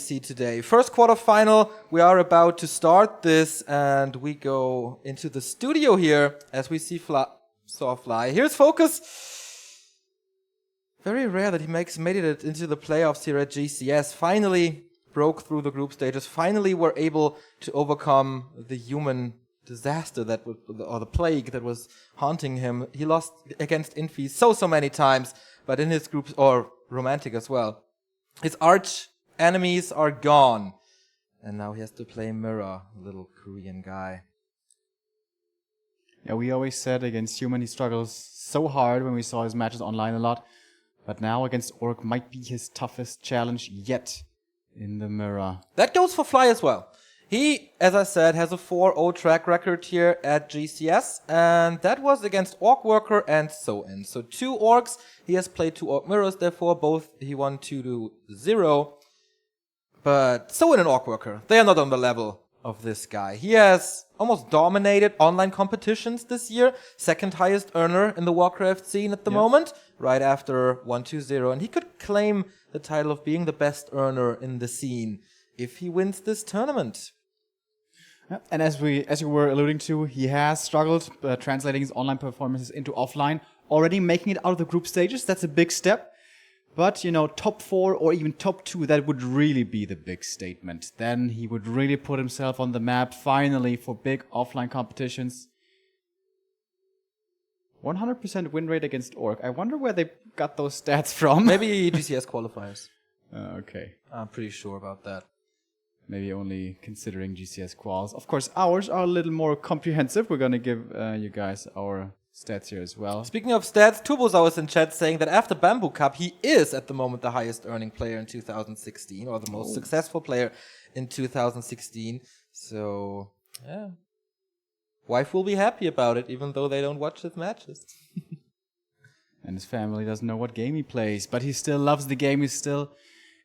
see today. First quarterfinal, we are about to start this, and we go into the studio here as we see Fly. Here's FoCuS. Very rare that he made it into the playoffs here at GCS. Finally broke through the group stages. Finally were able to overcome the human disaster or the plague that was haunting him. He lost against Infi so many times, but in his groups, or Romantic as well, his arch enemies are gone. And now he has to play Mirror, little Korean guy. Yeah, we always said against Human he struggles so hard when we saw his matches online a lot. But now against Orc might be his toughest challenge yet in the Mirror. That goes for Fly as well. He, as I said, has a 4-0 track record here at GCS, and that was against Orc Worker and So-In. So 2 Orcs, he has played 2 Orc Mirrors, therefore both he won 2-0. But So-In and Orc Worker, they are not on the level of this guy. He has almost dominated online competitions this year, second highest earner in the Warcraft scene at the moment, right after 1-2-0, and he could claim the title of being the best earner in the scene if he wins this tournament. And as you were alluding to, he has struggled translating his online performances into offline, already making it out of the group stages. That's a big step. But, you know, top 4 or even top 2, that would really be the big statement. Then he would really put himself on the map, finally, for big offline competitions. 100% win rate against Orc. I wonder where they got those stats from. Maybe GCS qualifiers. Okay. I'm pretty sure about that. Maybe only considering GCS quals. Of course, ours are a little more comprehensive. We're going to give you guys our stats here as well. Speaking of stats, Turbosaur is in chat saying that after Bamboo Cup, he is at the moment the highest earning player in 2016, or the most successful player in 2016. So, yeah. Wife will be happy about it, even though they don't watch his matches. And his family doesn't know what game he plays, but he still loves the game. He's still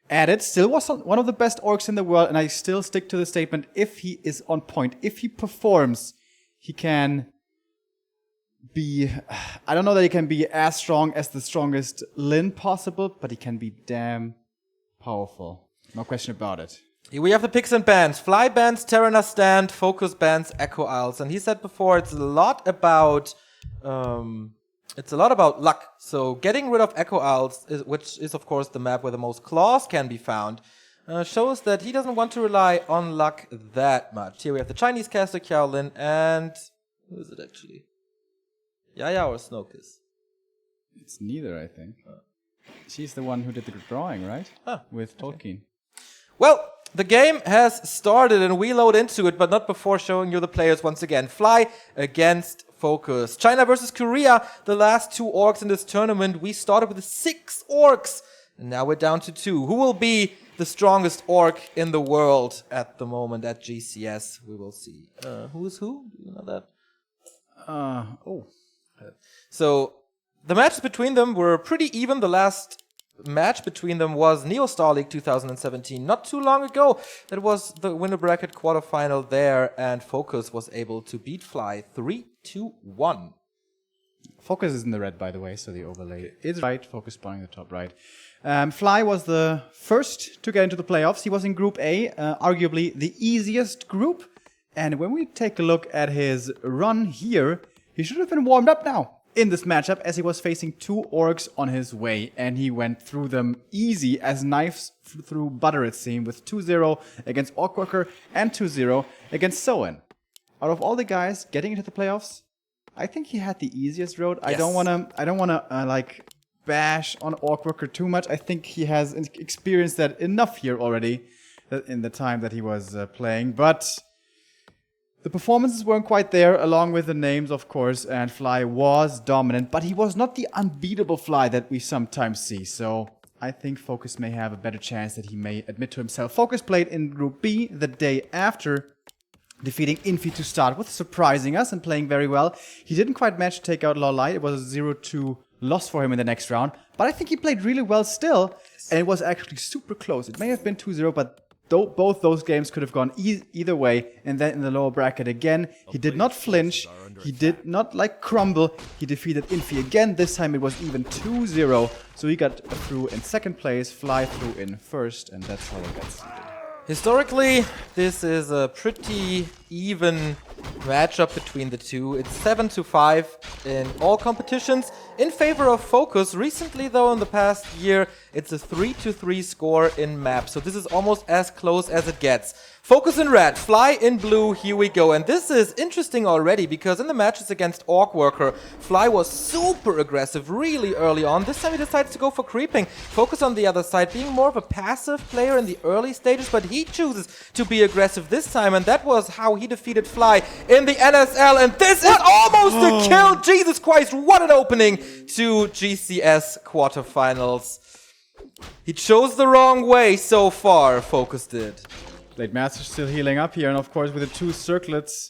at it. Still was one of the best Orcs in the world, and I still stick to the statement, if he is on point, if he performs, he can be, I don't know that he can be as strong as the strongest Lin possible, but he can be damn powerful. No question about it. Here we have the picks and bans. Fly bans Terraner Stand, FoCuS bans Echo Isles. And he said before, it's a lot about luck. So getting rid of Echo Isles, which is of course the map where the most claws can be found, shows that he doesn't want to rely on luck that much. Here we have the Chinese caster Qiao Lin, and who is it actually? Yaya or Snowkiss? It's neither, I think. She's the one who did the drawing, right? With Tolkien. Well, the game has started and we load into it, but not before showing you the players once again. Fly against FoCuS. China versus Korea, the last 2 Orcs in this tournament. We started with 6 Orcs, and now we're down to 2. Who will be the strongest Orc in the world at the moment at GCS? We will see. Who is who? Do you know that? So, the matches between them were pretty even. The last match between them was Neo Star League 2017, not too long ago. That was the winner bracket quarterfinal there, and FoCuS was able to beat Fly 3-1. FoCuS is in the red, by the way, so the overlay is right. FoCuS spawning the top right. Fly was the first to get into the playoffs. He was in Group A, arguably the easiest group. And when we take a look at his run here, he should have been warmed up now in this matchup, as he was facing 2 Orcs on his way, and he went through them easy as knives through butter, it seemed, with 2-0 against Orc Worker and 2-0 against So-In. Out of all the guys getting into the playoffs, I think he had the easiest road. Yes. I don't wanna like bash on Orc Worker too much. I think he has experienced that enough here already in the time that he was playing, but the performances weren't quite there, along with the names, of course, and Fly was dominant, but he was not the unbeatable Fly that we sometimes see, so I think FoCuS may have a better chance that he may admit to himself. FoCuS played in Group B the day after defeating Infi to start with, surprising us and playing very well. He didn't quite manage to take out Lolai. It was a 0-2 loss for him in the next round, but I think he played really well still, and it was actually super close. It may have been 2-0, but both those games could have gone either way. And then in the lower bracket again, he did not flinch, he did not crumble, he defeated Infi again. This time it was even 2-0, so he got through in second place, Fly through in first, and that's how it got seeded. Historically, this is a pretty even matchup between the two. It's 7-5 in all competitions in favor of FoCuS. Recently, though, in the past year, it's a 3-3 score in map. So this is almost as close as it gets. FoCuS in red, Fly in blue, here we go. And this is interesting already because in the matches against Orc Worker, Fly was super aggressive really early on. This time he decides to go for creeping. FoCuS on the other side, being more of a passive player in the early stages, but he chooses to be aggressive this time. And that was how he defeated Fly in the NSL. And this is almost a kill! Jesus Christ, what an opening to GCS quarterfinals. He chose the wrong way so far, FoCuS did. Blade Master still healing up here, and of course with the 2 circlets,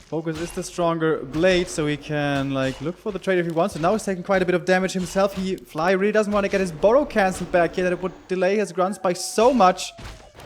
FoCuS is the stronger Blade, so he can like look for the trade if he wants. So now he's taking quite a bit of damage himself. Fly really doesn't want to get his Burrow cancelled back here, that it would delay his grunts by so much.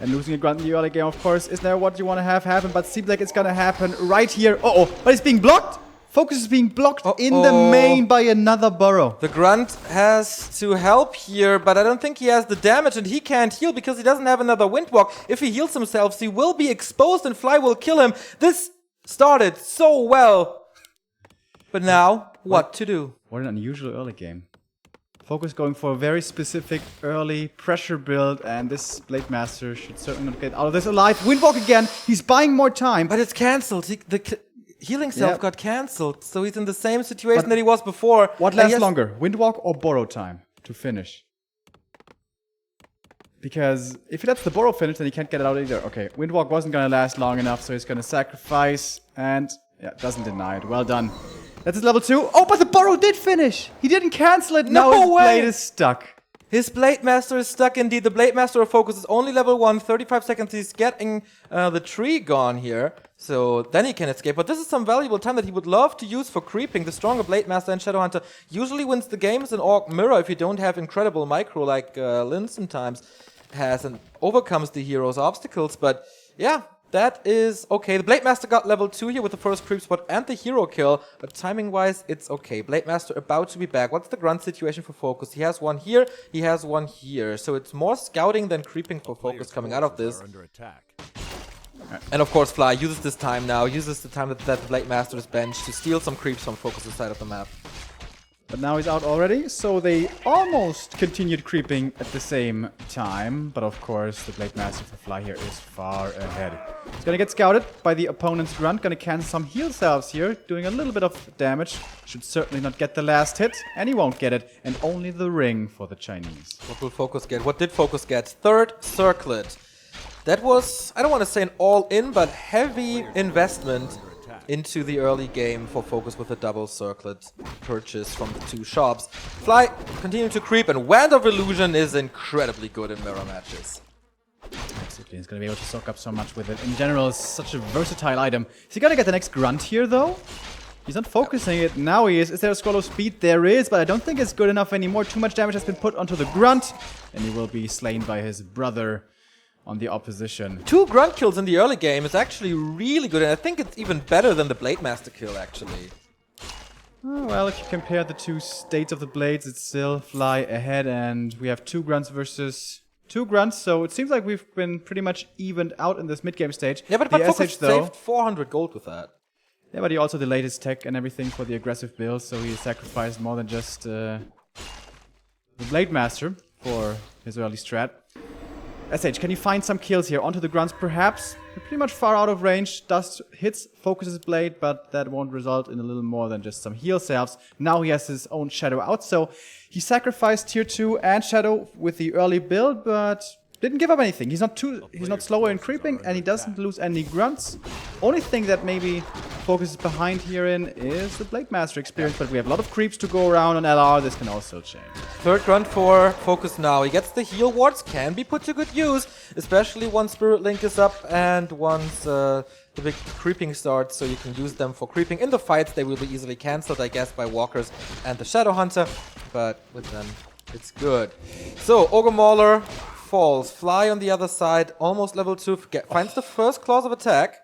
And losing a grunt in the early game, of course, is never what you want to have happen, but seems like it's gonna happen right here. But it's being blocked! FoCuS is being blocked in the main by another Burrow. The Grunt has to help here, but I don't think he has the damage, and he can't heal because he doesn't have another Windwalk. If he heals himself, he will be exposed and Fly will kill him. This started so well. But now, what to do? What an unusual early game. FoCuS going for a very specific early pressure build, and this Blade Master should certainly not get out of this alive. Windwalk again, he's buying more time. But it's cancelled. The healing self got cancelled, so he's in the same situation that he was before. What lasts longer, Windwalk or Burrow time to finish? Because if he lets the Burrow finish, then he can't get it out either. Okay, Windwalk wasn't gonna last long enough, so he's gonna sacrifice, and doesn't deny it. Well done. That's his level 2. Oh, but the Burrow did finish! He didn't cancel it, now his blade is stuck. His Blade Master is stuck indeed. The Blade Master of FoCuS is only level 1, 35 seconds. He's getting the tree gone here. So then he can escape. But this is some valuable time that he would love to use for creeping. The stronger Blade Master and Shadowhunter usually wins the games in Orc Mirror if you don't have incredible micro like Lin sometimes has and overcomes the hero's obstacles. But yeah, that is okay. The Blade Master got level 2 here with the first creep spot and the hero kill, but timing-wise, it's okay. Blade Master about to be back. What's the grunt situation for FoCuS? He has one here, he has one here. So it's more scouting than creeping for FoCuS coming out of this. And of course, Fly uses this time now, uses the time that the Blade Master is benched to steal some creeps from FoCuS' side of the map. But now he's out already, so they almost continued creeping at the same time. But of course, the Blade Master for Fly here is far ahead. He's gonna get scouted by the opponent's grunt, gonna cancel some heal salves here, doing a little bit of damage. Should certainly not get the last hit, and he won't get it. And only the ring for the Chinese. What will FoCuS get? What did FoCuS get? Third circlet. That was, I don't want to say an all-in, but heavy investment into the early game for FoCuS with a double circlet purchase from the 2 shops. Fly continuing to creep, and Wand of Illusion is incredibly good in mirror matches. Absolutely, he's going to be able to soak up so much with it. In general, it's such a versatile item. Is he going to get the next grunt here, though? He's not focusing it. Now he is. Is there a scroll of speed? There is, but I don't think it's good enough anymore. Too much damage has been put onto the grunt, and he will be slain by his brother on the opposition. 2 grunt kills in the early game is actually really good, and I think it's even better than the Blade Master kill, actually. Oh, well, if you compare the 2 states of the blades, it's still Fly ahead, and we have 2 grunts versus 2 grunts, so it seems like we've been pretty much evened out in this mid-game stage. Yeah, but FoCuS saved 400 gold with that. Yeah, but he also delayed his tech and everything for the aggressive build, so he sacrificed more than just the Blade Master for his early strat. SH, can you find some kills here onto the grunts perhaps? They're pretty much far out of range. Dust hits FoCuS' blade, but that won't result in a little more than just some heal salves. Now he has his own Shadow out, so he sacrificed tier 2 and Shadow with the early build, but didn't give up anything. He's not slower in creeping, and he doesn't lose any grunts. Only thing that maybe FoCuS is behind here in is the Blade Master experience, but we have a lot of creeps to go around on LR. This can also change. Third grunt for FoCuS now. He gets the heal wards, can be put to good use, especially once Spirit Link is up and once the big creeping starts, so you can use them for creeping. In the fights, they will be easily cancelled, I guess, by walkers and the Shadowhunter, but with them, it's good. So, Ogre Mauler falls. Fly on the other side, almost level 2, finds the first clause of attack.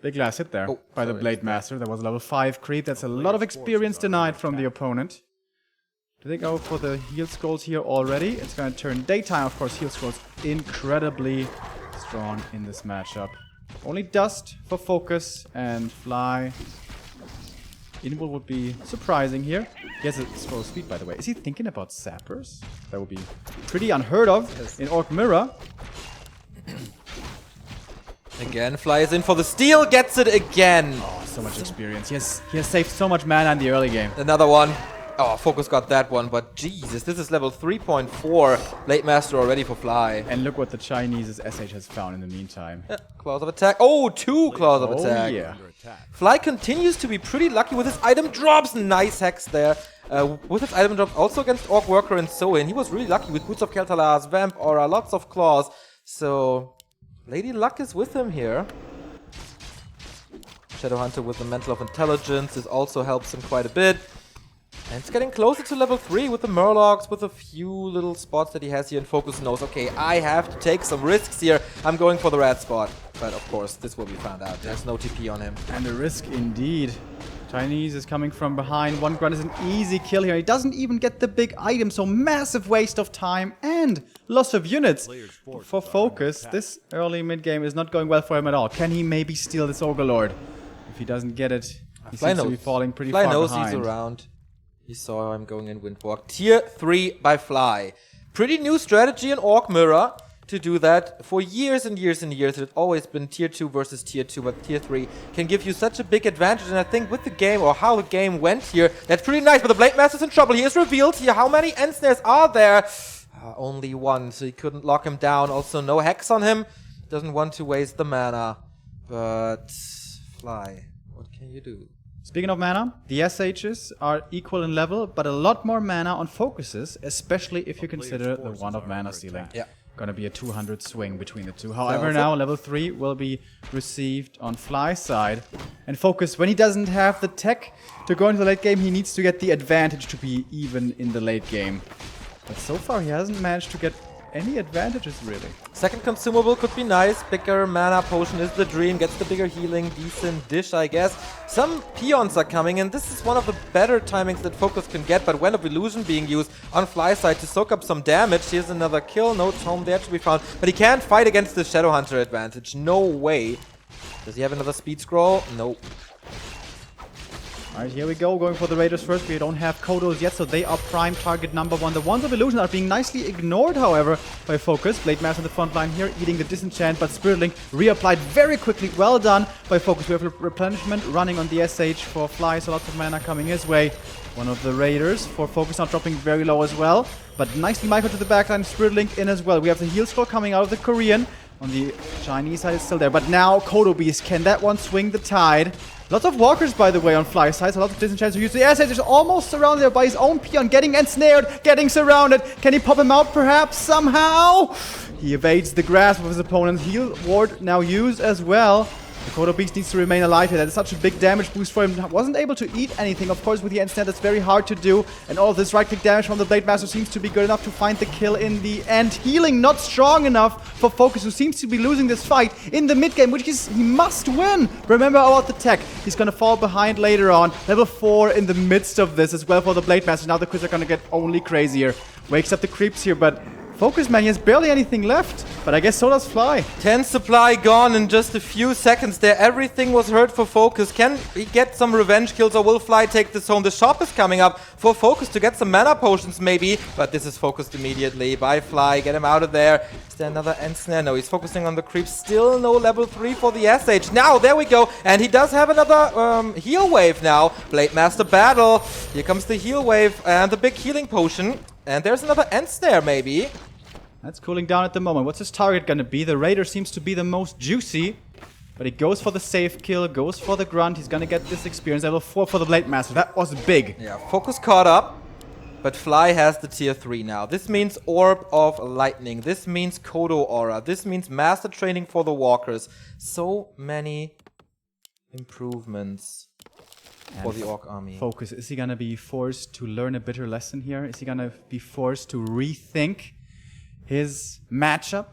Big last hit there by the Blade Master. That was a level 5 creep. That's a lot of experience denied from the opponent. Do they go for the heal scrolls here already? It's going to turn daytime, of course. Heal scrolls incredibly strong in this matchup. Only dust for FoCuS, and Fly. Invul would be surprising here. He has a slow speed, by the way. Is he thinking about sappers? That would be pretty unheard of in Orc Mirror. Again, Fly is in for the steal, gets it again. Oh, so much experience. He has saved so much mana in the early game. Another one. Oh, FoCuS got that one, but Jesus, this is level 3.4. Blade Master already for Fly. And look what the Chinese's SH has found in the meantime. Yeah, claws of attack. Oh, 2 claws of attack. Yeah. Fly continues to be pretty lucky with his item drops. Nice hex there. With his item drop also against Orc Worker and Soin. He was really lucky with Boots of Kel'Thalas, Vamp Aura, lots of claws. So, Lady Luck is with him here. Shadowhunter with the Mantle of Intelligence. This also helps him quite a bit. And it's getting closer to level 3 with the Murlocs, with a few little spots that he has here, and FoCuS knows, okay, I have to take some risks here. I'm going for the red spot. But of course, this will be found out. There's no TP on him. And a risk indeed. Chinese is coming from behind. One grunt is an easy kill here. He doesn't even get the big item, so massive waste of time and loss of units for FoCuS. This early mid-game is not going well for him at all. Can he maybe steal this Overlord? If he doesn't get it, he seems to be falling pretty far behind. Fly knows he's around. He saw him going in Windwalk. Tier 3 by Fly. Pretty new strategy in Orc Mirror to do that. For years and years and years, it's always been Tier 2 versus Tier 2, but Tier 3 can give you such a big advantage. And I think with the game, or how the game went here, that's pretty nice. But the Blade Master's in trouble. He is revealed here. How many end snares are there? Only one, so he couldn't lock him down. Also, no hex on him. Doesn't want to waste the mana. But Fly, what can you do? Speaking of mana, the SHs are equal in level, but a lot more mana on FoCuS's, especially if you consider the 1 of mana ceiling. Yeah. Gonna be a 200 swing between the two. However, now level 3 will be received on Fly's side. And FoCuS, when he doesn't have the tech to go into the late game, he needs to get the advantage to be even in the late game. But so far, he hasn't managed to get any advantages, really. Second consumable could be nice. Bigger mana potion is the dream. Gets the bigger healing. Decent dish, I guess. Some peons are coming, and this is one of the better timings that FoCuS can get. But when of illusion being used on Fly's side to soak up some damage. Here's another kill. No tome there to be found. But he can't fight against the Shadowhunter advantage. No way. Does he have another speed scroll? Nope. Alright, here we go, going for the Raiders first. We don't have Kodos yet, so they are prime target number 1. The Wands of Illusion are being nicely ignored, however, by FoCuS. Blade Master on the front line here, eating the disenchant, but Spirit Link reapplied very quickly. Well done by FoCuS. We have replenishment running on the SH for Fly, so lots of mana coming his way. One of the Raiders for FoCuS not dropping very low as well, but nicely micro to the backline, Spirit Link in as well. We have the heal scroll coming out of the Korean. On the Chinese side, it's still there, but now Kodo Beast, can that one swing the tide? Lots of walkers, by the way, on Fly's side. So lots of disenchants who use the SH is almost surrounded there by his own peon, getting ensnared, getting surrounded. Can he pop him out, perhaps, somehow? He evades the grasp of his opponent's heal ward, now used as well. The Kodo Beast needs to remain alive here. That is such a big damage boost for him. Wasn't able to eat anything. Of course, with the ensnare, that's very hard to do. And all this right-click damage from the Blade Master seems to be good enough to find the kill in the end. Healing not strong enough for FoCuS, who seems to be losing this fight in the mid-game, which is he must win. Remember about the tech. He's going to fall behind later on. Level 4 in the midst of this as well for the Blade Master. Now the crits are going to get only crazier. Wakes up the creeps here, but FoCuS, man, he has barely anything left, but I guess so does Fly. 10 supply gone in just a few seconds there. Everything was hurt for FoCuS. Can he get some revenge kills, or will Fly take this home? The shop is coming up for FoCuS to get some mana potions maybe, but this is focused immediately by Fly. Get him out of there. Is there another ensnare? No, he's focusing on the creep. Still no level 3 for the SH. Now, there we go, and he does have another heal wave now. Blade Master battle. Here comes the heal wave and the big healing potion. And there's another ensnare maybe. That's cooling down at the moment. What's his target gonna be? The Raider seems to be the most juicy, but he goes for the safe kill, goes for the grunt. He's gonna get this experience. Level 4 for the Blade Master. That was big. Yeah, FoCuS caught up, but Fly has the tier 3 now. This means Orb of Lightning. This means Kodo Aura. This means Master Training for the Walkers. So many improvements for the Orc army. FoCuS, is he gonna be forced to learn a bitter lesson here? Is he gonna be forced to rethink his matchup,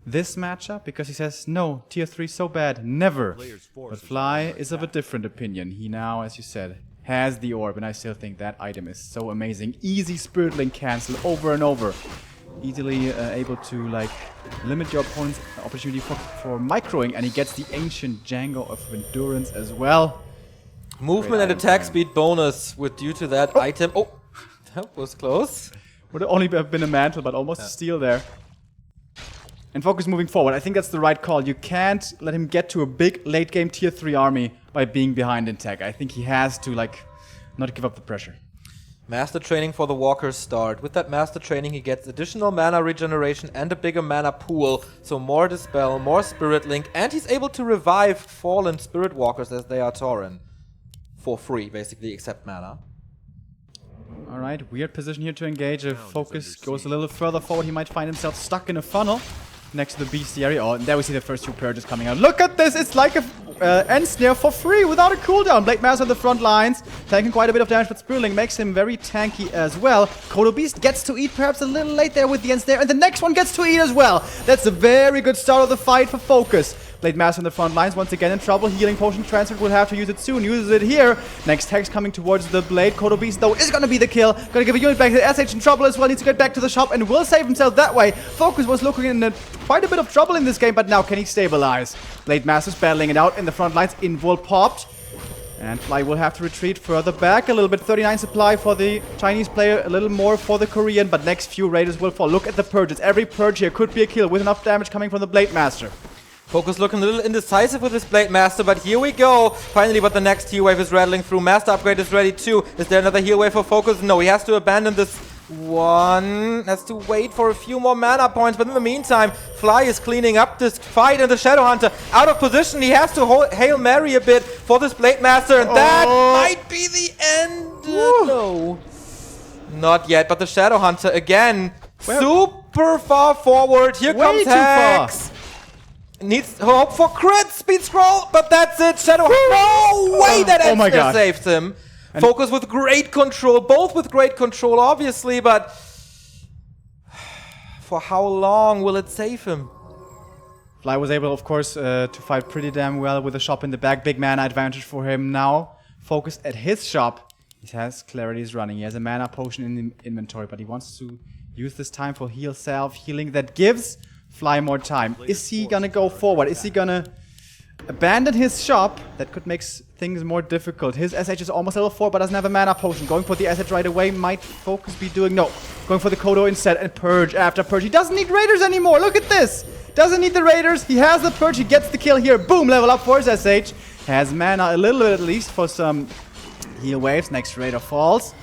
this matchup, because he says, no, tier 3 so bad, never. But Fly is of a different opinion. He now, as you said, has the orb, and I still think that item is so amazing. Easy Spirit Link cancel over and over. easily able to like limit your opponent's opportunity for microing, and he gets the ancient Django of endurance as well. Movement and attack speed bonus with due to that item. Oh, that was close. Would have only been a mantle, but almost a steal there. And FoCuS moving forward. I think that's the right call. You can't let him get to a big late game tier 3 army by being behind in tech. I think he has to like not give up the pressure. Master training for the walkers start. With that master training, he gets additional mana regeneration and a bigger mana pool. So more dispel, more spirit link, and he's able to revive fallen spirit walkers as they are Tauren. For free, basically, except mana. Alright, weird position here to engage. If FoCuS goes a little further forward, he might find himself stuck in a funnel next to the bestiary. Oh, and there we see the first 2 purges coming out. Look at this! It's like a end snare for free without a cooldown. Blade Master on the front lines, taking quite a bit of damage, but Spirit Link makes him very tanky as well. Kodo Beast gets to eat perhaps a little late there with the end snare, and the next one gets to eat as well. That's a very good start of the fight for FoCuS. Blade Master on the front lines, once again in trouble. Healing Potion transferred, will have to use it soon. Uses it here. Next hex coming towards the Blade. Kodo Beast, though, is going to be the kill. Going to give a unit back. The SH in trouble as well. Needs to get back to the shop and will save himself that way. FoCuS was looking in quite a bit of trouble in this game, but now can he stabilize? Blade Master's battling it out in the front lines. Invul popped. And Fly will have to retreat further back a little bit. 39 supply for the Chinese player, a little more for the Korean, but next few raiders will fall. Look at the purges. Every purge here could be a kill with enough damage coming from the Blade Master. FoCuS looking a little indecisive with his Blade Master, but here we go. Finally, but the next heal wave is rattling through. Master upgrade is ready too. Is there another heal wave for FoCuS? No, he has to abandon this one. Has to wait for a few more mana points, but in the meantime, Fly is cleaning up this fight, and the Shadow Hunter out of position. He has to Hail Mary a bit for this Blade Master, and that might be the end. No. Not yet, but the Shadow Hunter again, super far forward. Here comes Hex. Needs hope for crit, speed scroll, but that's it. Shadow. No way that Esther saves him. And FoCuS with great control, both with great control, obviously, but for how long will it save him? Fly was able, of course, to fight pretty damn well with a shop in the back. Big mana advantage for him now. FoCuS at his shop. He has Clarity's running. He has a mana potion in the inventory, but he wants to use this time for heal self healing that gives Fly more time. Is he gonna go forward? Is he gonna abandon his shop? That could make things more difficult. His SH is almost level 4, but doesn't have a mana potion. Going for the SH right away might FoCuS be doing... No. Going for the Kodo instead, and Purge after Purge. He doesn't need Raiders anymore. Look at this. Doesn't need the Raiders. He has the Purge. He gets the kill here. Boom. Level up for his SH. Has mana a little bit at least for some heal waves. Next Raider falls.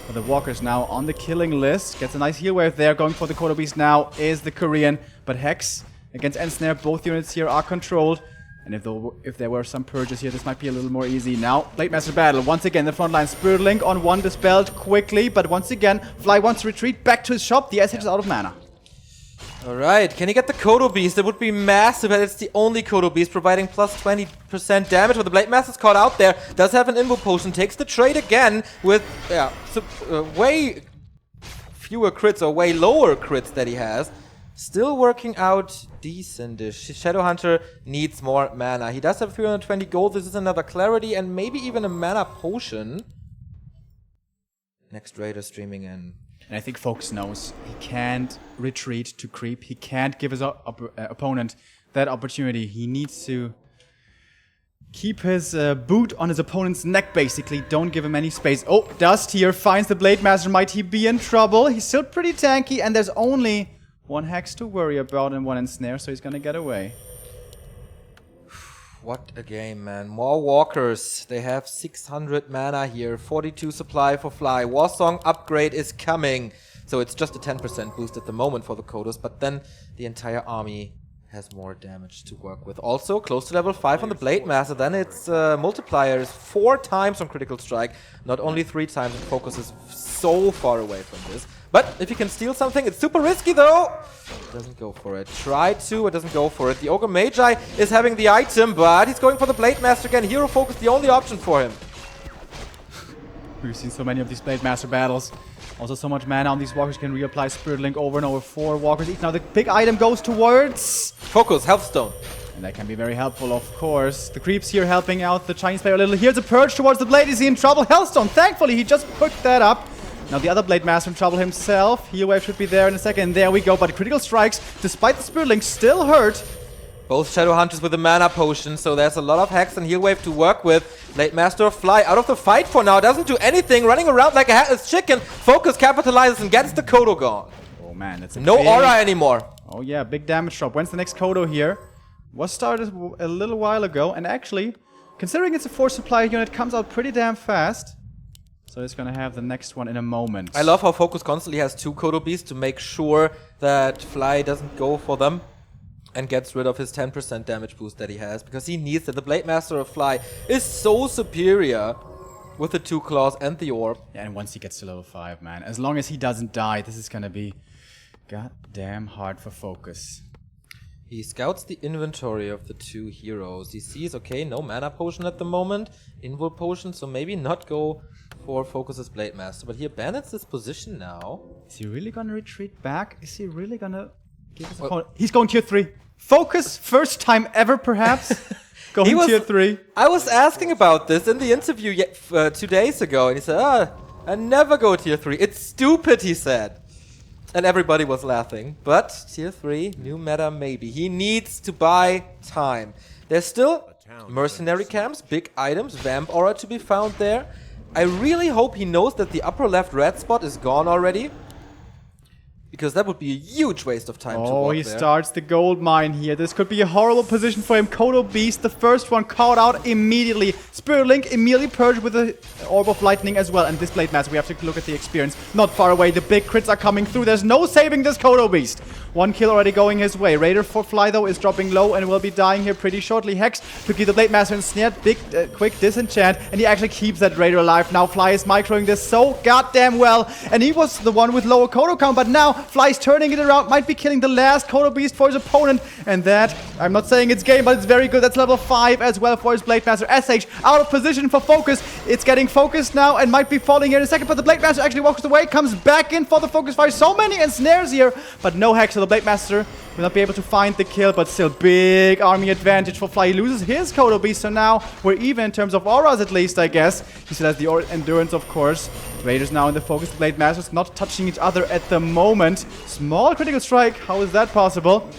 But the Walker's now on the killing list. Gets a nice heal wave there. Going for the Kodo Beast now is the Korean. But Hex against Ensnare, both units here are controlled. And if there were some purges here, this might be a little more easy. Now, Blade Master battle. Once again, the front line. Spirit Link on one dispelled quickly. But once again, Fly wants to retreat back to his shop. The SH is out of mana. Alright, can he get the Kodo Beast? It would be massive, and it's the only Kodo Beast, providing plus 20% damage. But the Blade Master's caught out there. Does have an Invo Potion. Takes the trade again with way fewer crits, or way lower crits that he has. Still working out decent-ish. Shadowhunter needs more mana. He does have 320 gold. This is another Clarity and maybe even a mana potion. Next Raider streaming in. And I think FoCuS knows he can't retreat to creep. He can't give his opponent that opportunity. He needs to keep his boot on his opponent's neck, basically. Don't give him any space. Oh, Dust here finds the Blade Master. Might he be in trouble? He's still pretty tanky, and there's only one Hex to worry about and one Ensnare, so he's gonna get away. What a game, man. More Walkers. They have 600 mana here. 42 supply for Fly. Warsong upgrade is coming. So it's just a 10% boost at the moment for the Kodos, but then the entire army has more damage to work with. Also, close to level 5 on the Blade Master. Then its multiplier is 4 times on Critical Strike, not only 3 times, and FoCuS is so far away from this. But if you can steal something, it's super risky though. It doesn't go for it. Try to, it doesn't go for it. The Ogre Magi is having the item, but he's going for the Blade Master again. Hero FoCuS, the only option for him. We've seen so many of these Blade Master battles. Also so much mana on these Walkers, can reapply Spirit Link over and over. 4 Walkers each. Now the big item goes towards FoCuS, Healthstone. And that can be very helpful, of course. The creeps here helping out the Chinese player a little. Here's a Purge towards the Blade. Is he in trouble? Healthstone, thankfully, he just picked that up. Now the other Blade Master in trouble himself. Heal Wave should be there in a second. There we go, but critical strikes, despite the Spirit Link, still hurt. Both Shadow Hunters with the mana potion, so there's a lot of Hex and Heal Wave to work with. Blade Master of Fly out of the fight for now, doesn't do anything, running around like a hatless chicken. FoCuS capitalizes and gets the Kodo gone. Oh man, that's a no big... aura anymore. Oh yeah, big damage drop. When's the next Kodo here? Was started a little while ago, and actually, considering it's a force supply unit, comes out pretty damn fast. So it's gonna have the next one in a moment. I love how FoCuS constantly has 2 Kodo Beasts to make sure that Fly doesn't go for them and gets rid of his 10% damage boost that he has, because he needs it. The Blade Master of Fly is so superior with the 2 claws and the orb. Yeah, and once he gets to level 5, man, as long as he doesn't die, this is gonna be goddamn hard for FoCuS. He scouts the inventory of the 2 heroes. He sees, okay, no mana potion at the moment, invul potion, so maybe not go for FoCuS's Blade Master. But he abandons this position now. Is he really gonna retreat back? Is he really gonna give his opponent? He's going tier 3. FoCuS, first time ever, perhaps. Going tier 3. I was asking about this in the interview 2 days ago, and he said, I never go tier 3. It's stupid, he said. And everybody was laughing. But tier 3, new meta maybe. He needs to buy time. There's still mercenary camps, big items, vamp aura to be found there. I really hope he knows that the upper left red spot is gone already, because that would be a huge waste of time to walk he there. starts the gold mine here. This could be a horrible position for him. Kodo Beast, the first one, caught out immediately. Spirit Link immediately purged with the Orb of Lightning as well. And this Blade Master, we have to look at the experience. Not far away, the big crits are coming through. There's no saving this Kodo Beast. 1 kill already going his way. Raider for Fly, though, is dropping low and will be dying here pretty shortly. Hex to keep the Blade Master ensnared. Big, quick disenchant. And he actually keeps that Raider alive. Now Fly is microing this so goddamn well. And he was the one with lower Kodo count. But now Fly's turning it around. Might be killing the last Kodo Beast for his opponent. And that, I'm not saying it's game, but it's very good. That's level 5 as well for his Blade Master. SH out of position for FoCuS. It's getting focused now and might be falling here in a second. But the Blade Master actually walks away. Comes back in for the FoCuS fire. So many ensnares here. But no Hex. So the Blade Master will not be able to find the kill, but still big army advantage for Fly. He loses his Kodo Beast, so now we're even in terms of auras at least, I guess. He still has the endurance, of course. Raiders now in the focus. Blade Masters not touching each other at the moment. Small critical strike. How is that possible?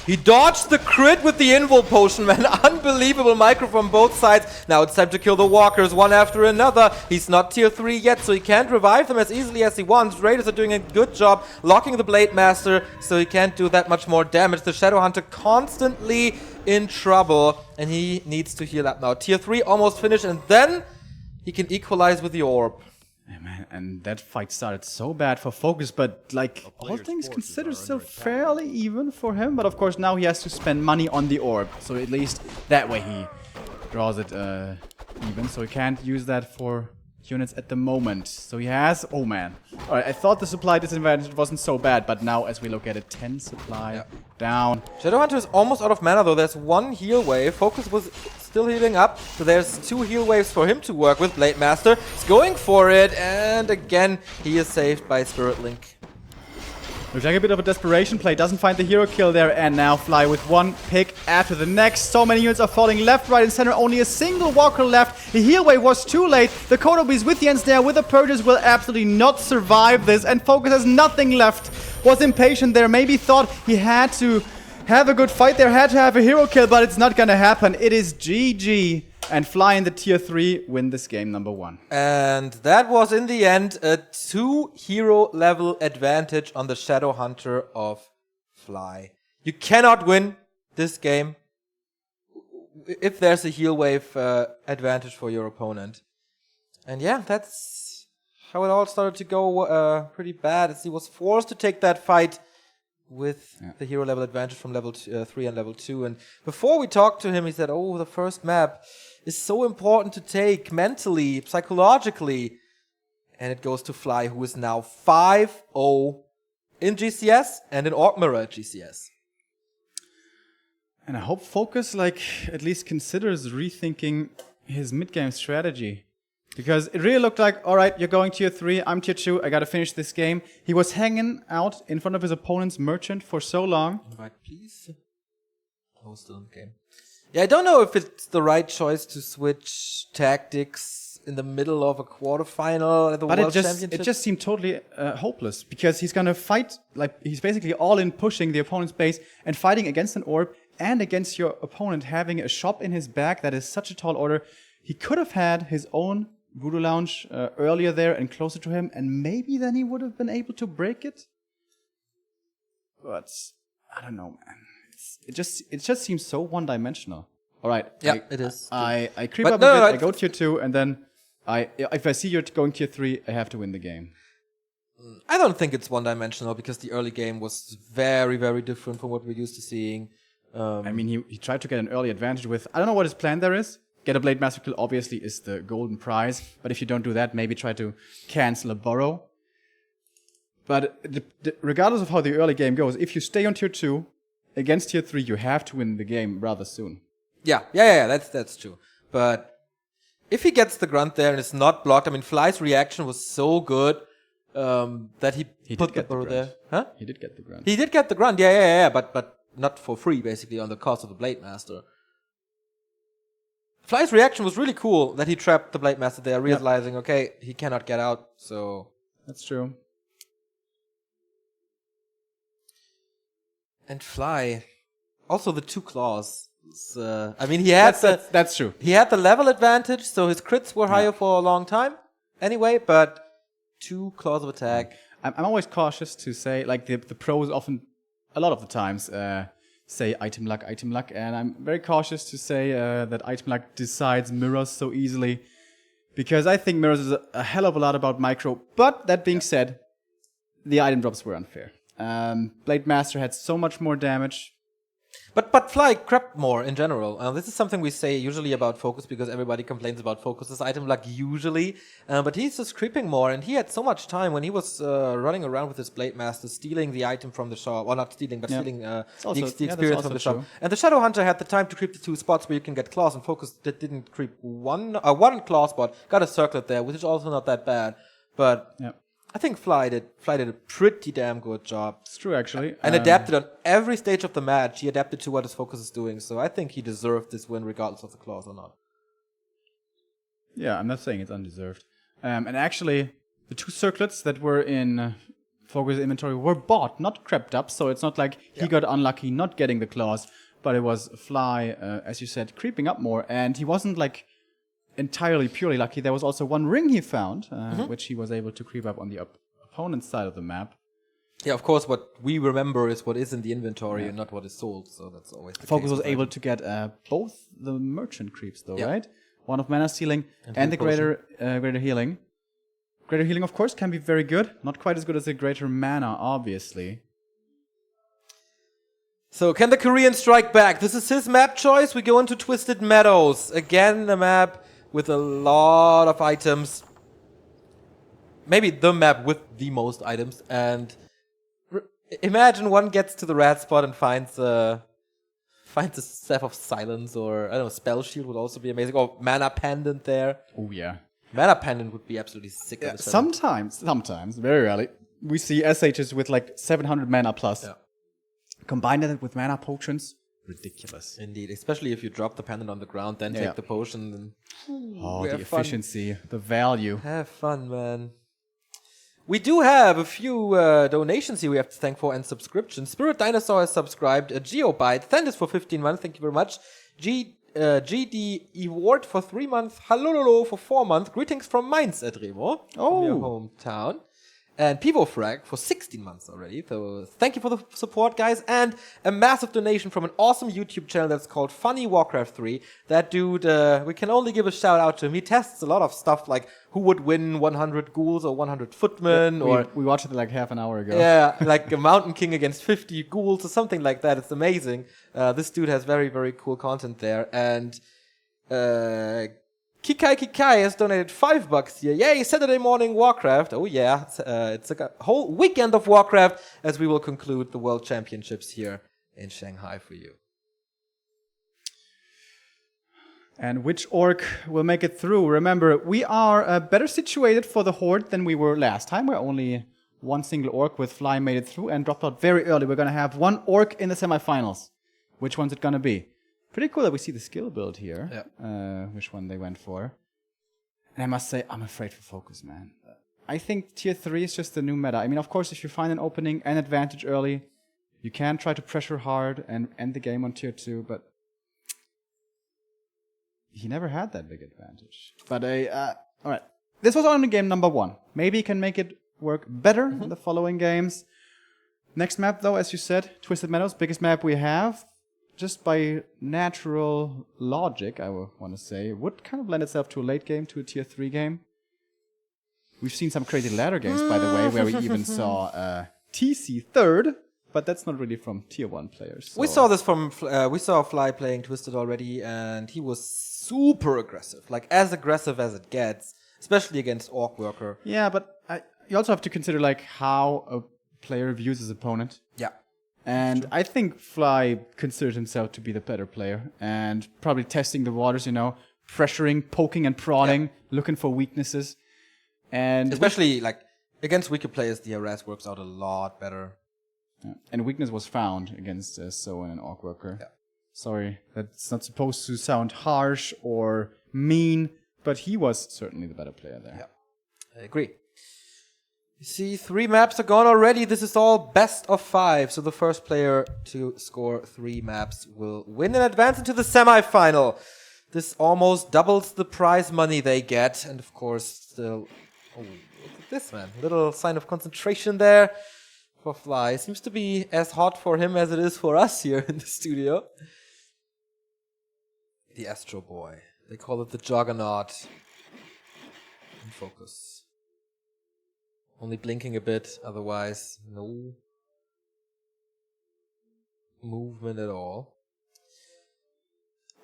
He dodged the crit with the invul potion, man. Unbelievable micro from both sides. Now it's time to kill the walkers one after another. He's not tier 3 yet, so he can't revive them as easily as he wants. Raiders are doing a good job locking the Blade Master, so he can't do that much more damage. The Shadow Hunter constantly in trouble, and he needs to heal up now. Tier 3 almost finished, and then he can equalize with the orb. Yeah, man, and that fight started so bad for FoCuS, but like all things considered, still fairly even for him. But of course now he has to spend money on the orb, so at least that way he draws it even. So he can't use that for units at the moment. So he has, oh man. All right, I thought the supply disadvantage wasn't so bad, but now as we look at it, 10 supply down. Shadow Hunter is almost out of mana though. There's 1 heal wave. FoCuS was still healing up, so there's 2 heal waves for him to work with. Blade Master is going for it, and again he is saved by Spirit Link. Looks like a bit of a desperation play. Doesn't find the hero kill there, and now Fly with 1 pick after the next. So many units are falling left, right, and center. Only a single walker left. The heal wave was too late. The Kodo Beast with the ensnare, with the purges, will absolutely not survive this, and FoCuS has nothing left. Was impatient there. Maybe thought he had to have a good fight there, had to have a hero kill, but it's not gonna happen. It is GG. And Fly in the tier 3 win this game number 1. And that was in the end a 2 hero level advantage on the Shadow Hunter of Fly. You cannot win this game if there's a heal wave advantage for your opponent. And yeah, that's how it all started to go pretty bad, as he was forced to take that fight with the hero level advantage from level 3 and level 2. And before we talked to him, he said, oh, the first map is so important to take mentally, psychologically. And it goes to Fly, who is now 5-0 in GCS and in Orc Mirror at GCS. And I hope FoCuS at least considers rethinking his mid-game strategy. Because it really looked like, alright, you're going tier 3, I'm tier 2, I gotta finish this game. He was hanging out in front of his opponent's merchant for so long. Invite, please. Oh, still in the game. Yeah, I don't know if it's the right choice to switch tactics in the middle of a quarterfinal at the World Championship. It just seemed totally hopeless because he's gonna fight like he's basically all in pushing the opponent's base and fighting against an orb and against your opponent having a shop in his back that is such a tall order. He could have had his own Voodoo Lounge earlier there and closer to him, and maybe then he would have been able to break it. But I don't know, man. It just seems so one-dimensional. All right. Yeah, it is. I creep up a bit. I go tier 2, and then if I see you're going tier 3, I have to win the game. I don't think it's one-dimensional because the early game was very, very different from what we're used to seeing. I mean, he tried to get an early advantage with. I don't know what his plan there is. Get a Blade Master kill obviously is the golden prize, but if you don't do that, maybe try to cancel a burrow. But regardless of how the early game goes, if you stay on tier 2 against tier 3, you have to win the game rather soon. Yeah, that's true. But if he gets the grunt there and it's not blocked, I mean, Fly's reaction was so good that he put the burrow there. Huh? He did get the grunt. He did get the grunt, yeah, but not for free, basically, on the cost of the Blade Master. Fly's reaction was really cool that he trapped the Blade Master there, realizing, okay, he cannot get out, so... That's true. And Fly, also the 2 claws. I mean, he had that's true. He had the level advantage, so his crits were higher for a long time. Anyway, but 2 claws of attack. I'm always cautious to say, like the pros often, a lot of the times, say item luck, and I'm very cautious to say that item luck decides mirrors so easily, because I think mirrors is a hell of a lot about micro. But that being said, the item drops were unfair. Blade Master had so much more damage. But Fly crept more in general. This is something we say usually about FoCuS because everybody complains about FoCuS's item luck usually. But he's just creeping more, and he had so much time when he was running around with his Blade Master, stealing the item from the shop. Well, not stealing, but stealing the experience from the shop. And the Shadow Hunter had the time to creep the 2 spots where you can get claws, and FoCuS didn't creep one claw spot, got a circlet there, which is also not that bad. But... Yeah. I think Fly did a pretty damn good job. It's true, actually. And adapted on every stage of the match. He adapted to what his FoCuS is doing. So I think he deserved this win regardless of the claws or not. Yeah, I'm not saying it's undeserved. And actually, the 2 circlets that were in FoCuS inventory were bought, not crept up. So it's not like he got unlucky not getting the claws. But it was Fly, as you said, creeping up more. And he wasn't like... entirely purely lucky. There was also 1 ring he found, which he was able to creep up on the opponent's side of the map. Yeah, of course, what we remember is what is in the inventory and not what is sold, so that's always the FoCuS was able to get both the merchant creeps, though, right? One of mana stealing and the greater healing. Greater healing, of course, can be very good. Not quite as good as the greater mana, obviously. So, can the Korean strike back? This is his map choice. We go into Twisted Meadows. Again, the map with a lot of items. Maybe the map with the most items. And imagine one gets to the red spot and finds a Staff of Silence, or I don't know, Spell Shield would also be amazing. Or Mana Pendant there. Oh yeah. Mana Pendant would be absolutely sick. Yeah, sometimes, very rarely, we see SHs with like 700 mana plus. Yeah. Combine that with mana potions. Ridiculous. Indeed, especially if you drop the pendant on the ground, then take the potion. And the efficiency, the value. Have fun, man. We do have a few donations here we have to thank for, and subscriptions. Spirit Dinosaur has subscribed. Geobyte, Thandis for 15 months, thank you very much. GD Eward for 3 months. Hallo for 4 months. Greetings from Mainz at Remo. Oh. Your hometown. And Pivofrag for 16 months already. So thank you for the support, guys. And a massive donation from an awesome YouTube channel that's called Funny Warcraft 3. That dude, we can only give a shout out to him. He tests a lot of stuff like who would win 100 ghouls or 100 footmen. We watched it like half an hour ago. Yeah, like a Mountain King against 50 ghouls or something like that. It's amazing. This dude has very, very cool content there. And Kikai has donated $5 here. Yay, Saturday morning Warcraft. Oh yeah, it's like a whole weekend of Warcraft as we will conclude the World Championships here in Shanghai for you. And which orc will make it through? Remember, we are better situated for the Horde than we were last time, where only 1 single orc with Fly made it through and dropped out very early. We're going to have 1 orc in the semifinals. Which one's it going to be? Pretty cool that we see the skill build here. Yeah. Which one they went for. And I must say, I'm afraid for FoCuS, man. I think tier 3 is just the new meta. I mean, of course, if you find an opening and advantage early, you can try to pressure hard and end the game on tier 2, but he never had that big advantage. But alright. This was only game number 1. Maybe he can make it work better in the following games. Next map, though, as you said, Twisted Meadows, biggest map we have. Just by natural logic, I want to say, would kind of lend itself to a late game, to a tier 3 game. We've seen some crazy ladder games, by the way, where we even saw TC third, but that's not really from tier 1 players. So. We saw this from, we saw Fly playing Twisted already, and he was super aggressive. Like, as aggressive as it gets, especially against Orc Worker. Yeah, but you also have to consider, like, how a player views his opponent. Yeah. And I think Fly considered himself to be the better player, and probably testing the waters, you know, pressuring, poking and prodding, looking for weaknesses. And especially, like, against weaker players, the harass works out a lot better. Yeah. And weakness was found against So and Orc Worker. Yeah. Sorry, that's not supposed to sound harsh or mean, but he was certainly the better player there. Yeah, I agree. You see, 3 maps are gone already. This is all best of 5. So the first player to score 3 maps will win and advance into the semi-final. This almost doubles the prize money they get. And of course, still... Oh, look at this, man. Little sign of concentration there for Fly. Seems to be as hot for him as it is for us here in the studio. The Astro Boy. They call it the Juggernaut. In FoCuS. Only blinking a bit, otherwise no movement at all.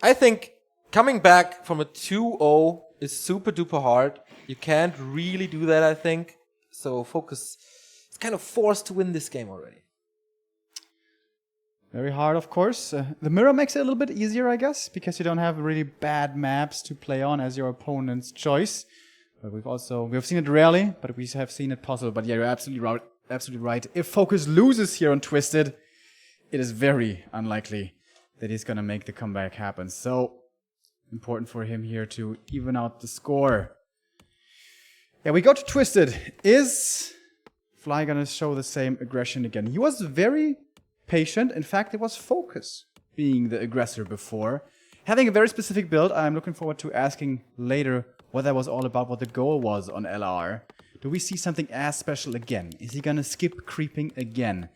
I think coming back from a 2-0 is super duper hard. You can't really do that, I think. So FoCuS is kind of forced to win this game already. Very hard, of course. The mirror makes it a little bit easier, I guess, because you don't have really bad maps to play on as your opponent's choice. But we've seen it rarely, but we have seen it possible. But yeah, you're absolutely right. Absolutely right. If FoCuS loses here on Twisted, it is very unlikely that he's gonna make the comeback happen. So important for him here to even out the score. Yeah, we go to Twisted. Is Fly gonna show the same aggression again? He was very patient. In fact, it was FoCuS being the aggressor before. Having a very specific build, I'm looking forward to asking later what that was all about, what the goal was on LR. Do we see something as special again? Is he gonna skip creeping again?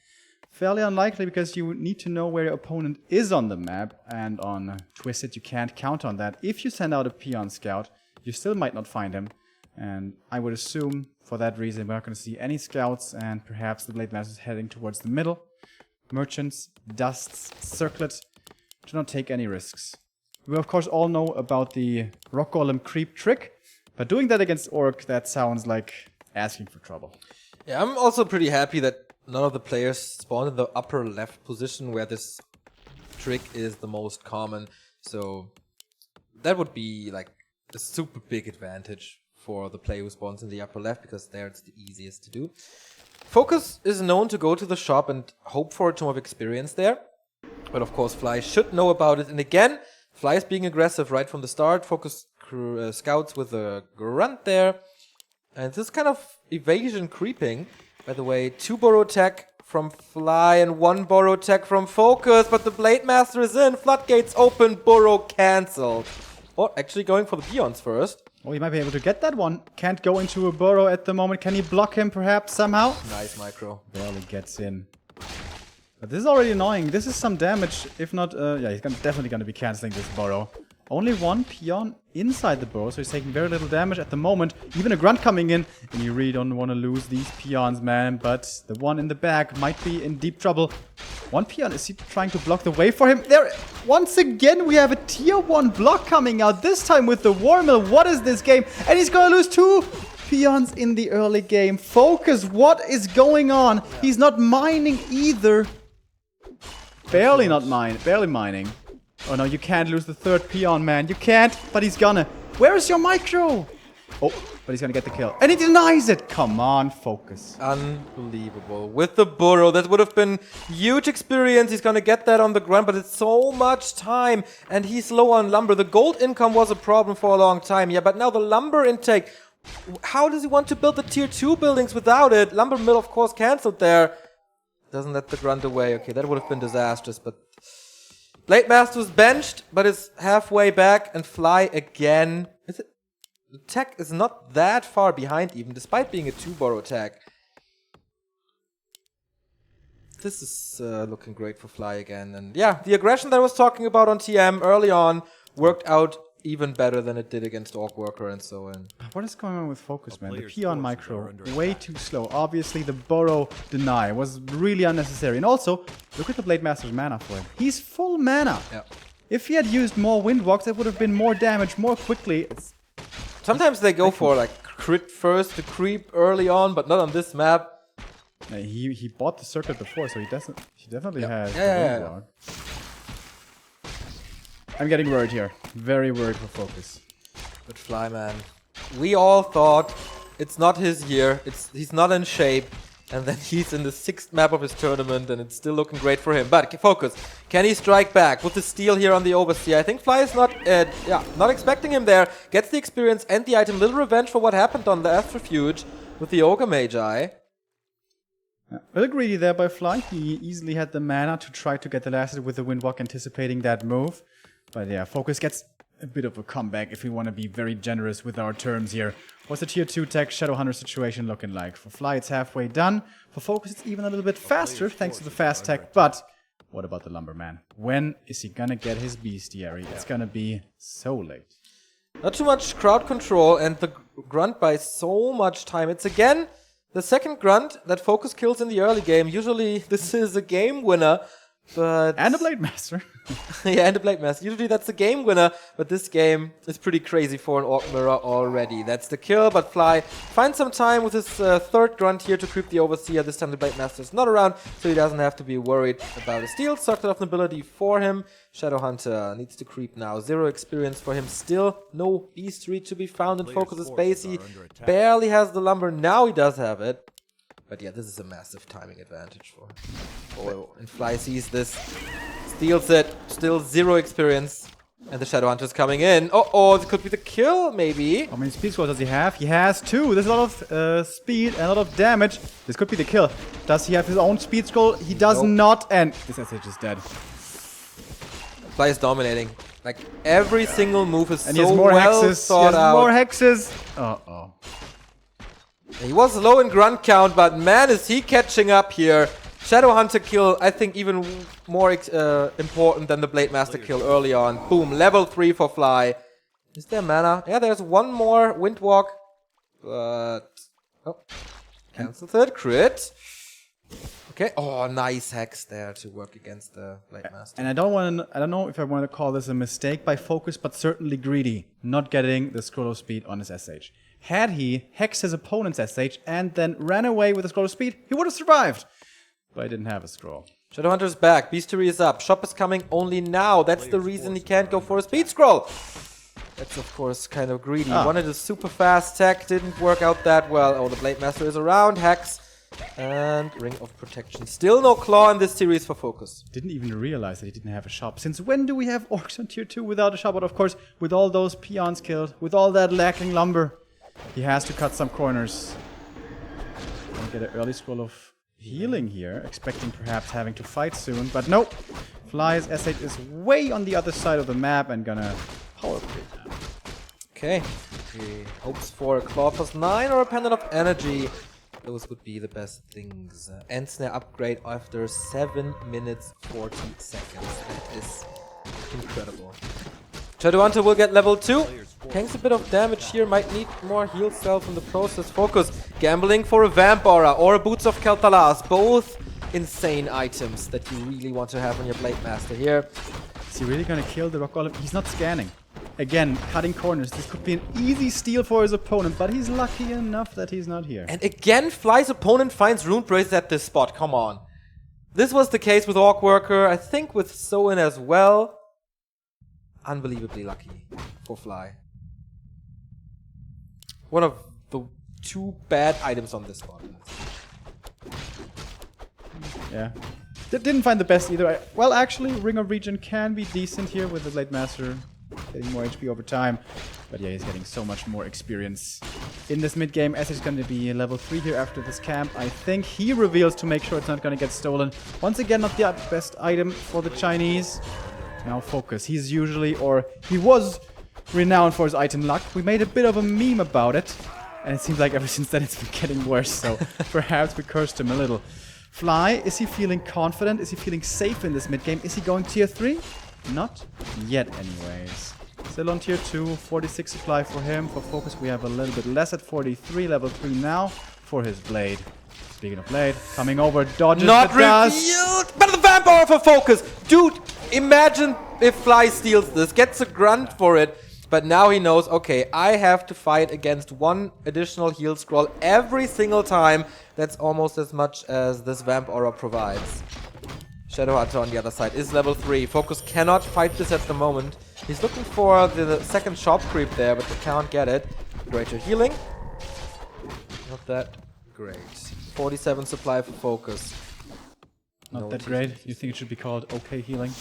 Fairly unlikely, because you need to know where your opponent is on the map, and on Twisted you can't count on that. If you send out a peon scout, you still might not find him, and I would assume for that reason we're not gonna see any scouts, and perhaps the Blade Master is heading towards the middle. Merchants, Dusts, Circlet, do not take any risks. We of course all know about the Rock Golem creep trick, but doing that against Orc, that sounds like asking for trouble. Yeah, I'm also pretty happy that none of the players spawned in the upper left position where this trick is the most common. So that would be like a super big advantage for the player who spawns in the upper left, because there it's the easiest to do. FoCuS is known to go to the shop and hope for a ton of experience there. But of course Fly should know about it. And again, Fly is being aggressive right from the start. FoCuS scouts with a grunt there. And this kind of evasion creeping. By the way, 2 burrow attack from Fly and 1 burrow attack from FoCuS. But the Blade Master is in. Floodgates open, burrow cancelled. Or actually going for the peons first. Oh, he might be able to get that one. Can't go into a burrow at the moment. Can he block him perhaps somehow? Nice micro. Barely gets in. But this is already annoying. This is some damage. If not, yeah, he's definitely going to be cancelling this burrow. Only 1 peon inside the burrow, so he's taking very little damage at the moment. Even a grunt coming in, and you really don't want to lose these peons, man. But the one in the back might be in deep trouble. 1 peon, is he trying to block the way for him? There, once again, we have a tier 1 block coming out, this time with the War Mill. What is this game? And he's going to lose 2 peons in the early game. FoCuS, what is going on? Yeah. He's not mining either. Barely mining. Oh no, you can't lose the 3rd peon, man. You can't, but he's gonna. Where is your micro? Oh, but he's gonna get the kill. And he denies it! Come on, FoCuS. Unbelievable. With the burrow, that would have been huge experience. He's gonna get that on the ground, but it's so much time. And he's low on lumber. The gold income was a problem for a long time. Yeah, but now the lumber intake. How does he want to build the tier 2 buildings without it? Lumber mill, of course, cancelled there. Doesn't let the grunt away. Okay, that would have been disastrous, but Blade Master's benched, but is halfway back, and Fly again. The tech is not that far behind even, despite being a 2-burrow tech. This is looking great for Fly again. And yeah, the aggression that I was talking about on TM early on worked out even better than it did against Orc Worker and so on. What is going on with FoCuS, man? The peon micro, way too slow. Obviously, the burrow deny was really unnecessary. And also, look at the Blade Master's mana for him. He's full mana. Yeah. If he had used more Windwalks, that would have been more damage more quickly. Sometimes they go for like crit first to creep early on, but not on this map. He bought the circuit before, so he definitely has Windwalk. I'm getting worried here. Very worried for FoCuS. But Fly, man. We all thought it's not his year. He's not in shape. And then he's in the 6th map of his tournament and it's still looking great for him. But FoCuS, can he strike back with the steal here on the Overseer? I think Fly is not expecting him there. Gets the experience and the item. Little revenge for what happened on the Astrofuge with the Ogre Magi. A little greedy there by Fly. He easily had the mana to try to get the last hit with the Windwalk, anticipating that move. But yeah, FoCuS gets a bit of a comeback if we want to be very generous with our terms here. What's the tier 2 tech Shadowhunter situation looking like? For Fly, it's halfway done. For FoCuS, it's even a little bit faster thanks to the fast tech. But what about the Lumberman? When is he gonna get his bestiary? It's gonna be so late. Not too much crowd control, and the grunt buys so much time. It's again the second grunt that FoCuS kills in the early game. Usually this is a game winner. But and a Blade Master. Yeah, and a Blade Master. Usually that's the game winner, but this game is pretty crazy for an Orc Mirror already. That's the kill, but Fly finds some time with his 3rd grunt here to creep the Overseer. This time the Blade Master is not around, so he doesn't have to be worried about a steal. Circle of Nobility for him. Shadowhunter needs to creep now. 0 experience for him. Still no Beastry to be found in FoCuS' base. He barely has the lumber. Now he does have it. But yeah, this is a massive timing advantage for him. Oh, and Fly sees this, steals it, still 0 experience. And the Shadowhunter is coming in. Oh, this could be the kill, maybe. How many speed scrolls does he have? He has 2. There's a lot of speed and a lot of damage. This could be the kill. Does he have his own speed scroll? He does not, and this SH is dead. Fly is dominating. Like, every single move is and so he has more well hexes. thought out. More hexes. Uh-oh. He was low in grunt count, but man, is he catching up here. Shadowhunter kill, I think, even more important than the Blade Master kill early on. Boom, level 3 for Fly. Is there mana? Yeah, there's one more Windwalk. But... oh. Cancel 3rd crit. Okay. Oh, nice hex there to work against the Blade Master. And I don't know if I want to call this a mistake by FoCuS, but certainly greedy. Not getting the scroll of speed on his SH. Had he hexed his opponent's SH and then ran away with the scroll of speed, he would have survived. But I didn't have a scroll. Shadowhunter's back. Beastery is up. Shop is coming only now. That's the reason he can't go for a speed scroll. That's, of course, kind of greedy. Wanted a super fast tech. Didn't work out that well. Oh, the Blade Master is around. Hex. And Ring of Protection. Still no claw in this series for FoCuS. Didn't even realize that he didn't have a shop. Since when do we have orcs on tier 2 without a shop? But of course, with all those peons killed, with all that lacking lumber, he has to cut some corners. Gonna get an early scroll of healing here, expecting perhaps having to fight soon, but nope. Fly's S8 is way on the other side of the map and gonna power creep now. Okay. He hopes for a Claw +9 or a Pendant of Energy. Those would be the best things. End snare upgrade after 7 minutes 40 seconds. That is incredible. Shadowhunter will get level 2. Tanks a bit of damage here, might need more heal self in the process. FoCuS gambling for a Vamp Aura or a Boots of Kel'Thalas. Both insane items that you really want to have on your Blade Master here. Is he really gonna kill the Rock Golem? He's not scanning. Again, cutting corners. This could be an easy steal for his opponent, but he's lucky enough that he's not here. And again, Fly's opponent finds Rune Brace at this spot. Come on. This was the case with Orc Worker. I think with Soin as well. Unbelievably lucky for Fly. one of the 2 bad items on this one. Yeah. Didn't find the best either. Well, actually, Ring of Regen can be decent here with the Blade Master getting more HP over time. But yeah, he's getting so much more experience in this mid game. As he's going to be level 3 here after this camp. I think he reveals to make sure it's not going to get stolen. Once again, not the best item for the Chinese. Now FoCuS. He's usually, or he was renowned for his item luck. We made a bit of a meme about it. And it seems like ever since then it's been getting worse. So perhaps we cursed him a little. Fly, is he feeling confident? Is he feeling safe in this mid game? Is he going tier 3? Not yet anyways. Still on tier 2, 46 supply for him. For FoCuS we have a little bit less at 43, level 3 now for his Blade. Speaking of Blade, coming over, dodges Not the dust. revealed! But the Vamp Aura for FoCuS! Dude, imagine if Fly steals this, gets a grunt for it. But now he knows, okay, I have to fight against 1 additional heal scroll every single time. That's almost as much as this Vamp Aura provides. Shadowhunter on the other side is level 3. FoCuS cannot fight this at the moment. He's looking for the second shop creep there, but he can't get it. Greater healing. Not that great. 47 supply for FoCuS. Not that great. You think it should be called okay healing?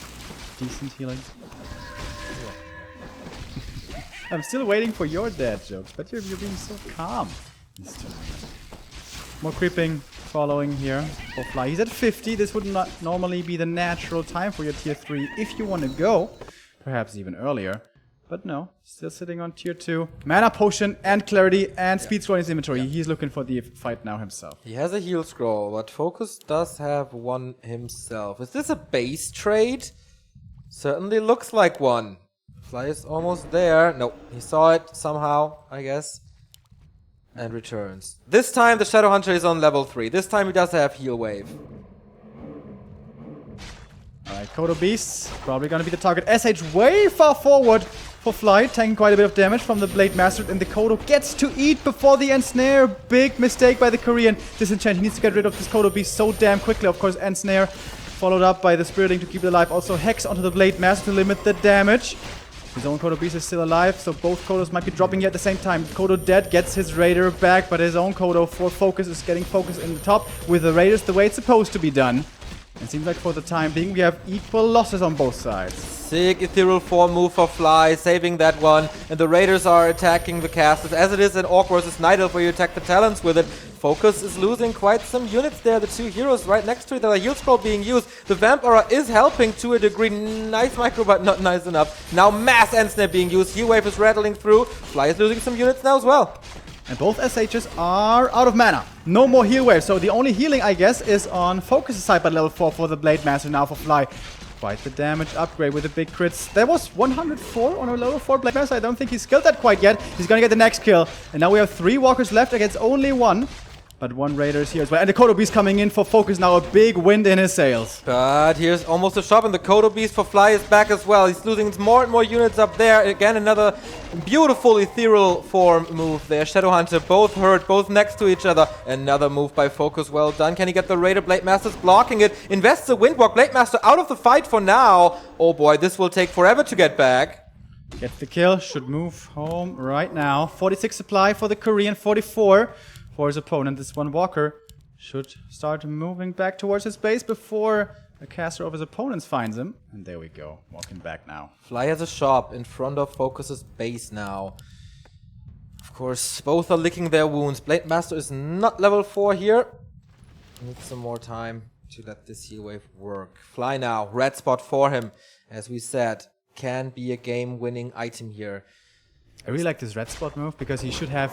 Decent healing? I'm still waiting for your dad jokes, but you're being so calm. More creeping following here for Fly. He's at 50. This would not normally be the natural time for your tier 3 if you want to go. Perhaps even earlier. But no, still sitting on tier 2. Mana potion and clarity and speed scroll in his inventory. Yeah. He's looking for the fight now himself. He has a heal scroll, but FoCuS does have one himself. Is this a base trade? Certainly looks like one. Fly is almost there. No, he saw it somehow, I guess. And returns. This time the Shadowhunter is on level 3. This time he does have heal wave. Alright, Kodo Beasts. Probably gonna be the target. SH way far forward for Fly. Taking quite a bit of damage from the Blade Master. And the Kodo gets to eat before the Ensnare. Big mistake by the Korean. Disenchant. He needs to get rid of this Kodo Beast so damn quickly. Of course, Ensnare followed up by the Spiriting to keep it alive. Also Hex onto the Blade Master to limit the damage. His own Kodo Beast is still alive, so both Kodos might be dropping here at the same time. Kodo dead, gets his Raider back, but his own Kodo for FoCuS is getting FoCuS in the top with the Raiders the way it's supposed to be done. It seems like for the time being we have equal losses on both sides. Sick ethereal form move for Fly, saving that one. And the Raiders are attacking the casters. As it is in Orc vs Night Elf where you attack the Talons with it. FoCuS is losing quite some units there. The 2 heroes right next to it. There are heal scroll being used. The Vamp Aura is helping to a degree. Nice micro, but not nice enough. Now mass Ensnare being used. Heal wave is rattling through. Fly is losing some units now as well. And both SHs are out of mana. No more heal wave. So the only healing, I guess, is on FoCuS' side by level 4 for the Blade Master now for Fly. Quite the damage upgrade with the big crits. There was 104 on a level 4 Blade Master. I don't think he's skilled that quite yet. He's gonna get the next kill. And now we have 3 walkers left against only 1. But 1 Raider is here as well. And the Kodo Beast coming in for FoCuS now. A big wind in his sails. But here's almost a shop. And the Kodo Beast for Fly is back as well. He's losing more and more units up there. Again, another beautiful ethereal form move there. Shadowhunter both hurt, both next to each other. Another move by FoCuS. Well done. Can he get the Raider? Blade Master's blocking it. Invests the Windwalk. Blade Master out of the fight for now. Oh boy, this will take forever to get back. Get the kill. Should move home right now. 46 supply for the Korean. 44 for his opponent. This 1 walker should start moving back towards his base before a caster of his opponents finds him. And there we go. Walking back now. Fly has a shop in front of FoCuS' base now. Of course, both are licking their wounds. Blade Master is not level 4 here. Needs some more time to let this heal wave work. Fly now. Red spot for him. As we said, can be a game-winning item here. I really like this red spot move because he should have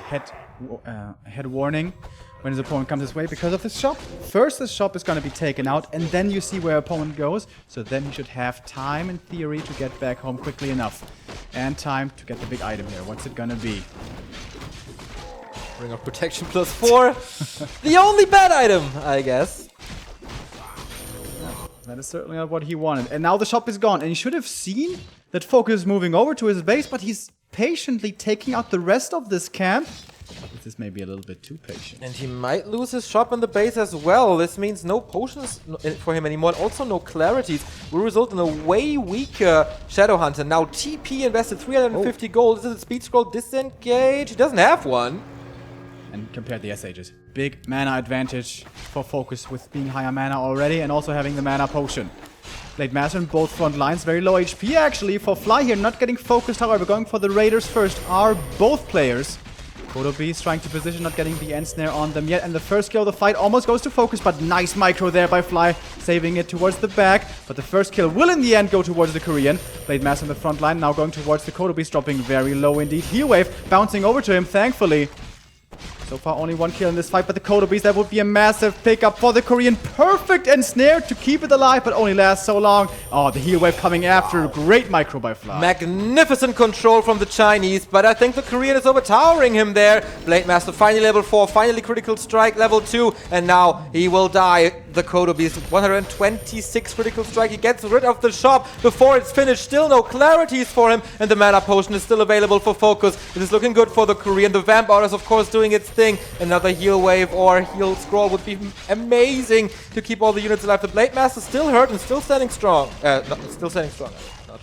head warning when his opponent comes his way because of his shop. First, his shop is going to be taken out, and then you see where opponent goes. So then he should have time, in theory, to get back home quickly enough. And time to get the big item here. What's it going to be? Ring of Protection +4. The only bad item, I guess. That is certainly not what he wanted. And now the shop is gone. And he should have seen that FoCuS is moving over to his base, but he's patiently taking out the rest of this camp. This is maybe a little bit too patient. And he might lose his shop in the base as well. This means no potions for him anymore, and also no clarities. Will result in a way weaker Shadowhunter. Now TP invested 350 gold. Is it a speed scroll? Disengage? He doesn't have one. And compare the SHs. Big mana advantage for FoCuS with being higher mana already and also having the mana potion. Blade Master in both front lines, very low HP actually for Fly here, not getting focused, however, going for the Raiders first are both players. Kodo Beast trying to position, not getting the end snare on them yet, and the first kill of the fight almost goes to FoCuS, but nice micro there by Fly, saving it towards the back, but the first kill will in the end go towards the Korean. Blade Master in the front line, now going towards the Kodo Beast, dropping very low indeed. Heal Wave bouncing over to him, thankfully. So far only one kill in this fight, but the Kodo Beast, that would be a massive pickup for the Korean. Perfect ensnare to keep it alive, but only lasts so long. Oh, the heal wave coming after. Great micro by Fly. Magnificent control from the Chinese, but I think the Korean is overtowering him there. Blade Master finally level 4, finally critical strike level 2, and now he will die. The Kodo Beast, 126 critical strike. He gets rid of the shop before it's finished. Still no clarities for him, and the mana potion is still available for FoCuS. It is looking good for the Korean. The Vamp Aura is, of course, doing its thing. Another heal wave or heal scroll would be amazing to keep all the units alive. The Blade Master still hurt and still standing strong. Still standing strong.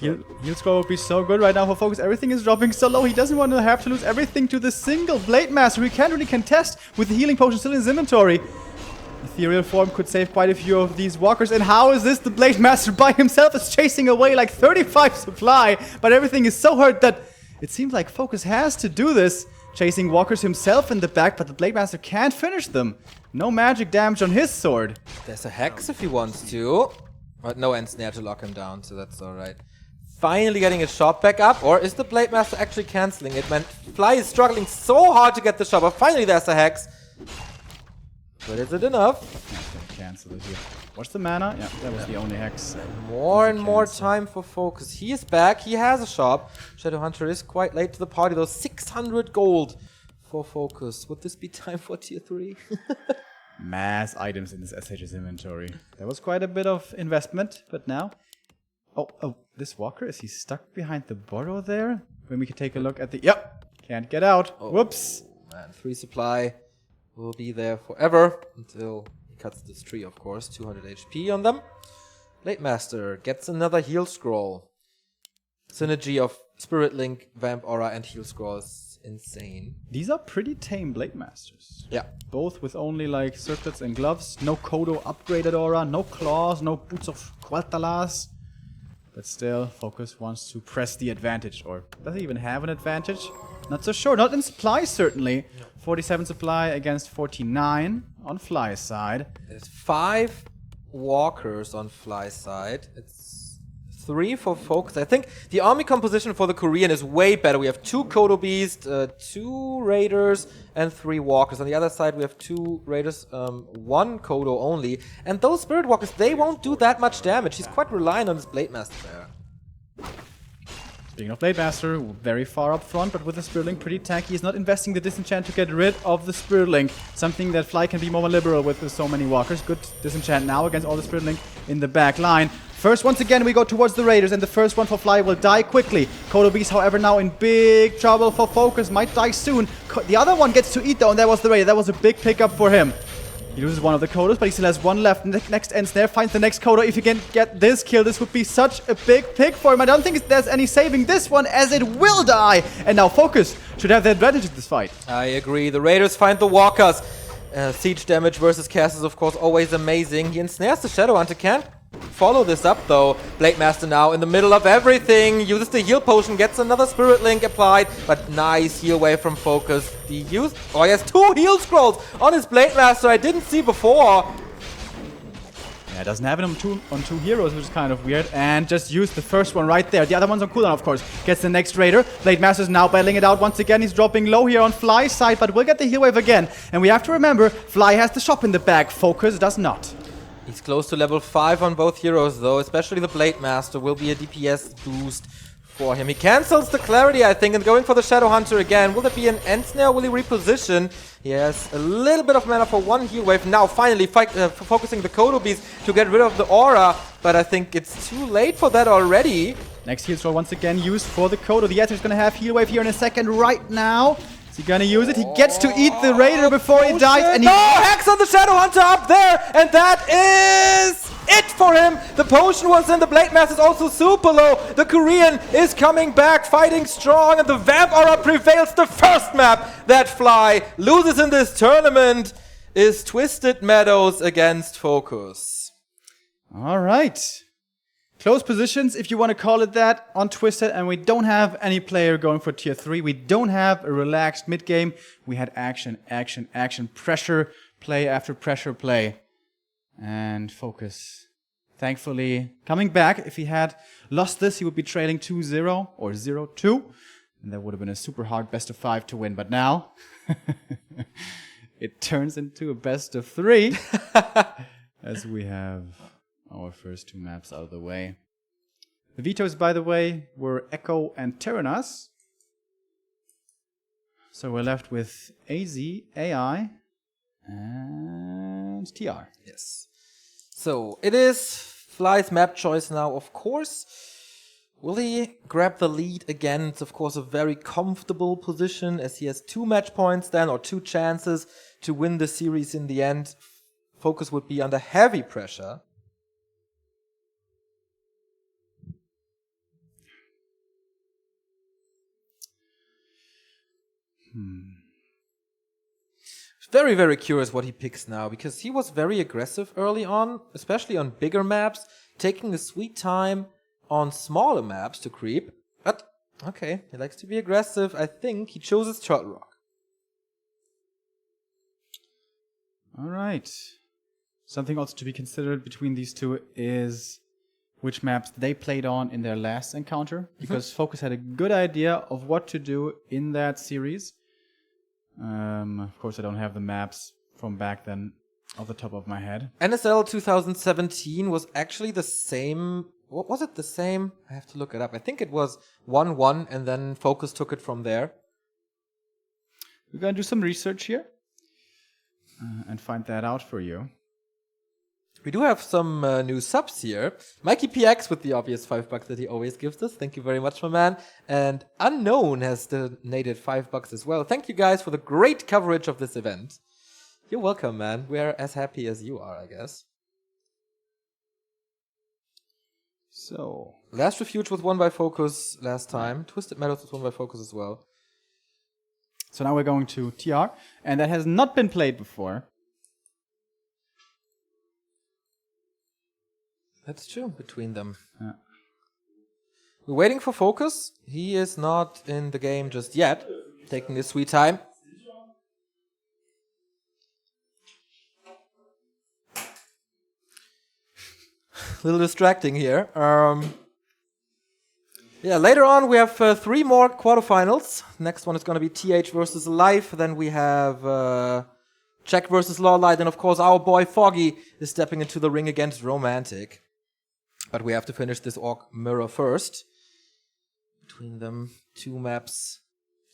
Heal scroll would be so good right now for FoCuS. Everything is dropping so low. He doesn't want to have to lose everything to the single Blade Master. He can't really contest with the healing potion still in his inventory. Ethereal form could save quite a few of these walkers. And how is this? The Blade Master by himself is chasing away like 35 supply. But everything is so hurt that it seems like FoCuS has to do this. Chasing walkers himself in the back, but the Blade Master can't finish them. No magic damage on his sword. There's a Hex if he wants to. But no end snare to lock him down, so that's alright. Finally getting his shop back up, or is the Blade Master actually cancelling it? Man, Fly is struggling so hard to get the shop up. Finally there's a Hex. But is it enough? Cancel it here. What's the mana? Yeah, that was the only Hex. More and more time for FoCuS. He is back. He has a shop. Shadowhunter is quite late to the party though. 600 gold for FoCuS. Would this be time for tier 3? Mass items in this SH's inventory. There was quite a bit of investment, but now... Oh, this walker, is he stuck behind the burrow there? When we can take a look at the... Yep! Can't get out. Oh. Whoops! Man, 3 supply will be there forever until... Cuts this tree, of course. 200 HP on them. Blade Master gets another heal scroll. Synergy of Spirit Link, Vamp Aura, and heal scroll is insane. These are pretty tame Blade Masters. Yeah. Both with only like circlets and gloves. No Kodo upgraded aura. No claws. No boots of Quarterfinal. But still, FoCuS wants to press the advantage. Or does he even have an advantage? Not so sure. Not in supply, certainly. No. 47 supply against 49 on Fly's side. There's 5 walkers on Fly's side. It's 3 for FoCuS. I think the army composition for the Korean is way better. We have 2 Kodo Beast, 2 Raiders, and 3 walkers. On the other side, we have 2 Raiders, 1 Kodo only. And those Spirit Walkers, they won't do that much damage. He's quite reliant on his Blade Master there. Speaking of Blade Master, very far up front, but with the Spirit Link pretty tanky. He's not investing the disenchant to get rid of the Spirit Link. Something that Fly can be more liberal with so many walkers. Good disenchant now against all the Spirit Link in the back line. First, once again, we go towards the Raiders, and the first one for Fly will die quickly. Kodo Beast, however, now in big trouble for FoCuS. Might die soon. The other one gets to eat, though, and that was the Raider. That was a big pickup for him. He loses one of the Kodos, but he still has one left. Next end snare finds the next Kodo. If he can get this kill, this would be such a big pick for him. I don't think there's any saving this one, as it will die. And now FoCuS should have the advantage in this fight. I agree. The Raiders find the walkers. Siege damage versus cast is, of course, always amazing. He ensnares the Shadowhunter. Can't follow this up, though. Blade Master now in the middle of everything. Uses the heal potion, gets another Spirit Link applied, but nice heal wave from FoCuS. He has 2 heal scrolls on his Blade Master I didn't see before. Yeah, it doesn't have it on two heroes, which is kind of weird. And just used the first one right there. The other one's on cooldown, of course. Gets the next Raider. Blade Master's now battling it out once again. He's dropping low here on Fly's side, but we'll get the heal wave again. And we have to remember, Fly has the shop in the back. FoCuS does not. He's close to level 5 on both heroes, though. Especially the Blade Master will be a DPS boost for him. He cancels the Clarity, I think, and going for the Shadowhunter again. Will there be an end snare? Will he reposition? He has a little bit of mana for 1 heal wave. Now, finally, focusing the Kodo Beast to get rid of the aura. But I think it's too late for that already. Next heal scroll once again used for the Kodo. The Ether is going to have heal wave here in a second right now. Is he gonna use it? He gets to eat the Raider before he dies, and he... No! Hacks on the Shadow Hunter up there! And that is it for him! The potion was in, the Blade Master is also super low. The Korean is coming back, fighting strong, and the Vamp Aura prevails. The first map that Fly loses in this tournament is Twisted Meadows against FoCuS. All right. Close positions, if you want to call it that, on Twisted, and we don't have any player going for tier 3. We don't have a relaxed mid game. We had action, action, action, pressure play after pressure play. And FoCuS, thankfully, coming back. If he had lost this, he would be trailing 2-0 or 0-2. And that would have been a super hard best of 5 to win. But now, it turns into a best of 3. As we have our first 2 maps out of the way. The vetoes, by the way, were Echo and Terranas. So we're left with AZ, AI, and TR. Yes. So it is Fly's map choice now, of course. Will he grab the lead again? It's of course a very comfortable position as he has 2 match points then, or 2 chances to win the series in the end. FoCuS would be under heavy pressure. Very, very curious what he picks now, because he was very aggressive early on, especially on bigger maps, taking a sweet time on smaller maps to creep. But, okay, he likes to be aggressive. I think he chooses Turtle Rock. Alright. Something also to be considered between these two is which maps they played on in their last encounter, because FoCuS had a good idea of what to do in that series. Of course, I don't have the maps from back then off the top of my head. NSL 2017 was actually the same. What was it? The same? I have to look it up. I think it was 1-1, and then FoCuS took it from there. We're gonna do some research here and find that out for you. We do have some new subs here. Mikey PX with the obvious $5 that he always gives us. Thank you very much, my man. And Unknown has donated $5 as well. Thank you guys for the great coverage of this event. You're welcome, man. We're as happy as you are, I guess. So, Last Refuge was won by FoCuS last time. Twisted Meadows was won by FoCuS as well. So now we're going to TR, and that has not been played before. That's true, between them. Yeah. We're waiting for FoCuS. He is not in the game just yet, taking his sweet time. A little distracting here. Yeah, later on we have 3 more quarterfinals. Next one is going to be TH versus Life. Then we have Jack versus Lawlight. And of course our boy Foggy is stepping into the ring against Romantic. But we have to finish this Orc Mirror first. Between them, 2 maps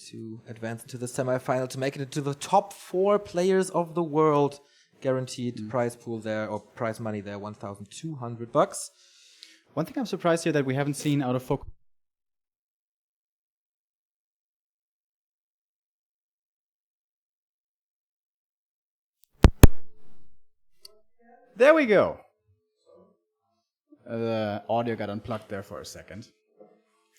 to advance into the semifinal to make it into the top 4 players of the world. Guaranteed prize pool there, or prize money there, $1,200. One thing I'm surprised here that we haven't seen out of FoCuS. There we go. The audio got unplugged there for a second.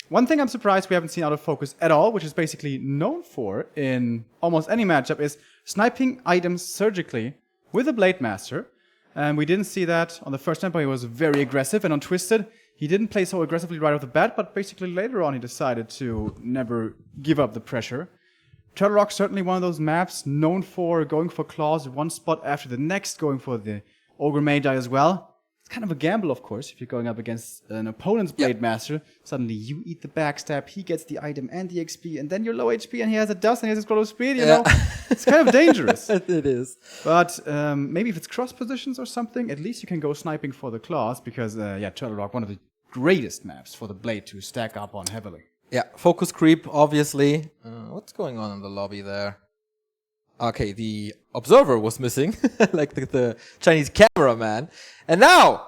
One thing I'm surprised we haven't seen out of FoCuS at all, which is basically known for in almost any matchup, is sniping items surgically with a Blade Master. And we didn't see that on the first map, but he was very aggressive. And on Twisted, he didn't play so aggressively right off the bat, but basically later on he decided to never give up the pressure. Turtle Rock, certainly one of those maps known for going for claws one spot after the next, going for the Ogre Magi as well. It's kind of a gamble, of course, if you're going up against an opponent's Blade Master. Suddenly you eat the backstab, he gets the item and the XP, and then you're low HP and he has a dust and he has a scroll of speed, you know? It's kind of dangerous. It is. But maybe if it's cross positions or something, at least you can go sniping for the claws, because, Turtle Rock, one of the greatest maps for the Blade to stack up on heavily. Yeah, FoCuS creep, obviously. What's going on in the lobby there? Okay, the observer was missing, like the Chinese cameraman. And now,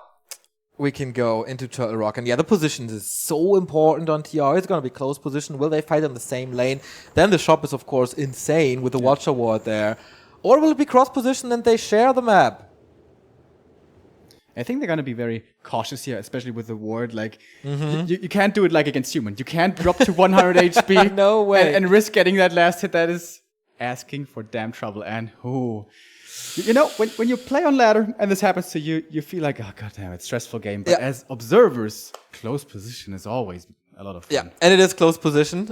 we can go into Turtle Rock. And yeah, the positions is so important on TR. It's going to be close position. Will they fight in the same lane? Then the shop is, of course, insane with the Watcher Ward there. Or will it be cross position and they share the map? I think they're going to be very cautious here, especially with the ward. Like, you can't do it like against human. You can't drop to 100 HP. No way. And risk getting that last hit. That is asking for damn trouble. And you know, when you play on ladder and this happens to you, you feel like, oh, goddamn, it's a stressful game. But as observers, close position is always a lot of fun. Yeah, and it is close position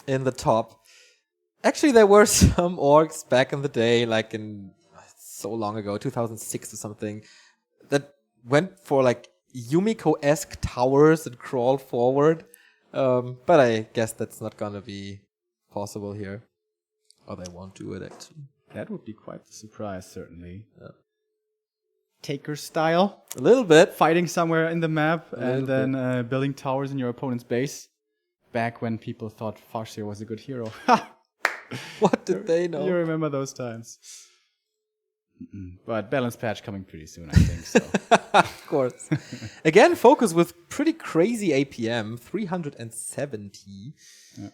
in the top. Actually, there were some orgs back in the day, like in so long ago, 2006 or something, that went for like Yumiko-esque towers and crawled forward. But I guess that's not gonna be possible here. Or they won't do it, actually. That would be quite the surprise, certainly. Yeah. Taker style. A little bit. Fighting somewhere in the map and then building towers in your opponent's base. Back when people thought Farseer was a good hero. What did they know? You remember those times. But balance patch coming pretty soon, I think. So. Of course. Again, FoCuS with pretty crazy APM, 370. Yeah.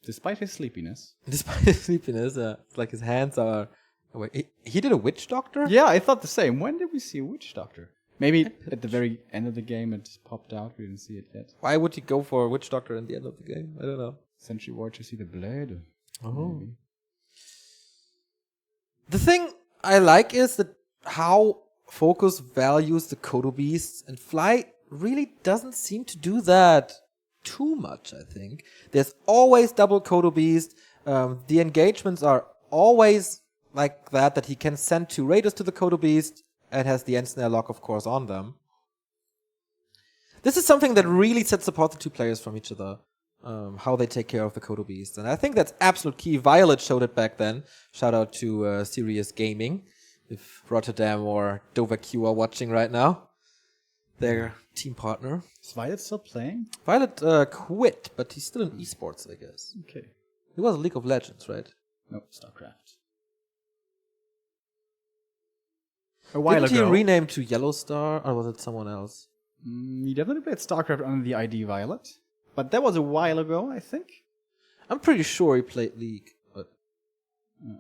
Despite his sleepiness. Despite his sleepiness, it's like his hands are... Oh, wait, he did a Witch Doctor? Yeah, I thought the same. When did we see a Witch Doctor? Maybe at the very end of the game it popped out. We didn't see it yet. Why would he go for a Witch Doctor at the end of the game? I don't know. Sentry Ward to see the blade. Oh. Maybe. The thing I like is that how FoCuS values the Kodo Beasts, and Fly really doesn't seem to do that too much, I think. There's always double Kodo Beast. The engagements are always like that he can send 2 Raiders to the Kodo Beast and has the End-Snare lock, of course, on them. This is something that really sets apart the 2 players from each other. How they take care of the Kodo Beast. And I think that's absolute key. Violet showed it back then. Shout out to Serious Gaming. If Rotterdam or Dover Q are watching right now. Their team partner. Is Violet still playing? Violet quit, but he's still in esports, I guess. Okay. He was in League of Legends, right? No, StarCraft. A while Didn't ago. he rename to Yellow Star, or was it someone else? He definitely played StarCraft under the ID Violet. But that was a while ago, I think. I'm pretty sure he played League, but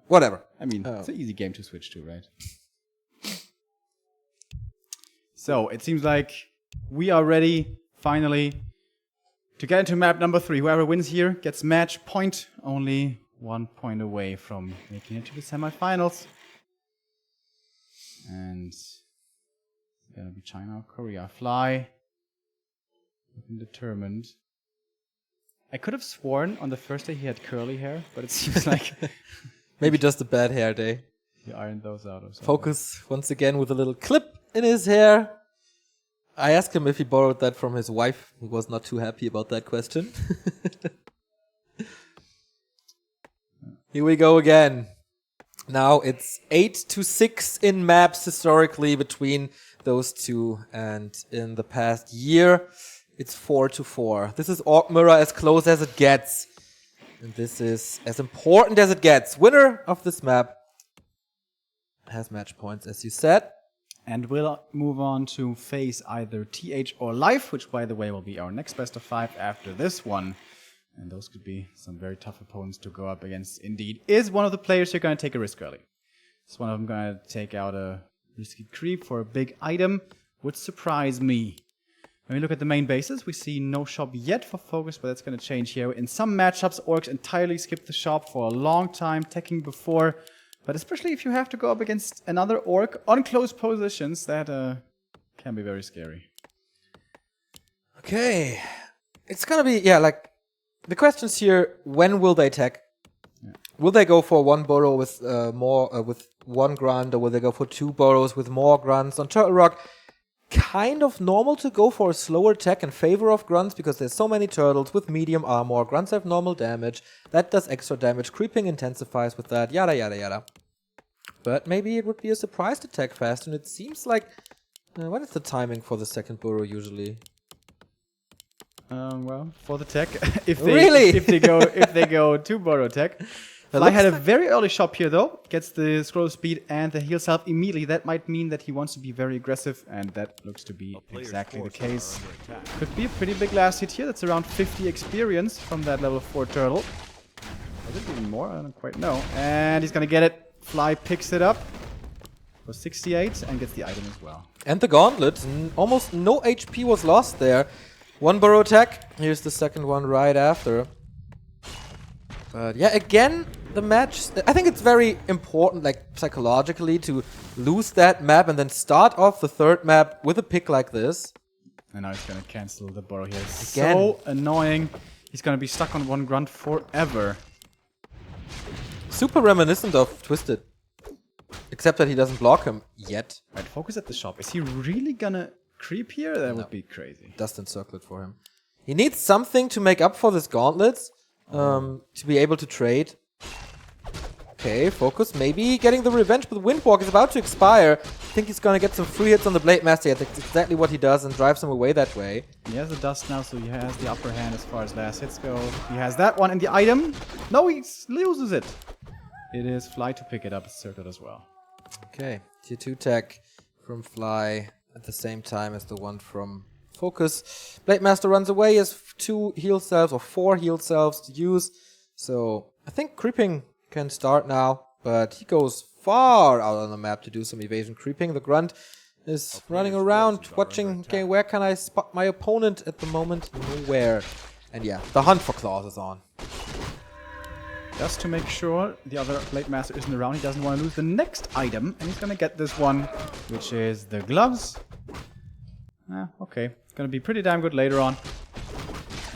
whatever. I mean, it's an easy game to switch to, right? So, it seems like we are ready, finally, to get into map number 3. Whoever wins here gets match point, only 1 point away from making it to the semifinals. And it's gonna be China or Korea. Fly. Looking determined. I could have sworn on the first day he had curly hair, but it seems like... Maybe just a bad hair day. He ironed those out or something. FoCuS once again with a little clip in his hair. I asked him if he borrowed that from his wife. He was not too happy about that question. Here we go again. Now it's 8-6 in maps historically between those 2, and in the past year it's 4-4. This is Orc Mirror as close as it gets. And this is as important as it gets. Winner of this map has match points, as you said. And we'll move on to face either TH or Life, which, by the way, will be our next best of 5 after this one. And those could be some very tough opponents to go up against. Indeed, is one of the players who are going to take a risk early. Is one of them going to take out a risky creep for a big item? Would surprise me. When we look at the main bases, we see no shop yet for FoCuS, but that's going to change here. In some matchups, Orcs entirely skip the shop for a long time, teching before. But especially if you have to go up against another Orc on close positions, that can be very scary. Okay. It's going to be, yeah, like, the questions here, when will they tech? Yeah. Will they go for 1 burrow with with 1 grunt, or will they go for 2 burrows with more grunts? On Turtle Rock, kind of normal to go for a slower tech in favor of grunts because there's so many turtles with medium armor. Grunts have normal damage. That does extra damage. Creeping intensifies with that. Yada, yada, yada. But maybe it would be a surprise to tech fast. And it seems like... what is the timing for the second burrow usually? Well, for the tech, if they go 2 burrow tech, Fly had a very early shop here though. Gets the scroll speed and the heal self immediately. That might mean that he wants to be very aggressive, and that looks to be exactly the case. Could be a pretty big last hit here. That's around 50 experience from that level 4 turtle. Was it even more? I don't quite know. And he's gonna get it. Fly picks it up for 68 and gets the item as well. And the gauntlet, almost no HP was lost there. One burrow attack, here's the second one right after. But yeah, again, the match, I think it's very important, like psychologically, to lose that map and then start off the third map with a pick like this. And now he's gonna cancel the burrow here. Again. So annoying. He's gonna be stuck on one grunt forever. Super reminiscent of Twisted. Except that he doesn't block him yet. Right, FoCuS at the shop. Is he really gonna creep here? That No. would be crazy. Dust encirclet for him. He needs something to make up for this gauntlets. To be able to trade. Okay, FoCuS maybe getting the revenge, but Windwalk is about to expire. I think he's gonna get some free hits on the Blade Master. Yeah, that's exactly what he does and drives him away that way. He has the dust now, so he has the upper hand as far as last hits go. He has that one in the item. No, he loses it. It is Fly to pick it up, circlet as well. Okay, tier 2 tech from Fly at the same time as the one from FoCuS. Blade Master runs away, he has 2 heal selves or 4 heal selves to use. So I think creeping can start now, but he goes far out on the map to do some evasion creeping. The grunt is running around, watching, okay, where can I spot my opponent at the moment? Nowhere. And yeah, the hunt for claws is on. Just to make sure the other Blade Master isn't around, he doesn't want to lose the next item, and he's gonna get this one, which is the gloves. Okay, it's gonna be pretty damn good later on.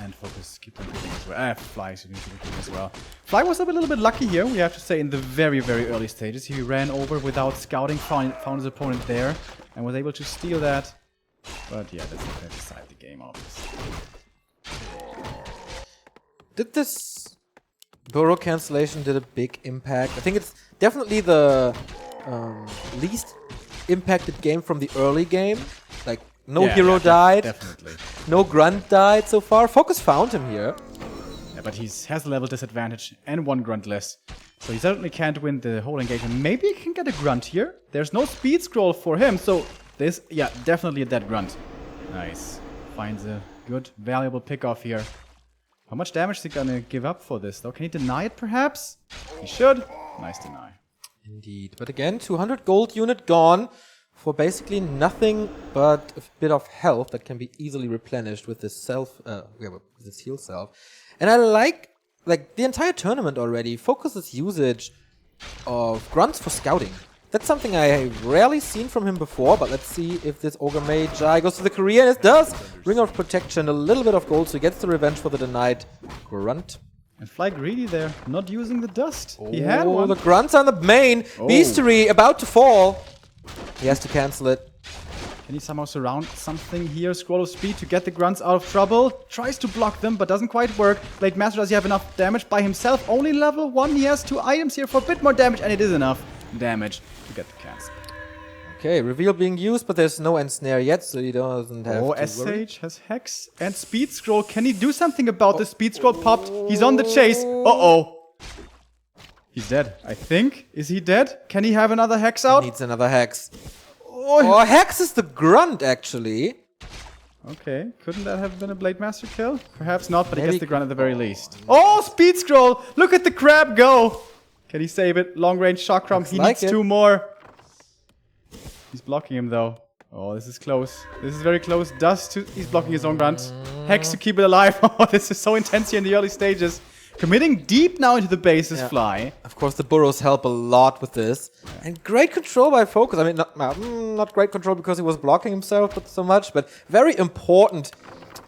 And FoCuS keeps on creeping as well. Fly is creeping as well. Fly was a little bit lucky here, we have to say, in the very, very early stages. He ran over without scouting, found his opponent there, and was able to steal that. But yeah, that's not gonna decide the game, obviously. Did this burrow cancellation did a big impact? I think it's definitely the least impacted game from the early game. Like, no hero died. Definitely. No grunt died so far. FoCuS found him here. Yeah, but he has a level disadvantage and 1 grunt less. So he certainly can't win the whole engagement. Maybe he can get a grunt here. There's no speed scroll for him, so this, yeah, definitely a dead grunt. Nice. Finds a good, valuable pick-off here. How much damage is he gonna give up for this, though? Can he deny it, perhaps? He should. Nice deny. Indeed. But again, 200 gold unit gone for basically nothing but a bit of health that can be easily replenished with this with this heal self. And I like the entire tournament already, FoCuS's usage of grunts for scouting. That's something I have rarely seen from him before, but let's see if this Ogre Magi goes to the career, and it does! Ring of Protection, a little bit of gold, so he gets the revenge for the denied grunt. And Fly greedy there, not using the dust. He had Oh, one. the grunts on the main! Beastery about to fall! He has to cancel it. Can he somehow surround something here? Scroll of Speed to get the grunts out of trouble. Tries to block them, but doesn't quite work. Blade Master, does he have enough damage by himself? Only level 1. He has 2 items here for a bit more damage, and it is enough damage to get the cancel. Okay, reveal being used, but there's no ensnare yet, so he doesn't have to worry. SH has Hex and Speed Scroll. Can he do something about the Speed Scroll popped? He's on the chase. Uh-oh. He's dead, I think. Is he dead? Can he have another Hex out? He needs another Hex. Oh, Hex is the grunt, actually. Okay, couldn't that have been a Blade Master kill? Perhaps not, but he Maybe. gets the grunt at the very least. Oh, Speed Scroll! Look at the crab go! Can he save it? Long range Chakram. He like needs 2 more. He's blocking him though. Oh, this is close. This is very close. He's blocking his own grunt. Hex to keep it alive. Oh, this is so intense here in the early stages. Committing deep now into the base is Fly. Of course, the burrows help a lot with this. And great control by FoCuS. I mean, not great control because he was blocking himself but so much, but very important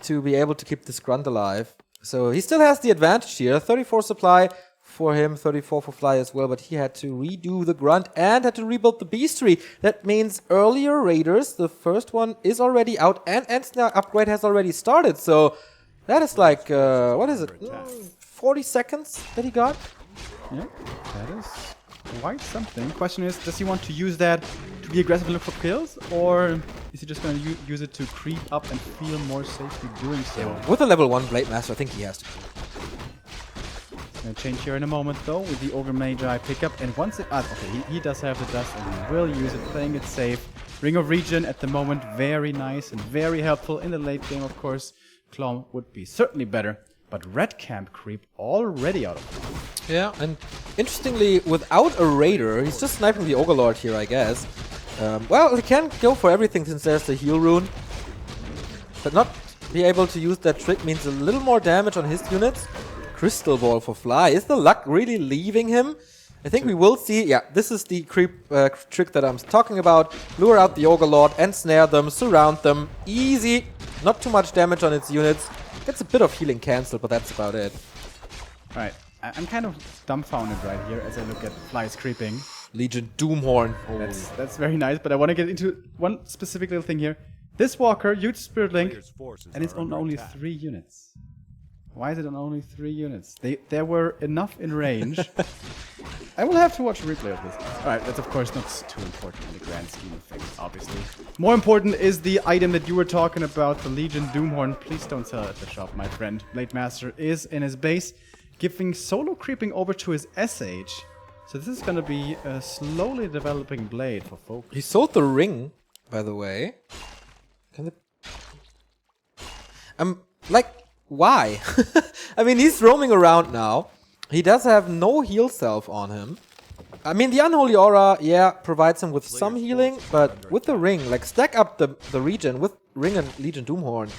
to be able to keep this grunt alive. So he still has the advantage here. 34 supply for him, 34 for Fly as well, but he had to redo the grunt and had to rebuild the beastery. That means earlier raiders, the first one is already out and Ensnare upgrade has already started. So that is like, what is it? 40 seconds that he got? Yeah, that is quite something. Question is, does he want to use that to be aggressive and look for kills? Or is he just going to use it to creep up and feel more safely doing so? With a level 1 Blade Master, I think he has to. Gonna change here in a moment though with the Ogre Magi pickup. And once it... okay, he does have the dust and he will use it, playing it safe. Ring of Regen at the moment, very nice and very helpful in the late game, of course. Claw would be certainly better. But Red Camp Creep already out of it. Yeah, and interestingly, without a Raider, he's just sniping the Overlord here, I guess. Well, he can go for everything since there's the heal rune. But not be able to use that trick means a little more damage on his units. Crystal Ball for Fly. Is the luck really leaving him? I think we will see. Yeah, this is the creep trick that I'm talking about. Lure out the Overlord and snare them, surround them. Easy. Not too much damage on its units. Gets a bit of healing cancelled, but that's about it. Right. I'm kind of dumbfounded right here as I look at Fly's creeping. Legion Doomhorn. That's very nice, but I want to get into one specific little thing here. This Walker, huge Spirit Link, and it's on only 3 units. Why is it on only 3 units? There were enough in range. I will have to watch a replay of this. Alright, that's of course not too important in the grand scheme of things, obviously. More important is the item that you were talking about, the Legion Doomhorn. Please don't sell it at the shop, my friend. Blade Master is in his base, giving solo creeping over to his SH. So this is going to be a slowly developing blade for FoCuS. He sold the ring, by the way. Can it... like, why? I mean, he's roaming around now. He does have no heal self on him. I mean, the Unholy Aura, yeah, provides him with some healing, but with the ring, like, stack up the regen with Ring and Legion Doomhorn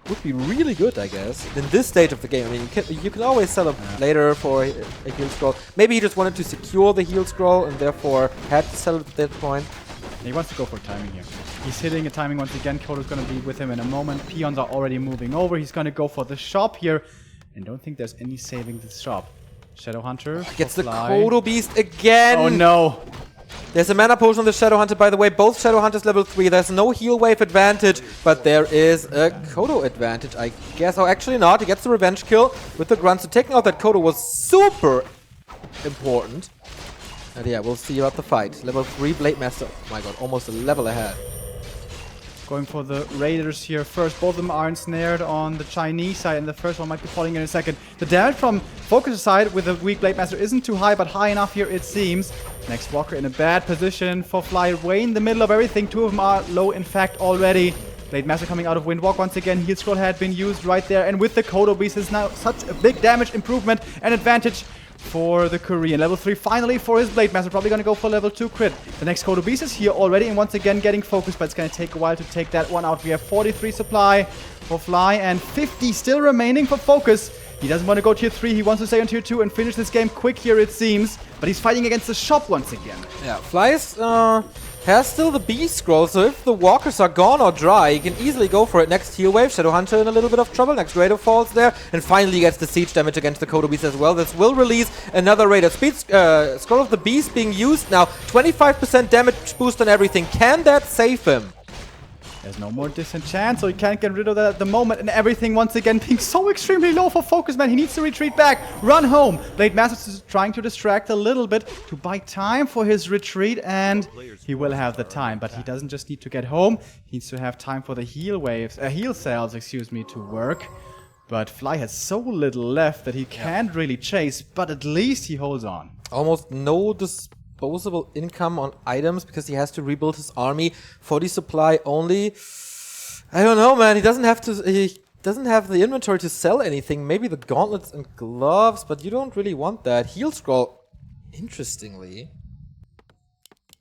would be really good, I guess, in this stage of the game. I mean, you can always sell him later for a heal scroll. Maybe he just wanted to secure the heal scroll and therefore had to sell it at that point. He wants to go for timing here. He's hitting a timing once again. Kodo's going to be with him in a moment. Peons are already moving over. He's going to go for the shop here. And don't think there's any saving this shop. Shadowhunter gets the Kodo Beast again. Oh no. There's a mana potion on the Shadowhunter, by the way. Both Shadowhunters level 3. There's no heal wave advantage, but there is a Kodo advantage, I guess. Oh, actually not. He gets the revenge kill with the Grunt. So taking out that Kodo was super important. And yeah, we'll see about the fight. Level 3 Blade Master. Oh my god, almost a level ahead. Going for the Raiders here first. Both of them are ensnared on the Chinese side, and the first one might be falling in a second. The damage from FoCuS' side with the weak Blade Master isn't too high, but high enough here it seems. Next Walker in a bad position for Fly, way in the middle of everything. 2 of them are low in fact already. Blade Master coming out of Windwalk once again. Heal Scroll had been used right there, and with the Kodo Beast is now such a big damage improvement and advantage for the Korean. Level 3 finally for his Blade Master. Probably going to go for level 2 crit. The next Kodo Beast is here already and once again getting focused, but it's going to take a while to take that one out. We have 43 supply for Fly and 50 still remaining for FoCuS. He doesn't want to go tier 3. He wants to stay on tier 2 and finish this game quick here it seems. But he's fighting against the shop once again. Yeah, Fly is, has still the Beast Scroll, so if the Walkers are gone or dry, he can easily go for it. Next heal wave, Shadowhunter in a little bit of trouble. Next Raider falls there, and finally gets the siege damage against the Kodo Beast as well. This will release another Raider. Speed Scroll of the Beast being used now. 25% damage boost on everything. Can that save him? There's no more disenchant, so he can't get rid of that at the moment. And everything once again being so extremely low for FoCuS, man. He needs to retreat back, run home. Blade Master is trying to distract a little bit to buy time for his retreat, and he will have the time. But he doesn't just need to get home. He needs to have time for the heal waves, heal cells, excuse me, to work. But Fly has so little left that he can't really chase, but at least he holds on. Almost no disposable income on items because he has to rebuild his army. 40 supply only. I don't know, man. He doesn't have the inventory to sell anything. Maybe the gauntlets and gloves, but you don't really want that. Heal scroll, interestingly.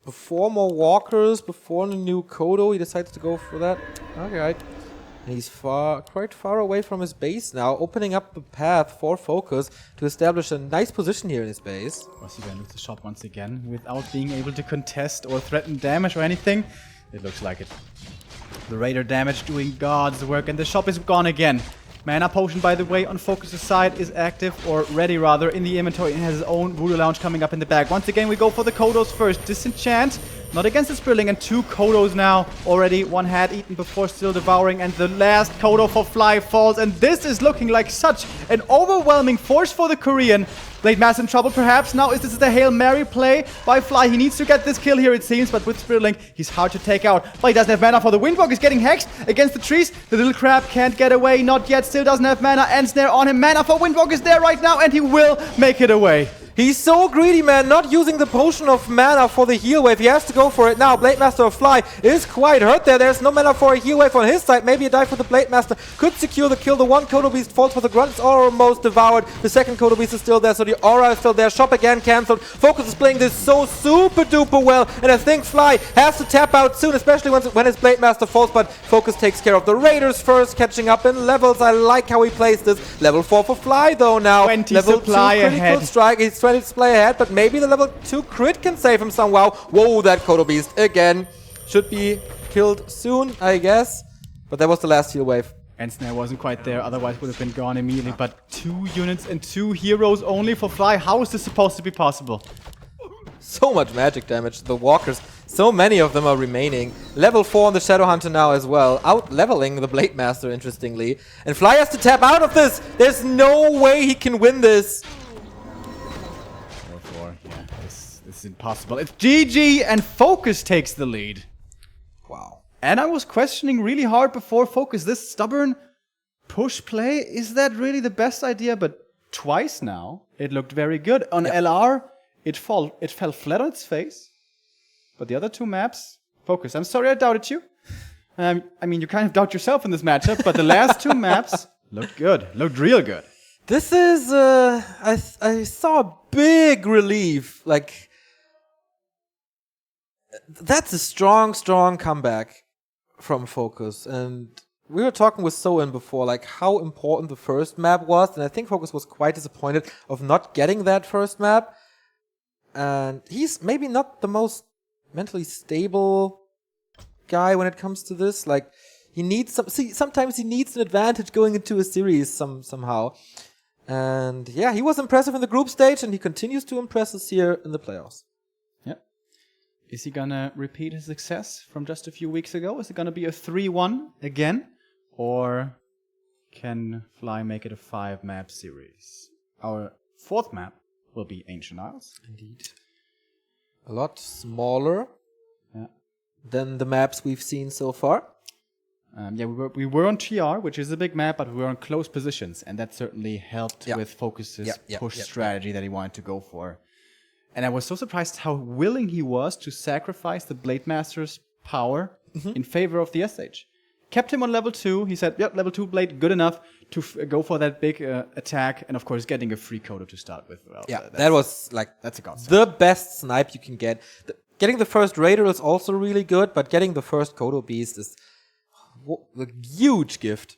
Before more walkers, before the new Kodo, he decides to go for that. Okay. And he's quite far away from his base now, opening up the path for FoCuS to establish a nice position here in his base. Was he going to lose the shop once again without being able to contest or threaten damage or anything? It looks like it. The Raider damage doing God's work, and the shop is gone again. Mana Potion, by the way, on FoCuS' side is active, or ready rather, in the inventory, and has his own Voodoo Lounge coming up in the back. Once again, we go for the Kodos first. Disenchant Not against the Sprilling, and 2 Kodos now. Already 1 had eaten before, still devouring, and the last Kodo for Fly falls. And this is looking like such an overwhelming force for the Korean. Blade Master in trouble perhaps. Now this is the Hail Mary play by Fly. He needs to get this kill here it seems, but with Sprilling, he's hard to take out. But he doesn't have mana for the Windwalk. He's getting hexed against the trees. The little crab can't get away, not yet. Still doesn't have mana, and Snare on him. Mana for Windwalk is there right now, and he will make it away. He's so greedy, man, not using the potion of mana for the heal wave. He has to go for it now. Blade Master of Fly is quite hurt there. There's no mana for a heal wave on his side. Maybe a dive for the Blade Master could secure the kill. The one Kodo Beast falls for the Grunt. It's almost devoured. The second Kodo Beast is still there, so the aura is still there. Shop again cancelled. FoCuS is playing this so super duper well, and I think Fly has to tap out soon, especially when his Blade Master falls, but FoCuS takes care of the Raiders first, catching up in levels. I like how he plays this. Level 4 for Fly though now. 20 level 2 supply critical ahead. strike. He's 20 display ahead, but maybe the level 2 crit can save him somehow. Whoa, that Kodo Beast again. Should be killed soon, I guess. But that was the last heal wave. And Snare wasn't quite there, otherwise would have been gone immediately. But 2 units and 2 heroes only for Fly. How is this supposed to be possible? So much magic damage. The walkers, so many of them are remaining. Level 4 on the Shadow Hunter now as well. Out-leveling the Blade Master, interestingly. And Fly has to tap out of this. There's no way he can win this. Yeah, this is impossible. It's GG, and FoCuS takes the lead. Wow. And I was questioning really hard before FoCuS. This stubborn push play, is that really the best idea? But twice now, it looked very good. On LR, it fell flat on its face. But the other 2 maps, FoCuS. I'm sorry I doubted you. I mean, you kind of doubt yourself in this matchup, but the last 2 maps looked good. Looked real good. This is, I saw a big relief. Like, that's a strong, strong comeback from FoCuS. And we were talking with Soin before, like, how important the first map was. And I think FoCuS was quite disappointed of not getting that first map. And he's maybe not the most mentally stable guy when it comes to this. Like, he needs sometimes he needs an advantage going into a series somehow. And yeah, he was impressive in the group stage, and he continues to impress us here in the playoffs. Yep. Is he gonna repeat his success from just a few weeks ago? Is it gonna be a 3-1 again? Or can Fly make it a 5-map series? Our 4th map will be Ancient Isles. Indeed. A lot smaller than the maps we've seen so far. Yeah, we were on TR, which is a big map, but we were on close positions, and that certainly helped with FoCuS's push strategy that he wanted to go for. And I was so surprised how willing he was to sacrifice the Blade Master's power in favor of the SH. Kept him on level 2. He said, yep, level 2 Blade, good enough to go for that big attack, and of course getting a free Kodo to start with. Well, yeah, that was like that's a godsend. The best snipe you can get. Getting the first Raider is also really good, but getting the first Kodo Beast is a huge gift.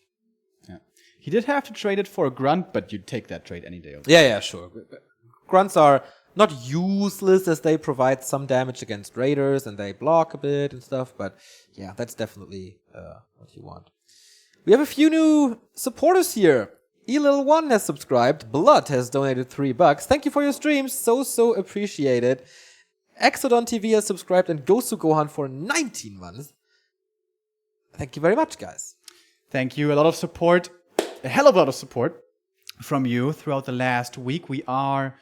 Yeah. He did have to trade it for a Grunt, but you'd take that trade any day. Yeah, sure. Grunts are not useless as they provide some damage against Raiders and they block a bit and stuff, but yeah, that's definitely what you want. We have a few new supporters here. Elil1 has subscribed. Blood has donated $3. Thank you for your streams. So appreciated. Exodon TV has subscribed, and Gosu Gohan for 19 months. Thank you very much, guys. Thank you. A lot of support. A hell of a lot of support from you throughout the last week. We are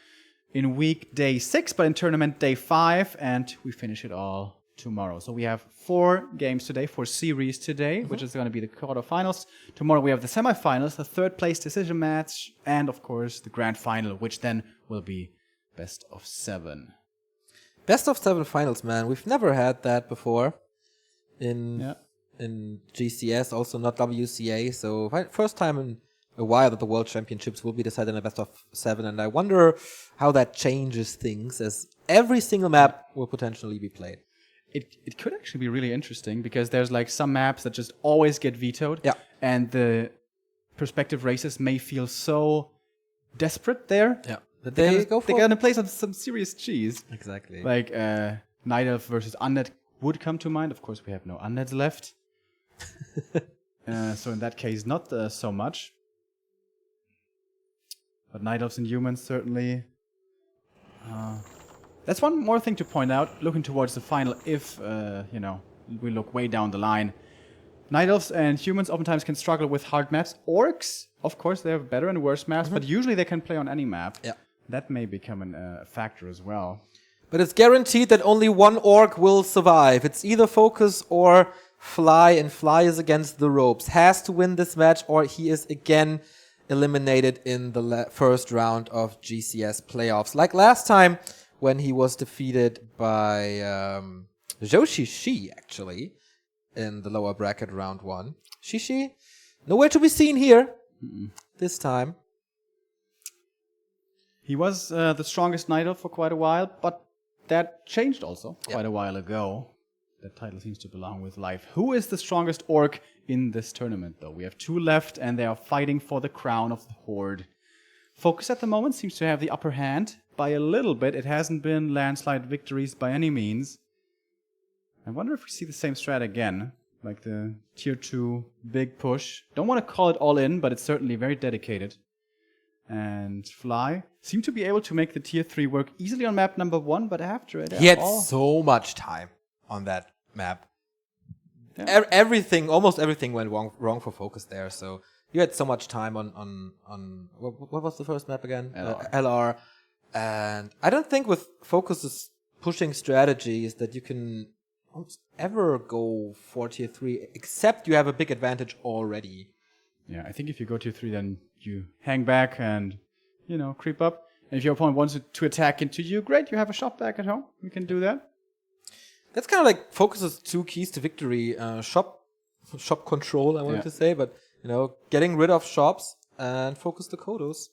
in week day 6, but in tournament day 5, and we finish it all tomorrow. So we have 4 games today, 4 series today, which is going to be the quarterfinals. Tomorrow we have the semifinals, the 3rd place decision match, and of course the grand final, which then will be best of 7. Best of 7 finals, man. We've never had that before in GCS, also not WCA. So first time in a while that the World Championships will be decided in a best of 7, and I wonder how that changes things, as every single map will potentially be played. It could actually be really interesting, because there's like some maps that just always get vetoed, and the prospective races may feel so desperate there. Yeah. They're gonna play some serious cheese. Exactly. Like Night Elf versus Undead would come to mind. Of course, we have no Undeads left. So in that case, not so much. But Night Elves and Humans certainly That's one more thing to point out, looking towards the final, if, we look way down the line. Night Elves and humans oftentimes can struggle with hard maps. Orcs, of course, they have better and worse maps, but usually they can play on any map. Yeah. That may become a factor as well. But it's guaranteed that only one orc will survive. It's either FoCuS or Fly, and Fly is against the ropes. Has to win this match or he is again eliminated in the first round of GCS playoffs. Like last time when he was defeated by Joshi Shi, actually, in the lower bracket round 1. Shishi, nowhere to be seen here this time. He was the strongest Night Elf for quite a while, but that changed also quite a while ago. That title seems to belong with life. Who is the strongest orc in this tournament, though? We have 2 left, and they are fighting for the crown of the Horde. FoCuS at the moment seems to have the upper hand by a little bit. It hasn't been landslide victories by any means. I wonder if we see the same strat again, like the tier 2 big push. Don't want to call it all in, but it's certainly very dedicated. And Fly seemed to be able to make the tier 3 work easily on map number 1, but after it... He had so much time on that map. Yeah. Almost everything went wrong for FoCuS there, so you had so much time on what was the first map again? LR. And I don't think with FoCuS's pushing strategies that you can almost ever go for tier 3, except you have a big advantage already. Yeah, I think if you go tier 3, then you hang back and, creep up. And if your opponent wants to attack into you, great, you have a shop back at home. You can do that. That's kind of like FoCuS's 2 keys to victory. Shop control, I wanted to say, but, getting rid of shops and focus the Kodos.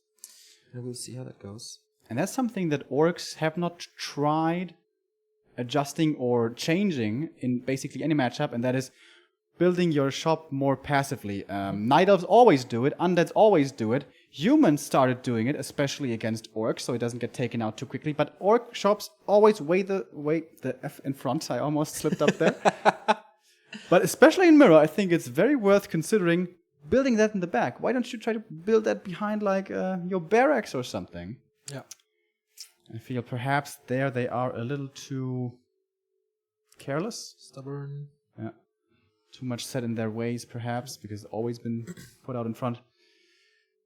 And we'll see how that goes. And that's something that orcs have not tried adjusting or changing in basically any matchup, and that is building your shop more passively. Night Elves always do it, Undeads always do it. Humans started doing it, especially against orcs, so it doesn't get taken out too quickly. But orc shops always wait the F in front. I almost slipped up there. But especially in Mirror, I think it's very worth considering building that in the back. Why don't you try to build that behind like your barracks or something? Yeah. I feel perhaps there they are a little too careless. Stubborn. Yeah. Too much set in their ways, perhaps, because it's always been put out in front.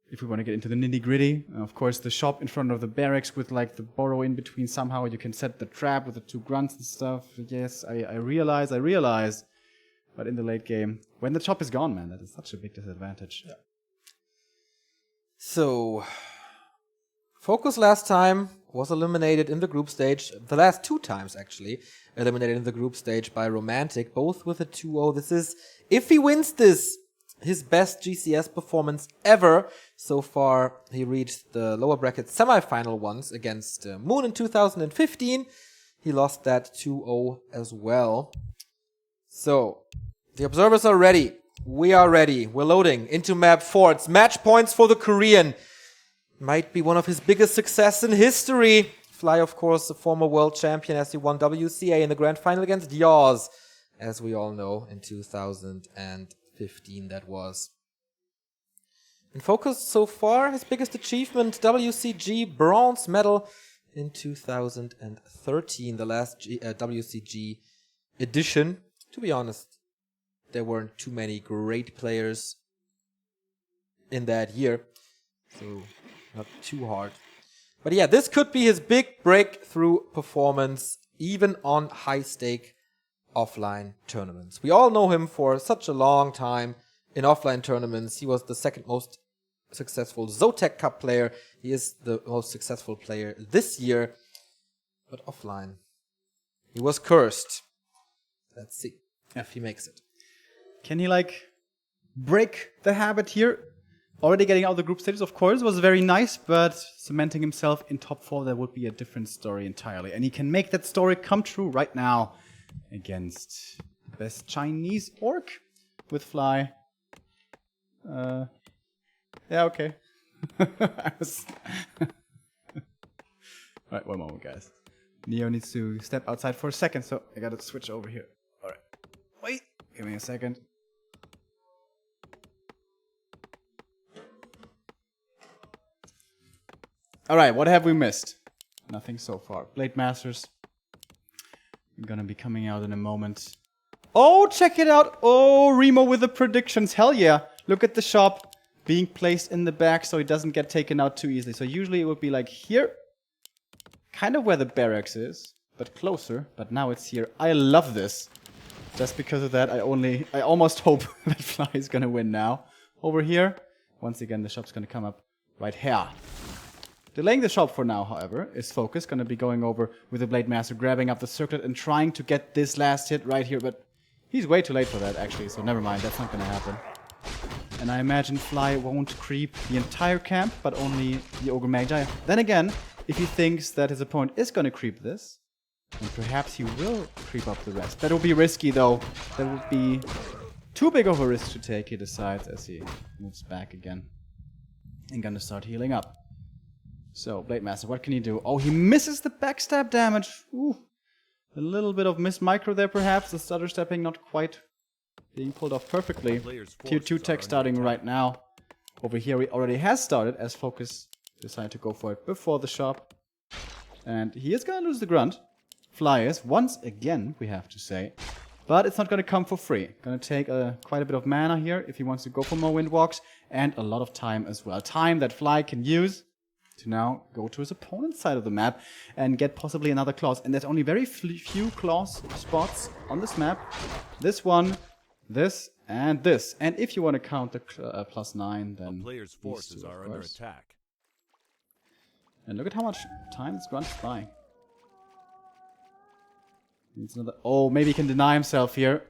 If we want to get into the nitty-gritty, of course, the shop in front of the barracks with, like, the burrow in between somehow. You can set the trap with the 2 grunts and stuff. Yes, I realize. But in the late game, when the shop is gone, man, that is such a big disadvantage. Yeah. So, FoCuS last time was eliminated in the group stage. The last 2 times, actually, eliminated in the group stage by Romantic, both with a 2-0. This is, if he wins this, his best GCS performance ever. So far, he reached the lower bracket semifinal once against Moon in 2015. He lost that 2-0 as well. So, the observers are ready. We are ready. We're loading into map 4. It's match points for the Korean. Might be one of his biggest success in history. Fly, of course, the former world champion as he won WCA in the grand final against Yaws, as we all know, in 2015 that was. In FoCuS so far, his biggest achievement, WCG bronze medal in 2013, the last WCG edition. To be honest, there weren't too many great players in that year, so not too hard. But yeah, this could be his big breakthrough performance, even on high-stake offline tournaments. We all know him for such a long time in offline tournaments. He was the second most successful Zotac Cup player. He is the most successful player this year. But offline, he was cursed. Let's see if he makes it. Can he, break the habit here? Already getting out of the group stages, of course, was very nice, but cementing himself in top 4, that would be a different story entirely. And he can make that story come true right now against the best Chinese orc with Fly. Yeah, okay. Alright, one moment, guys. Neo needs to step outside for a second, so I gotta switch over here. Alright. Wait, give me a second. Alright, what have we missed? Nothing so far. Blade Masters are gonna be coming out in a moment. Oh, check it out! Oh, Remo with the predictions. Hell yeah! Look at the shop being placed in the back so it doesn't get taken out too easily. So usually it would be like here, kind of where the barracks is, but closer. But now it's here. I love this. Just because of that, I almost hope that Fly is gonna win now. Over here, once again, the shop's gonna come up right here. Delaying the shop for now, however, is FoCuS. Gonna be going over with the Blade Master, grabbing up the circlet and trying to get this last hit right here, but he's way too late for that, actually, so never mind, that's not gonna happen. And I imagine Fly won't creep the entire camp, but only the Ogre Magi. Then again, if he thinks that his opponent is gonna creep this, and perhaps he will creep up the rest. That would be risky, though. That would be too big of a risk to take, he decides, as he moves back again. And gonna start healing up. So, Blade Master, what can he do? Oh, he misses the backstab damage. Ooh. A little bit of missed micro there, perhaps. The stutter stepping not quite being pulled off perfectly. Tier 2 tech starting right now. Over here, he already has started, as FoCuS decided to go for it before the shop. And he is gonna lose the grunt. Fly is, once again, we have to say. But it's not going to come for free. Going to take quite a bit of mana here if he wants to go for more Windwalks. And a lot of time as well. Time that Fly can use to now go to his opponent's side of the map and get possibly another clause. And there's only very few clause spots on this map. This one, this, and this. And if you want to count the +9, then a player's forces are under attack. And look at how much time this grunt is buying. Needs another. Oh, maybe he can deny himself here.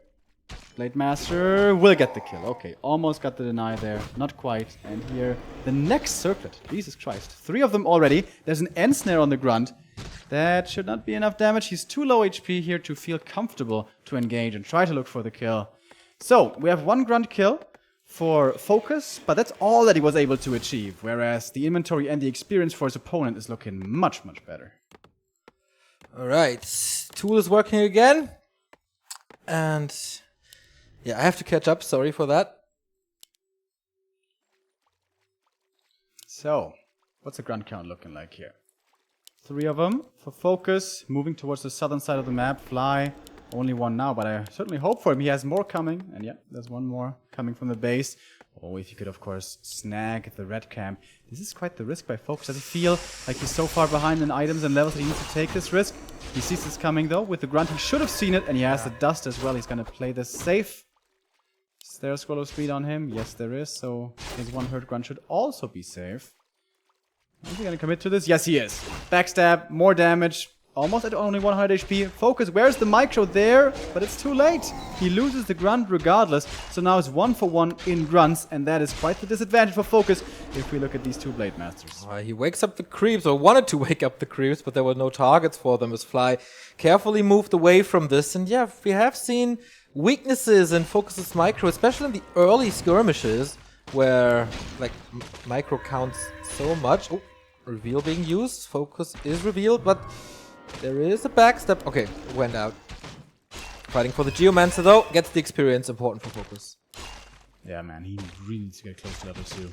Blade Master will get the kill. Okay, almost got the deny there. Not quite. And here, the next circlet. Jesus Christ. 3 of them already. There's an end snare on the grunt. That should not be enough damage. He's too low HP here to feel comfortable to engage and try to look for the kill. So, we have 1 grunt kill for FoCuS, but that's all that he was able to achieve. Whereas the inventory and the experience for his opponent is looking much, much better. Alright, tool is working again. And yeah, I have to catch up, sorry for that. So, what's the grunt count looking like here? 3 of them for FoCuS, moving towards the southern side of the map. Fly, only 1 now, but I certainly hope for him. He has more coming, and yeah, there's 1 more coming from the base. Oh, if you could, of course, snag the red camp. This is quite the risk by FoCuS. Does he feel like he's so far behind in items and levels that he needs to take this risk? He sees this coming, though. With the grunt, he should have seen it, and he has the dust as well. He's going to play this safe. Is there a scroll of speed on him? Yes, there is, so his 1 hurt grunt should also be safe. Is he going to commit to this? Yes, he is. Backstab, more damage. Almost at only 100 HP. FoCuS, where's the micro there? But it's too late. He loses the grunt regardless. So now it's 1 for 1 in grunts. And that is quite the disadvantage for FoCuS if we look at these 2 Blade Masters. He wakes up the creeps, or wanted to wake up the creeps, but there were no targets for them as Fly carefully moved away from this. And yeah, we have seen weaknesses in FoCuS's micro, especially in the early skirmishes, where like micro counts so much. Oh, reveal being used. FoCuS is revealed, but there is a backstep. Okay, went out. Fighting for the Geomancer though, gets the experience, important for FoCuS. Yeah, man, he really needs to get close to level 2.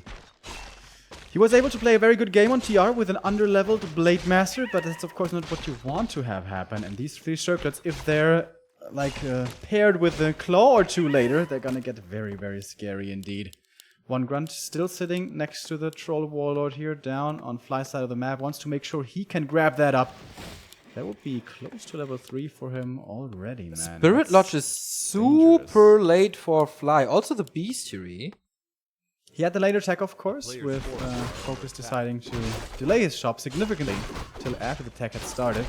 He was able to play a very good game on TR with an under-leveled Blade Master, but that's of course not what you want to have happen. And these 3 circlets, if they're like paired with a claw or 2 later, they're gonna get very, very scary indeed. 1 grunt still sitting next to the Troll Warlord here, down on Fly's side of the map, wants to make sure he can grab that up. That would be close to level 3 for him already, man. Spirit Lodge is super late for Fly. Also the Bestiary. He had the later tech, of course, with FoCuS deciding to delay his shop significantly till after the tech had started.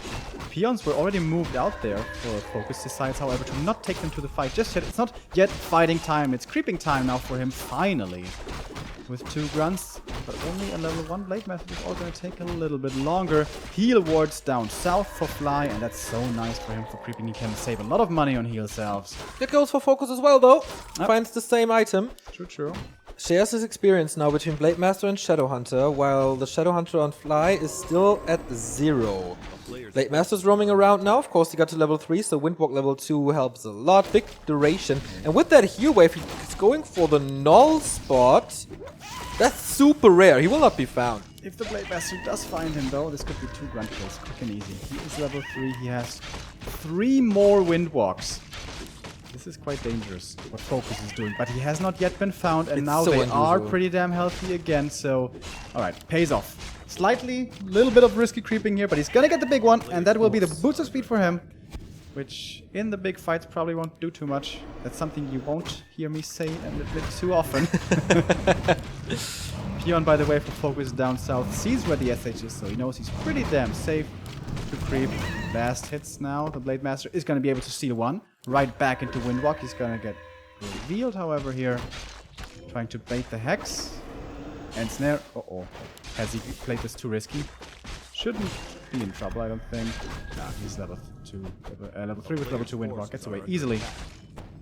Peons were already moved out there for FoCuS. Decides, however, to not take them to the fight just yet. It's not yet fighting time. It's creeping time now for him, finally. With 2 grunts, but only a level 1 Blade Master is all going to take a little bit longer. Heal wards down south for Fly, and that's so nice for him for creeping. He can save a lot of money on heal salves. That goes for FoCuS as well, though. Finds the same item. True. Shares his experience now between Blade Master and Shadowhunter, while the Shadowhunter on Fly is still at 0. Blade Master's roaming around now. Of course, he got to level 3, so Windwalk level 2 helps a lot. Big duration. And with that heal wave, he's going for the null spot. That's super rare. He will not be found. If the Blade Master does find him, though, this could be 2 grunt kills, quick and easy. He is level 3. He has 3 more wind walks. This is quite dangerous, what FoCuS is doing. But he has not yet been found, and now they are pretty damn healthy again. So, alright, pays off. Slightly, little bit of risky creeping here, but he's gonna get the big one, and that will be the boots of speed for him. Which, in the big fights, probably won't do too much. That's something you won't hear me say a little bit too often. Peon, by the way, for FoCuS down south, sees where the SH is, so he knows he's pretty damn safe to creep. Last hits now. The Blade Master is going to be able to steal one. Right back into Windwalk. He's going to get revealed, however, here. Trying to bait the Hex. And Snare. Uh-oh. Has he played this too risky? Shouldn't be in trouble, I don't think. Nah, he's level 2. Level 3 with level 2 Windwalk. Gets away easily.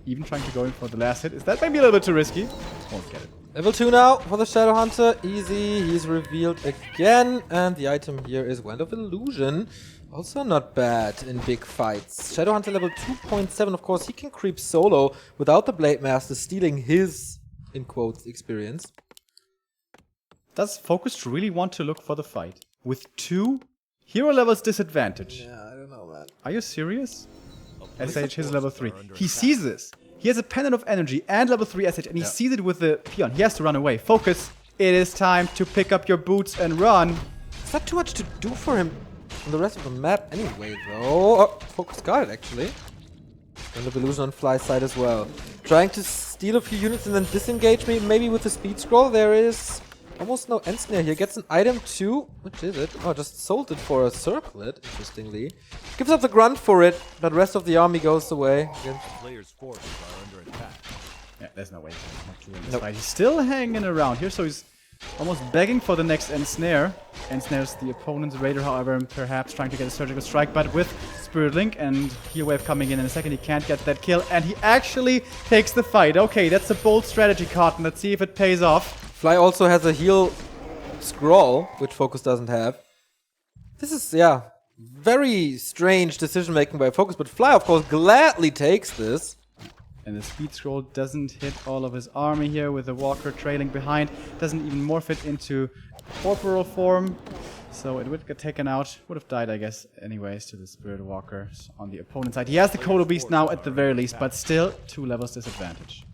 Even trying to go in for the last hit. Is that maybe a little bit too risky? Won't get it. Level 2 now for the Shadow Hunter. Easy. He's revealed again. And the item here is Wand of Illusion. Also not bad in big fights. Shadow Hunter level 2.7. Of course, he can creep solo without the Blade Master stealing his, in quotes, experience. Does FoCuS really want to look for the fight? With 2 hero levels disadvantage? Yeah, I don't know, man. Are you serious? SH is level 3. He sees this. He has a Pendant of Energy and level 3 SH, and he sees it with the Peon. He has to run away. FoCuS, it is time to pick up your boots and run. It's not too much to do for him on the rest of the map anyway, though. Oh, FoCuS got it, actually. And the illusion on Fly's side as well. Trying to steal a few units and then disengage me, maybe with the speed scroll. There is almost no end snare here. Gets an item too. Which is it? Oh, just sold it for a circlet, interestingly. Gives up the grunt for it, but the rest of the army goes away. Players' forces are under attack. Yeah, there's no way. Not to win this fight. He's still hanging around here, so he's almost begging for the next end snare. End snare's the opponent's raider, however, and perhaps trying to get a surgical strike, but with Spirit Link and Heal Wave coming in a second, he can't get that kill, and he actually takes the fight. Okay, that's a bold strategy, Cotton. Let's see if it pays off. Fly also has a heal scroll, which FoCuS doesn't have. This is, yeah, very strange decision making by FoCuS, but Fly, of course, gladly takes this. And the speed scroll doesn't hit all of his army here with the Walker trailing behind. Doesn't even morph it into corporal form. So it would get taken out. Would have died, I guess, anyways, to the Spirit Walkers on the opponent's side. He has the Kodo Beast now at the very least, but still 2 levels disadvantage.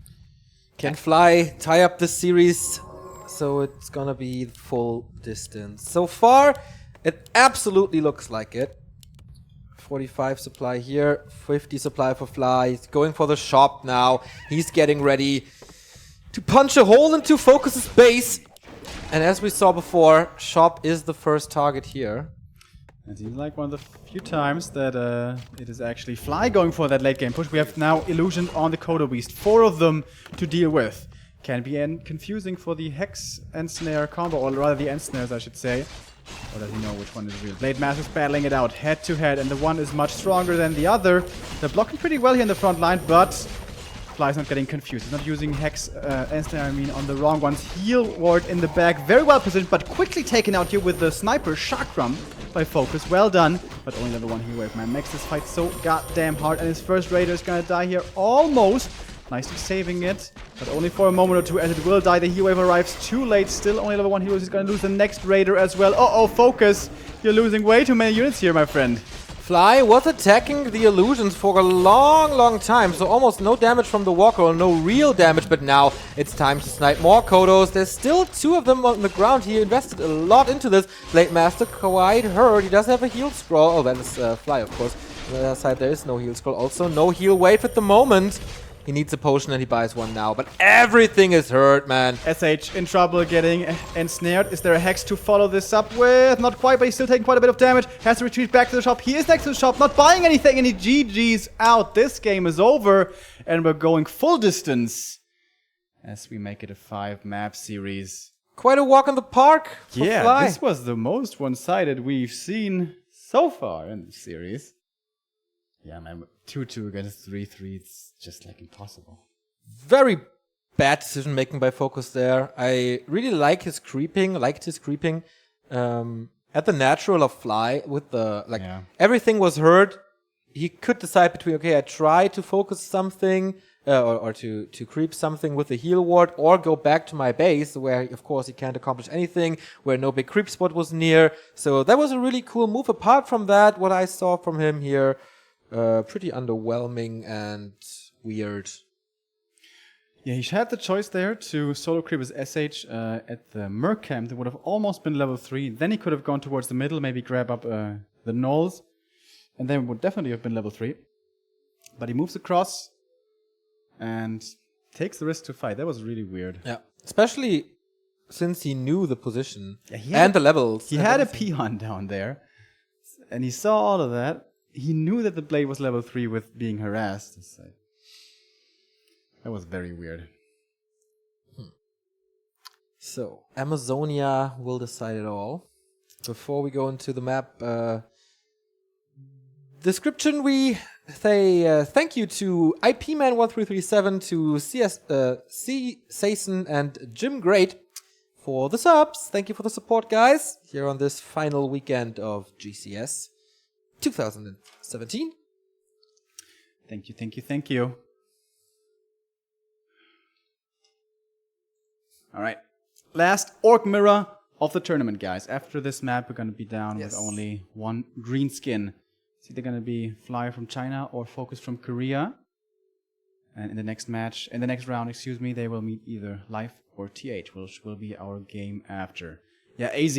Can Fly tie up this series? So it's gonna be full distance. So far, it absolutely looks like it. 45 supply here, 50 supply for Fly. He's going for the shop now. He's getting ready to punch a hole into FoCuS's base. And as we saw before, shop is the first target here. It seems like one of the few times that it is actually Fly going for that late game push. We have now Illusion on the Kodo Beast. 4 of them to deal with. Can be confusing for the Hex and Snare combo, or rather the End Snares, I should say. Or does he know which one is real? Blade Master's battling it out head to head, and the one is much stronger than the other. They're blocking pretty well here in the front line, but Fly's not getting confused. He's not using Hex and Snare, I mean, on the wrong ones. Heal ward in the back, very well positioned, but quickly taken out here with the Sniper Chakram by FoCuS. Well done, but only level 1 heal wave, man. Makes this fight so goddamn hard, and his first Raider is gonna die here almost. Nicely saving it, but only for a moment or two, as it will die. The heal wave arrives too late. Still only level 1 heroes. He's gonna lose the next Raider as well. Uh-oh, FoCuS. You're losing way too many units here, my friend. Fly was attacking the illusions for a long time, so almost no damage from the Walker, or no real damage, but now it's time to snipe more Kodos. There's still 2 of them on the ground. He invested a lot into this. Blade Master quite hurt. He does have a heal scroll. Oh, that is Fly, of course. On the other side, there is no heal scroll. Also, no heal wave at the moment. He needs a potion and he buys one now, but everything is hurt, man. SH in trouble, getting ensnared. Is there a Hex to follow this up with? Not quite, but he's still taking quite a bit of damage. Has to retreat back to the shop. He is next to the shop, not buying anything, and he GG's out. This game is over, and we're going full distance as we make it a 5-map series. Quite a walk in the park for Fly. This was the most one-sided we've seen so far in the series. Yeah, man, 2-2 against 3-3, it's just like impossible. Very bad decision making by FoCuS there. I really liked his creeping at the natural of Fly with the everything was hurt. He could decide between, okay, I try to focus something or to creep something with the heal ward, or go back to my base, where of course he can't accomplish anything, where no big creep spot was near. So that was a really cool move. Apart from that, what I saw from him here, pretty underwhelming and weird. Yeah, he had the choice there to solo creep his SH at the Merc camp. That would have almost been level 3. Then he could have gone towards the middle, maybe grab up the Knolls, and then it would definitely have been level 3. But he moves across and takes the risk to fight. That was really weird. Yeah, especially since he knew the position Yeah, and the levels. He had a peon down there, and he saw all of that. He knew that the blade was level 3 with being harassed. That was very weird. So, Amazonia will decide it all. Before we go into the map description, we say thank you to IPman1337, to C. Sason, and Jim Great for the subs. Thank you for the support, guys, here on this final weekend of GCS 2017. Thank you, thank you, thank you. All right. Last Orc Mirror of the tournament, guys. After this map, we're going to be down with only one green skin. It's either going to be Fly from China or FoCuS from Korea. And in the next match, in the next round, excuse me, they will meet either Life or TH, which will be our game after. Yeah, AZ.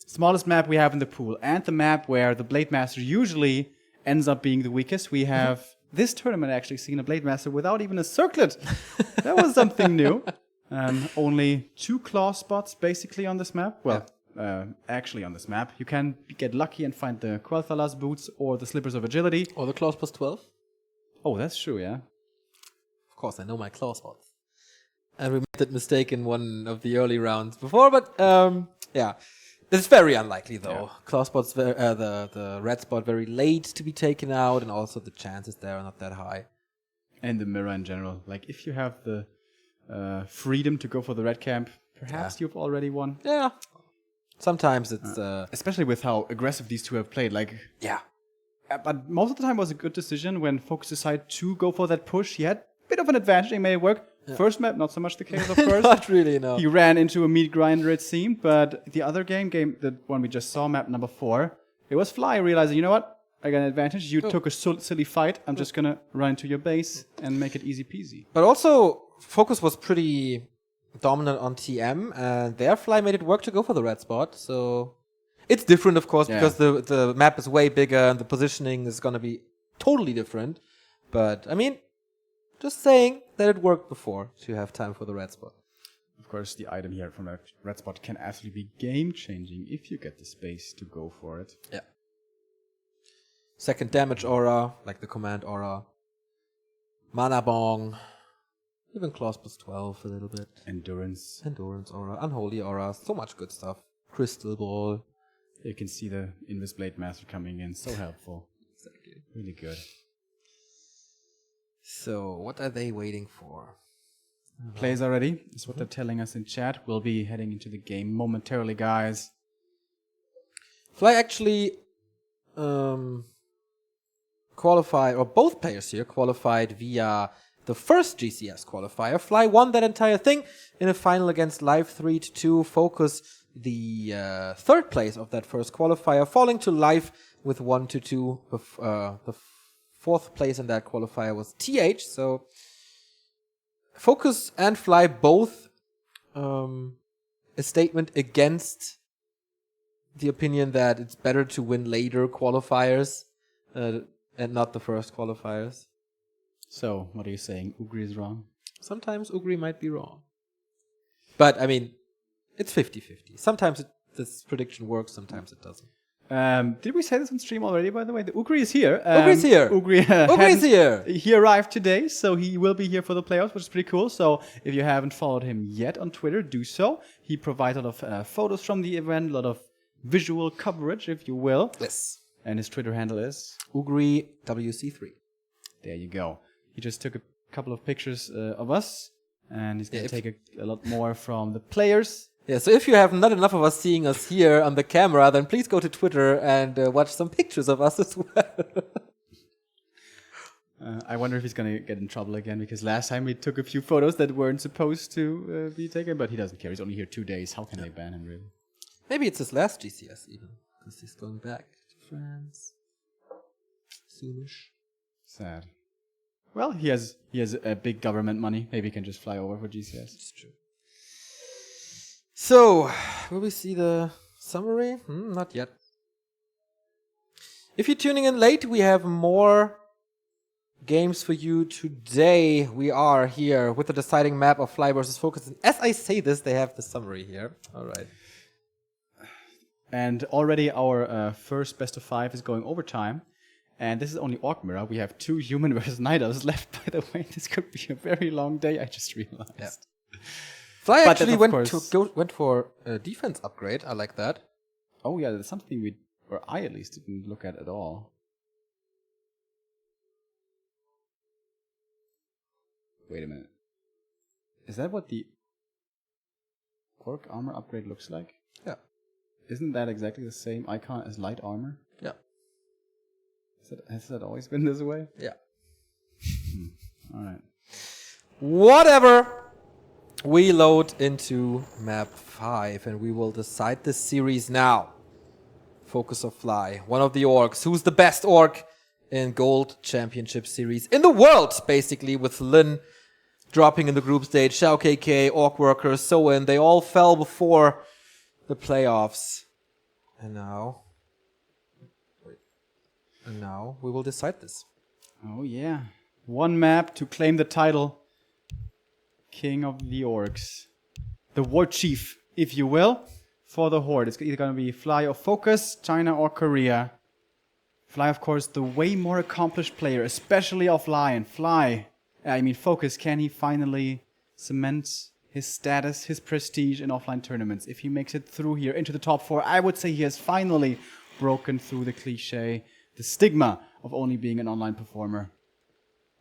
Smallest map we have in the pool. And the map where the Blade Master usually ends up being the weakest. We have this tournament actually seen a Blade Master without even a circlet. That was something new. Only 2 claw spots basically on this map. Well, actually on this map. You can get lucky and find the Quel'Thala's boots or the Slippers of Agility. Or the claws plus 12. Oh, that's true, yeah. Of course, I know my claw spots. And we made that mistake in one of the early rounds before, but yeah. It's very unlikely though. Yeah. Claw spots, the red spot very late to be taken out, and also the chances there are not that high. And the mirror in general. Like, if you have the freedom to go for the red camp, perhaps you've already won. Yeah. Sometimes it's... especially with how aggressive these two have played. Like, yeah. But most of the time it was a good decision when FoCuS decided to go for that push. He had a bit of an advantage. He made it work. Yeah. First map, not so much the case, of course. Not really, no. He ran into a meat grinder, it seemed. But the other game, the one we just saw, map number 4, it was Fly realizing, you know what? I got an advantage. You took a silly fight. I'm just going to run into your base and make it easy peasy. But also, FoCuS was pretty dominant on TM, and their Fly made it work to go for the red spot. So it's different, of course, because the map is way bigger and the positioning is going to be totally different. But, I mean, just saying that it worked before to have time for the red spot. Of course, the item here from that red spot can actually be game-changing if you get the space to go for it. Yeah. Second damage aura, like the command aura. Mana bong. Even claws plus 12 a little bit. Endurance aura. Unholy aura. So much good stuff. Crystal ball. You can see the Invis Blade Master coming in. So helpful. Exactly. Really good. So, what are they waiting for? Plays already. That's what they're telling us in chat. We'll be heading into the game momentarily, guys. Fly actually qualified, or both players here qualified via the first GCS qualifier. Fly won that entire thing in a final against Live 3-2. FoCuS the third place of that first qualifier, falling to Live with 1-2. The fourth place in that qualifier was TH. So FoCuS and Fly both a statement against the opinion that it's better to win later qualifiers and not the first qualifiers. So, what are you saying? Ugri is wrong? Sometimes Ugri might be wrong. But, I mean, it's 50-50. Sometimes this prediction works, sometimes it doesn't. Did we say this on stream already, by the way? The Ugri is here. Ugri's here. Ugri's here. He arrived today, so he will be here for the playoffs, which is pretty cool. So if you haven't followed him yet on Twitter, do so. He provides a lot of photos from the event, a lot of visual coverage, if you will. Yes. And his Twitter handle is? Ugri WC3. There you go. He just took a couple of pictures of us, and he's going to take a lot more from the players. Yeah, so if you have not enough of us seeing us here on the camera, then please go to Twitter and watch some pictures of us as well. I wonder if he's going to get in trouble again, because last time we took a few photos that weren't supposed to be taken, but he doesn't care. He's only here 2 days. How can they ban him, really? Maybe it's his last GCS even, because he's going back to France soonish. Sad. Well, he has a big government money. Maybe he can just fly over for GCS. It's true. So, will we see the summary? Not yet. If you're tuning in late, we have more games for you today. We are here with the deciding map of Fly versus FoCuS. And as I say this, they have the summary here. All right. And already our first best of 5 is going overtime. And this is only Orc Mirror. We have 2 human versus night elves left, by the way. This could be a very long day, I just realized. Yeah. Fly But actually of went for a defense upgrade. I like that. Oh yeah, that's something I at least didn't look at all. Wait a minute. Is that what the Orc armor upgrade looks like? Yeah. Isn't that exactly the same icon as light armor? Yeah. Has that always been this way? Yeah. Alright. Whatever. We load into map 5 and we will decide this series now. FoCuS or Fly. One of the orcs. Who's the best orc in Gold Championship Series in the world, basically, with Lin dropping in the group stage, Shao KK, Orc Worker, So-In. They all fell before the playoffs. And now we will decide this. Oh yeah. One map to claim the title. King of the Orcs. The War Chief, if you will, for the Horde. It's either going to be Fly or FoCuS, China or Korea. Fly, of course, the way more accomplished player, especially offline. FoCuS, can he finally cement his status, his prestige in offline tournaments? If he makes it through here into the top 4, I would say he has finally broken through the cliche, the stigma of only being an online performer.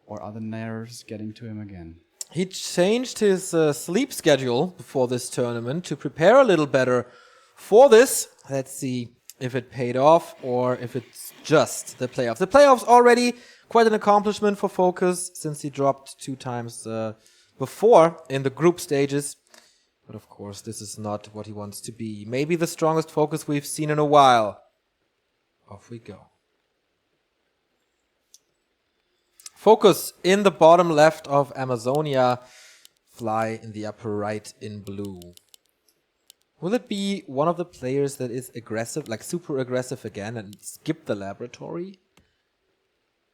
Or are the nerves getting to him again? He changed his sleep schedule before this tournament to prepare a little better for this. Let's see if it paid off or if it's just the playoffs. The playoffs already quite an accomplishment for FoCuS since he dropped 2 times before in the group stages. But of course, this is not what he wants to be. Maybe the strongest FoCuS we've seen in a while. Off we go. FoCuS in the bottom left of Amazonia. Fly in the upper right in blue. Will it be one of the players that is aggressive, like super aggressive again, and skip the laboratory?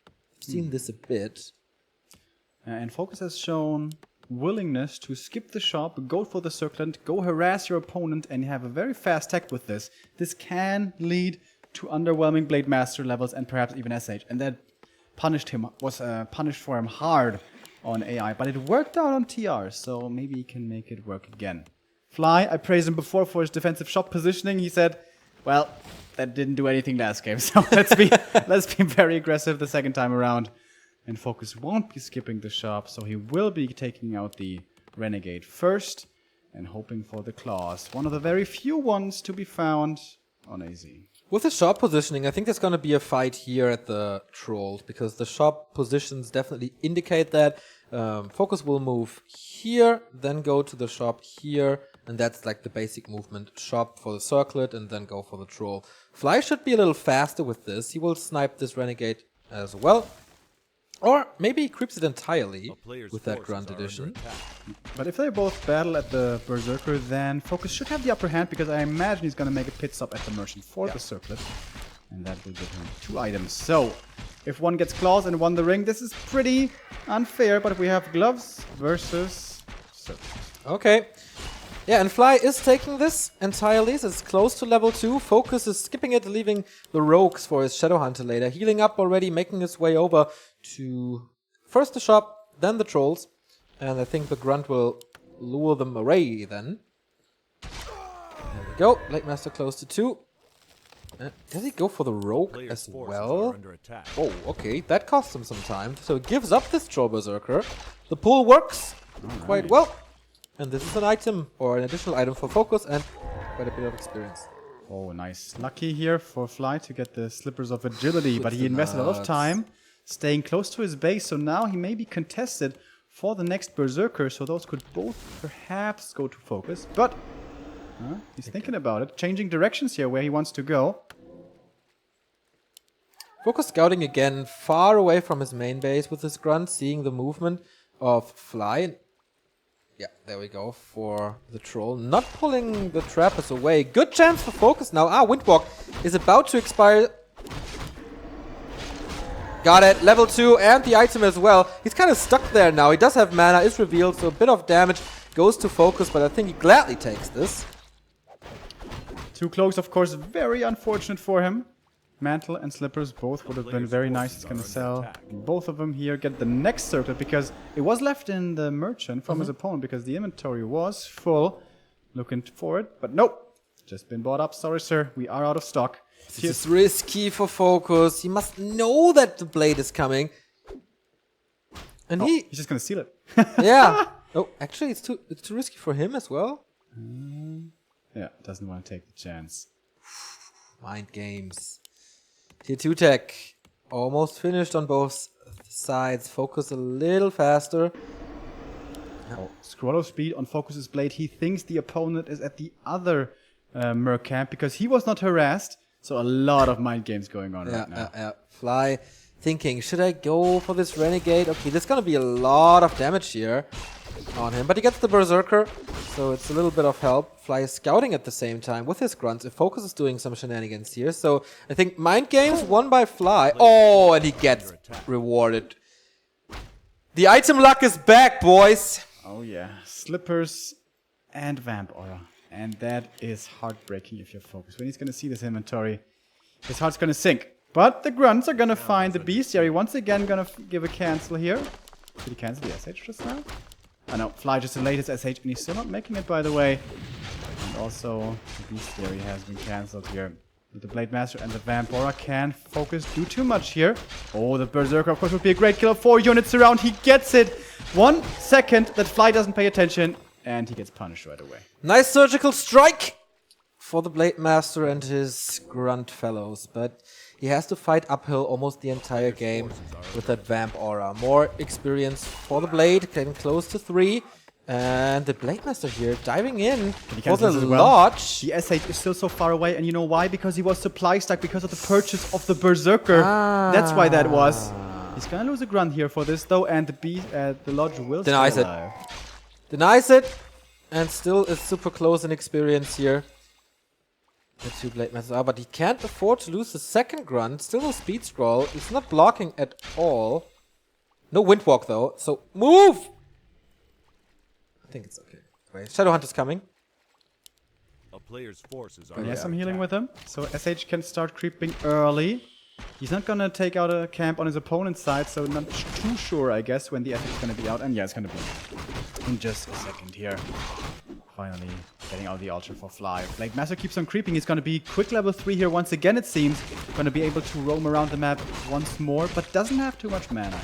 I've seen this a bit. And FoCuS has shown willingness to skip the shop, go for the circlet, go harass your opponent, and have a very fast tech with this. This can lead to underwhelming Blade Master levels and perhaps even SH. And that was punished for him hard on AI, but it worked out on TR, so maybe he can make it work again. Fly, I praised him before for his defensive shop positioning. He said, well, that didn't do anything last game, so let's be very aggressive the second time around. And FoCuS won't be skipping the shop, so he will be taking out the Renegade first and hoping for the claws. One of the very few ones to be found on AZ. With the shop positioning, I think there's going to be a fight here at the Trolls, because the shop positions definitely indicate that. FoCuS will move here, then go to the shop here, and that's like the basic movement. Shop for the circlet, and then go for the Troll. Fly should be a little faster with this. He will snipe this Renegade as well. Or maybe he creeps it entirely with that Grunt Edition. But if they both battle at the Berserker, then FoCuS should have the upper hand, because I imagine he's going to make a pit stop at the Merchant for the circlet. And that will give him 2 items. So, if one gets claws and one the ring, this is pretty unfair, but we have gloves versus circlet. Okay. Yeah, and Fly is taking this entirely, so it's close to level 2. FoCuS is skipping it, leaving the Rogues for his Shadowhunter later. Healing up already, making his way over to first the shop, then the Trolls. And I think the Grunt will lure them away then. There we go, Blade Master close to 2. Does he go for the Rogue as well? Oh, okay, that costs him some time. So he gives up this Troll Berserker. The pull works quite well. And this is an item, or an additional item for FoCuS, and quite a bit of experience. Oh, nice. Lucky here for Fly to get the Slippers of Agility, but he invested a lot of time. staying close to his base. So now he may be contested for the next Berserker. So those could both perhaps go to FoCuS. But he's thinking about it. Changing directions here where he wants to go. FoCuS scouting again, far away from his main base with his grunt, seeing the movement of Fly. Yeah, there we go for the troll. Not pulling the trappers away. Good chance for FoCuS now. Windwalk is about to expire. Got it. Level 2 and the item as well. He's kind of stuck there now. He does have mana, is revealed, so a bit of damage goes to FoCuS, but I think he gladly takes this. Too close, of course, very unfortunate for him. Mantle and Slippers both would have been very nice. It's going to sell both of them here. Get the next circlet because it was left in the merchant from his opponent because the inventory was full. Looking for it, but nope. Just been bought up. Sorry, sir. We are out of stock. This is risky for FoCuS. He must know that the blade is coming. And he's just going to steal it. Yeah. Oh, actually, it's too risky for him as well. Yeah, doesn't want to take the chance. Mind games. Tier 2 tech. Almost finished on both sides. FoCuS a little faster. Scroll of speed on FoCuS's blade. He thinks the opponent is at the other Merc camp because he was not harassed. So a lot of mind games going on right now. Fly thinking, should I go for this Renegade? Okay, there's gonna be a lot of damage here on him. But he gets the Berserker, so it's a little bit of help. Fly is scouting at the same time with his grunts. If FoCuS is doing some shenanigans here. So I think mind games won by Fly. Oh, and he gets rewarded. The item luck is back, boys. Oh yeah, Slippers and Vamp Aura. And that is heartbreaking if you're FoCuS. When he's going to see this inventory, his heart's going to sink. But the grunts are going to find the bestiary. Once again, going to give a cancel here. Did he cancel the SH just now? Oh no, Fly just delayed his SH and he's still not making it, by the way. And also, the bestiary has been cancelled here. With the Blade Master and the Vamp Aura, can FoCuS do too much here? Oh, the Berserker, of course, would be a great killer. 4 units around, he gets it. 1 second that Fly doesn't pay attention. And he gets punished right away. Nice surgical strike for the Blade Master and his grunt fellows. But he has to fight uphill almost the entire game with that Vamp Aura. More experience for the Blade, getting close to 3. And the Blade Master here diving in for the Lodge. The SH is still so far away. And you know why? Because he was supply stuck because of the purchase of the Berserker. That's why that was. He's going to lose a grunt here for this, though. And the Lodge will denies stay it. alive. Denies it, and still is super close in experience here. The 2 Blade Masters are, but he can't afford to lose the second grunt. Still no speed scroll. He's not blocking at all. No Windwalk though, so move! I think it's okay. Wait, Shadowhunter's coming. A player's forces are He has some healing with him, so SH can start creeping early. He's not gonna take out a camp on his opponent's side, so not too sure, I guess, when the SH is gonna be out. And yeah, it's gonna be in just a second here. Finally getting out the Ultra for Fly. Blade Master keeps on creeping. He's gonna be quick level 3 here once again, it seems. Gonna be able to roam around the map once more, but doesn't have too much mana.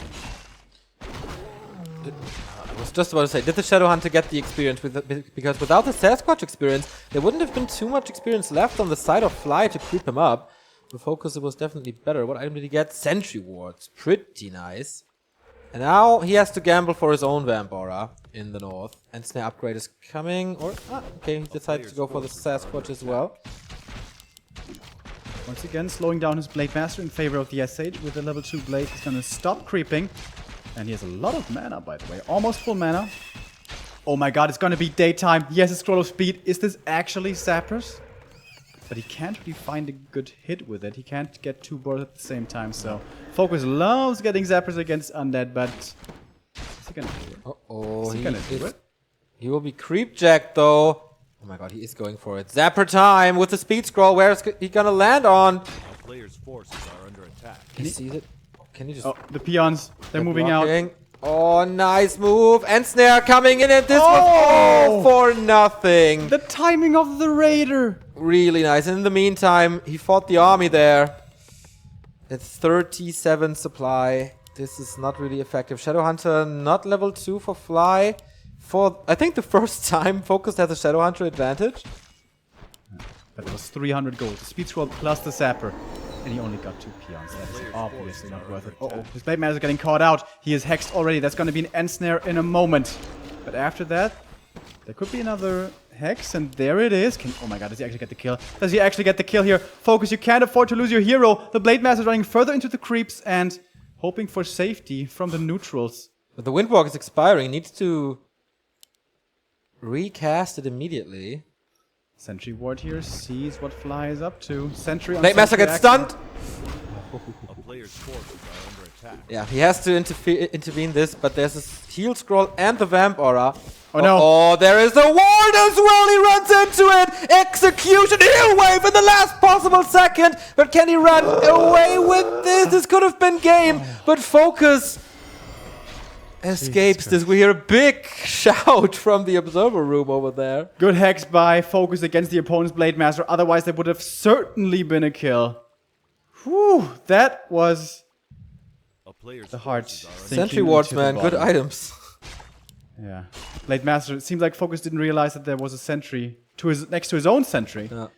I was just about to say, did the Shadowhunter get the experience? Because without the Sasquatch experience, there wouldn't have been too much experience left on the side of Fly to creep him up. With FoCuS, it was definitely better. What item did he get? Sentry Wards. Pretty nice. And now he has to gamble for his own Vamp Aura in the north. And Snare Upgrade is coming. Or, okay, he decided to go for the Sasquatch as well. Once again, slowing down his Blade Master in favor of the SH. With the level 2 Blade, he's gonna stop creeping. And he has a lot of mana, by the way. Almost full mana. Oh my god, it's gonna be daytime. He has a Scroll of Speed. Is this actually Zappers? But he can't really find a good hit with it. He can't get 2 boards at the same time, so FoCuS loves getting Zappers against Undead, but is he gonna do it? Uh-oh, Is he gonna do it? He will be creep-jacked, though. Oh my god, he is going for it. Zapper time with the speed scroll. Where is he gonna land on? A player's forces are under attack. He sees it. Can he just... Oh, the peons. They're moving blocking. out. Oh, nice move. And Snare coming in, and this was all for nothing. The timing of the Raider. Really nice. And in the meantime, he fought the army there. It's 37 supply. This is not really effective. Shadowhunter not level 2 for Fly. For, I think, the first time FoCuS has a Shadowhunter advantage. But it was 300 gold. The speed scroll plus the Zapper. And he only got 2 peons. That is obviously not worth it. Uh-oh, his Blade Master is getting caught out. He is hexed already. That's going to be an end snare in a moment. But after that, there could be another hex, and there it is. Oh my god, does he actually get the kill? Does he actually get the kill here? FoCuS, you can't afford to lose your hero. The Blade Master is running further into the creeps and hoping for safety from the neutrals. But the Windwalk is expiring. He needs to recast it immediately. Sentry Ward here sees what Fly is up to. Sentry on Blade Master Sentry gets action. stunned. A player's forces are under attack. Yeah, he has to intervene this, but there's this heal scroll and the vamp aura. Oh no. Oh, there is the ward as well. He runs into it. Execution, heal wave in the last possible second. But can he run away with this? This could have been game. But FoCuS escapes this. We hear a big shout from the observer room over there. Good hex by FoCuS against the opponent's Blade Master. Otherwise, there would have certainly been a kill. Whew, that was A player's the hard forces are under thinking Sentry wards, into the man. Good bottom. items. Yeah. Blade Master, it seems like FoCuS didn't realize that there was a sentry next to his own sentry. Yeah.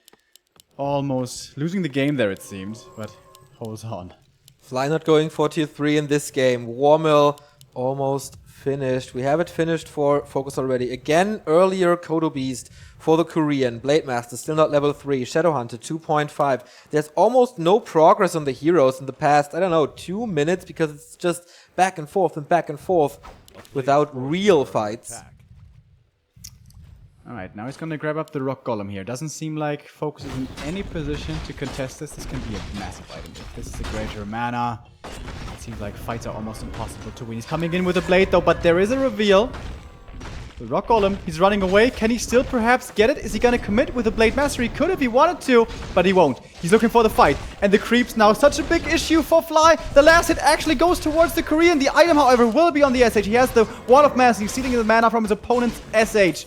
Almost losing the game there, it seemed, but holds on. Fly not going for tier 3 in this game. Warmill almost finished. We have it finished for FoCuS already. Again, earlier Kodo Beast for the Korean. Blade Master still not level 3. Shadowhunter 2.5. There's almost no progress on the heroes in the past, I don't know, 2 minutes, because it's just back and forth without real fights. attack. Alright, now he's gonna grab up the Rock Golem here. Doesn't seem like FoCuS is in any position to contest this. This can be a massive item. If this is a greater mana, it seems like fights are almost impossible to win. He's coming in with a blade though, but there is a reveal. The Rock Golem, he's running away. Can he still perhaps get it? Is he gonna commit with the Blade Master? He could if he wanted to, but he won't. He's looking for the fight. And the creeps now, such a big issue for Fly. The last hit actually goes towards the Korean. The item, however, will be on the SH. He has the Wall of Mass. He's stealing the mana from his opponent's SH.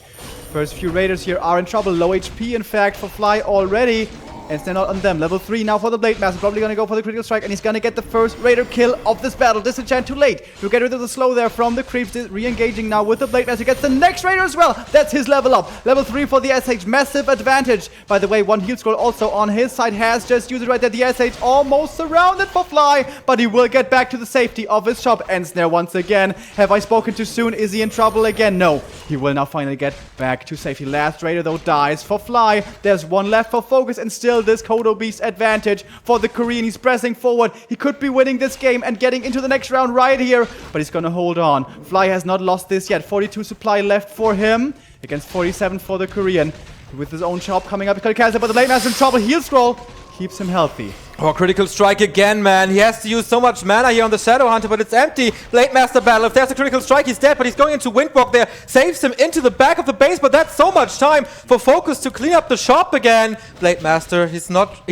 First few Raiders here are in trouble. Low HP, in fact, for Fly already. And stand out on them. Level 3 now for the Blade Master. Probably gonna go for the critical strike, and he's gonna get the first Raider kill of this battle. Disenchant too late. He'll get rid of the slow there from the creeps. Re-engaging now with the Blade Master. Gets the next Raider as well. That's his level up. Level 3 for the SH. Massive advantage. By the way, one heal scroll also on his side. Has just used it right there. The SH almost surrounded for Fly, but he will get back to the safety of his shop. End snare once again. Have I spoken too soon? Is he in trouble again? No. He will now finally get back to safety. Last Raider though dies for Fly. There's one left for FoCuS, and still this Kodo Beast advantage for the Korean. He's pressing forward. He could be winning this game and getting into the next round right here, but he's gonna hold on. Fly has not lost this yet. 42 supply left for him against 47 for the Korean. With his own shop coming up, he's gonna cast it, but the Blade Master in trouble. Heal scroll keeps him healthy. Oh, critical strike again, man. He has to use so much mana here on the Shadowhunter, but it's empty. Blade Master battle. If there's a critical strike, he's dead, but he's going into Windwalk there. Saves him into the back of the base, but that's so much time for FoCuS to clean up the shop again. Blade Master, he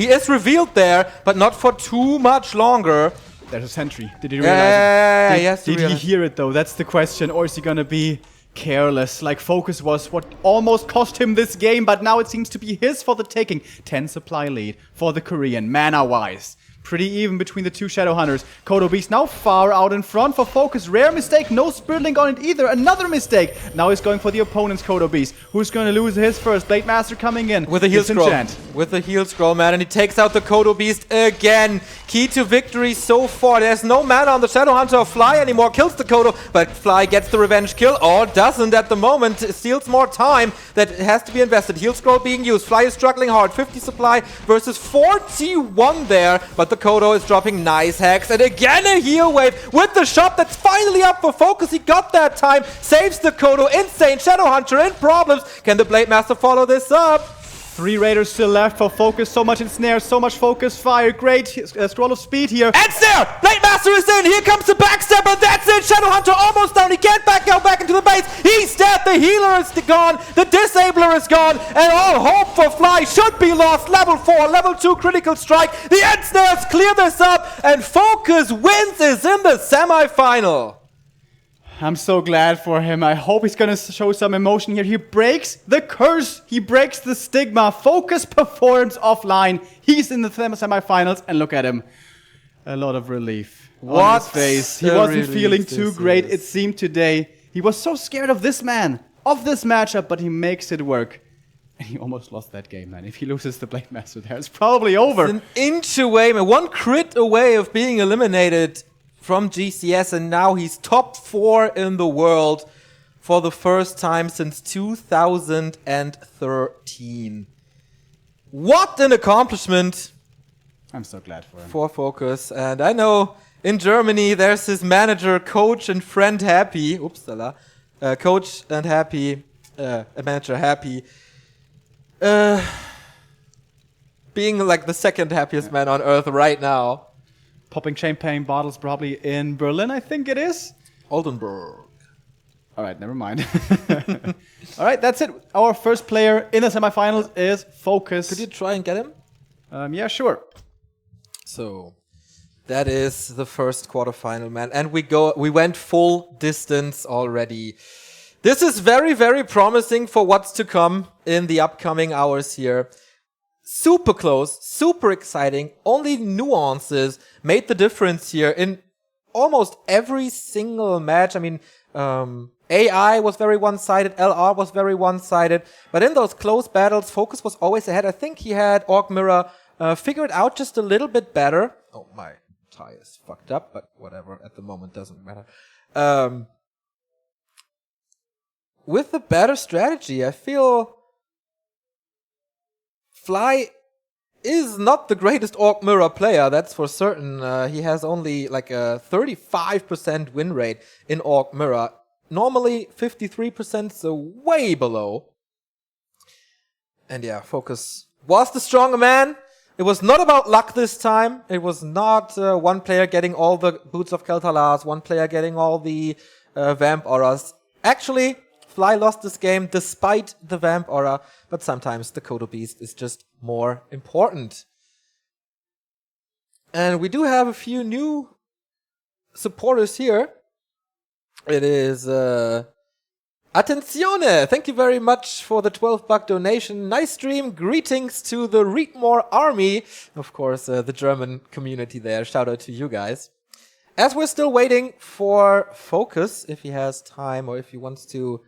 is revealed there, but not for too much longer. There's a sentry. Did he realize it? Did he realize. hear it though? That's the question. Or is he gonna be careless like FoCuS was, what almost cost him this game, but now it seems to be his for the taking. 10 supply lead for the Korean, mana-wise. Pretty even between the two Shadowhunters. Kodo Beast now far out in front for FoCuS. Rare mistake, no Spirit on it either. Another mistake. Now he's going for the opponent's Kodo Beast, who's going to lose his first. Blade Master coming in with a heal scroll. Disenchant. With a heal scroll, man, and he takes out the Kodo Beast again. Key to victory so far. There's no mana on the Shadowhunter or Fly anymore. Kills the Kodo, but Fly gets the revenge kill, or doesn't at the moment. Steals more time that has to be invested. Heal scroll being used. Fly is struggling hard. 50 supply versus 41 there, but the Kodo is dropping nice hacks, and again a heal wave with the shop that's finally up for FoCuS. He got that time, saves the Kodo. Insane Shadowhunter in problems. Can the Blade Master follow this up? 3 Raiders still left for FoCuS. So much ensnare, so much focus fire. Great scroll of speed here. And there! Blade Master is in! Here comes the backstab, and that's it! Shadowhunter almost down. He can't go back into the base. He's dead! The healer is gone. The disabler is gone. And all hope for Fly should be lost. Level 4, level 2 critical strike. The end snares clear this up, and FoCuS wins, is in the semi-final. I'm so glad for him. I hope he's gonna show some emotion here. He breaks the curse. He breaks the stigma. FoCuS performs offline. He's in the semifinals, and look at him. A lot of relief on his face. He wasn't feeling too great, it seemed, today. He was so scared of this man, of this matchup, but he makes it work. He almost lost that game, man. If he loses the Blade Master there, it's probably over. It's an inch away, man. 1 crit away of being eliminated from GCS, and now he's top 4 in the world for the first time since 2013. What an accomplishment I'm so glad for him. for FoCuS. And I know in Germany there's his manager, coach, and friend Happy. Upsala. Coach and Happy, manager Happy. Being like the second happiest man on earth right now. Popping champagne bottles probably in Berlin, I think it is. Oldenburg. All right, never mind. All right, that's it. Our first player in the semifinals is FoCuS. Could you try and get him? Yeah, sure. So that is the first quarterfinal, man. And we went full distance already. This is very, very promising for what's to come in the upcoming hours here. Super close, super exciting. Only nuances made the difference here in almost every single match. I mean, AI was very one-sided, LR was very one-sided. But in those close battles, FoCuS was always ahead. I think he had Orc Mirror figured out just a little bit better. Oh, my tie is fucked up, but whatever. At the moment, doesn't matter. With the better strategy, I feel Fly is not the greatest Orc Mirror player, that's for certain. He has only like a 35% win rate in Orc Mirror. Normally 53%, so way below. And yeah, FoCuS was the stronger man. It was not about luck this time. It was not one player getting all the Boots of Kel'Thuzad, one player getting all the Vamp Auras. Actually, Fly lost this game despite the Vamp Aura, but sometimes the Kodo Beast is just more important. And we do have a few new supporters here. It is Attenzione! Thank you very much for the 12-buck donation. Nice stream. Greetings to the Readmore army. Of course, the German community there. Shout out to you guys. As we're still waiting for FoCuS, if he has time or if he wants to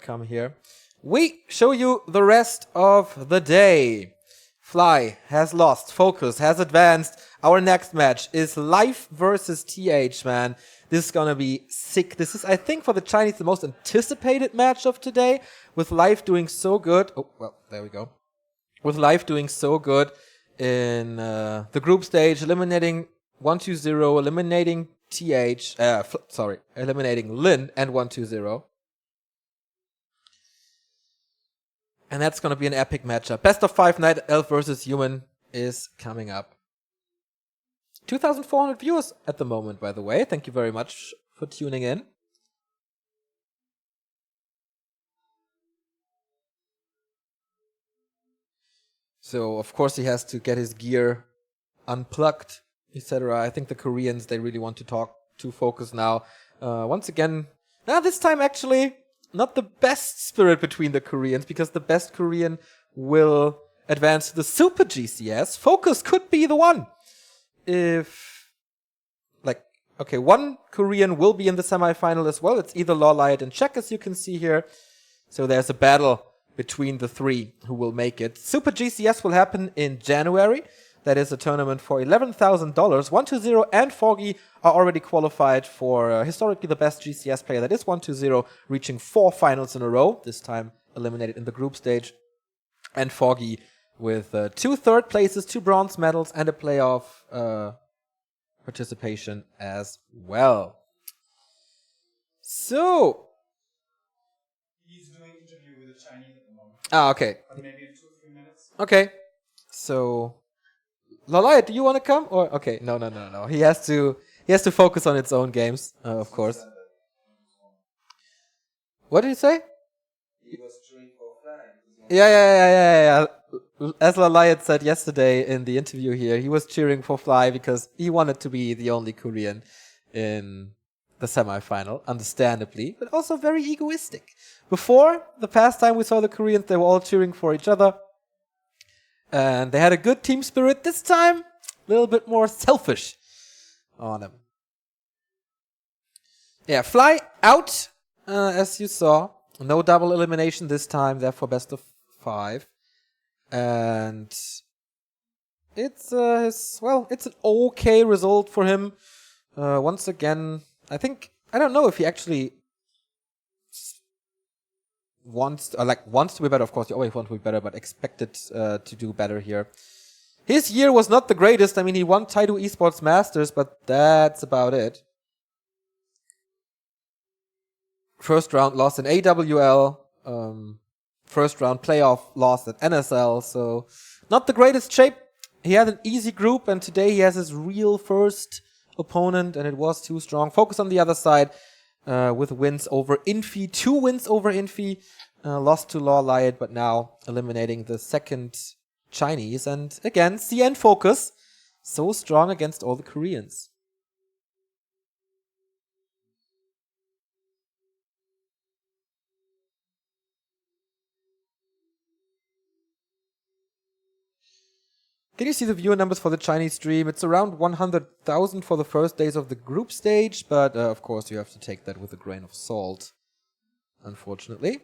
come here, we show you the rest of the day. Fly has lost. FoCuS has advanced. Our next match is Life versus TH, man. This is gonna be sick. This is, I think, for the Chinese, the most anticipated match of today. With Life doing so good. Oh, well, there we go. With Life doing so good in the group stage, eliminating 1-2-0, eliminating TH, eliminating Lin and 1-2-0. And that's going to be an epic matchup. Best of 5 Night Elf versus Human is coming up. 2,400 viewers at the moment, by the way. Thank you very much for tuning in. So, of course, he has to get his gear unplugged, etc. I think the Koreans, they really want to talk to FoCuS now. Once again, now this time actually not the best spirit between the Koreans, because the best Korean will advance to the Super GCS. FoCuS could be the one. If, like, okay, one Korean will be in the semifinal as well. It's either Lawlight and Czech, as you can see here. So there's a battle between the three who will make it. Super GCS will happen in January. That is a tournament for $11,000. 1-2-0 and Foggy are already qualified for historically the best GCS player. That is 1-2-0, reaching 4 finals in a row. This time eliminated in the group stage. And Foggy with 2 third places, 2 bronze medals, and a playoff participation as well. So, he's doing an interview with a Chinese at the moment. Ah, okay. But maybe in 2-3 minutes. Okay. So, Lolaya, do you want to come? Or okay, no. He has to focus on its own games, of course. What did he say? He was cheering for Fly. Yeah. As Lolaya said yesterday in the interview here, he was cheering for Fly because he wanted to be the only Korean in the semifinal, understandably, but also very egoistic. Before, the past time we saw the Koreans, they were all cheering for each other. And they had a good team spirit. This time, a little bit more selfish on them. Yeah, Fly out, as you saw. No double elimination this time, therefore best of 5. And it's it's an okay result for him. Once again, I don't know if he actually wants to be better. Of course, you always want to be better, but expected to do better here. His year was not the greatest. I mean, he won Taidu Esports Masters, but that's about it. First round loss in AWL. First round playoff loss at NSL. So not the greatest shape. He had an easy group, and today he has his real first opponent, and it was too strong. FoCuS on the other side with wins over Infi. 2 wins over Infi. Lost to Law Liot, but now eliminating the second Chinese. And again, CN FoCuS, so strong against all the Koreans. Can you see the viewer numbers for the Chinese stream? It's around 100,000 for the first days of the group stage, but of course you have to take that with a grain of salt, unfortunately.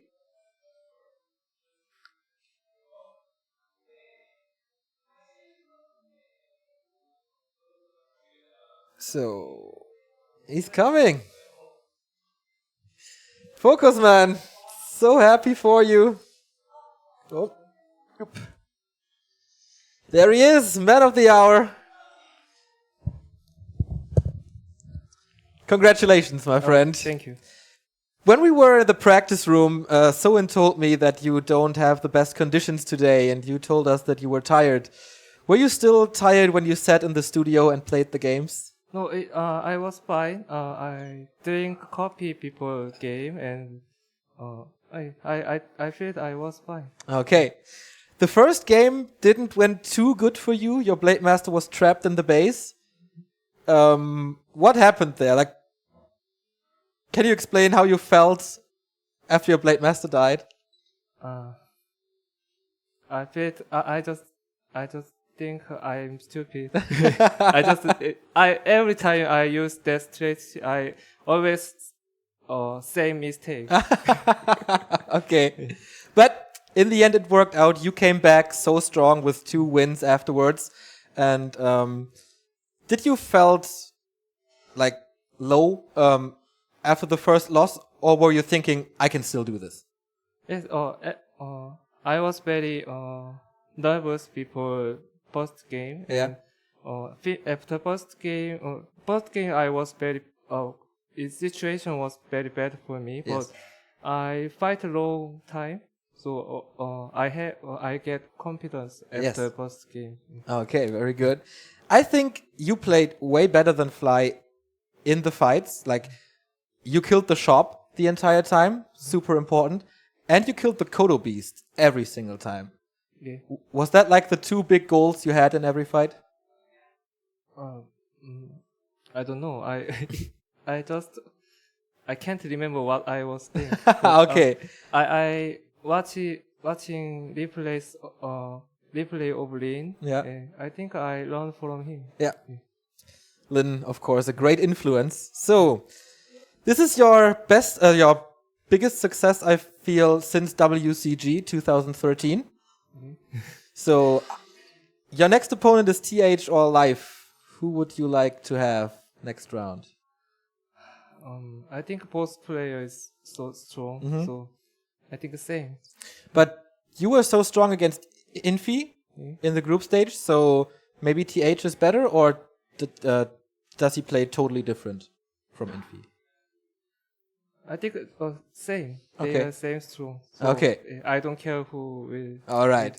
So, he's coming. FoCuS, man. So happy for you. Oh. Yep. There he is, man of the hour. Congratulations, my friend. Thank you. When we were in the practice room, Soen told me that you don't have the best conditions today, and you told us that you were tired. Were you still tired when you sat in the studio and played the games? No, I was fine. I drink coffee before game, and I felt I was fine. Okay. The first game didn't went too good for you. Your Blade Master was trapped in the base. What happened there? Like, can you explain how you felt after your Blade Master died? I felt I just think I'm stupid. Every time I use that strategy, I always same mistake. Okay, but in the end, it worked out. You came back so strong with 2 wins afterwards, and did you felt like low after the first loss, or were you thinking I can still do this? Yes. I was very nervous before first game. Yeah. And, after first game, I was very. The situation was very bad for me, Yes. but I fight a long time, so I get confidence after Yes. first game. Okay, very good. I think you played way better than Fly in the fights. Like, you killed the shop the entire time, super important, and you killed the Kodo Beast every single time. Yeah. Was that like the 2 big goals you had in every fight? I don't know. I can't remember what I was doing. Okay. I watching replay of Lin. Yeah. I think I learned from him. Yeah. Lin, of course, a great influence. So, this is your biggest success, I feel, since WCG 2013. So, your next opponent is TH or Life. Who would you like to have next round? I think both players is so strong, so I think the same. But you were so strong against Infi in the group stage, so maybe TH is better, or does he play totally different from Infi? I think same. Okay. They are same strong. So Okay. I don't care who will. All right.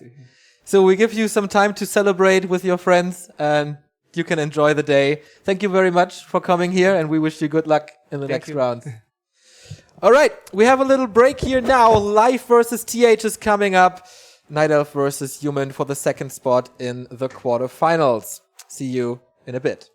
So we give you some time to celebrate with your friends, and you can enjoy the day. Thank you very much for coming here, and we wish you good luck in the next you. round. All right, we have a little break here now. Life versus TH is coming up. Night Elf versus Human for the second spot in the quarterfinals. See you in a bit.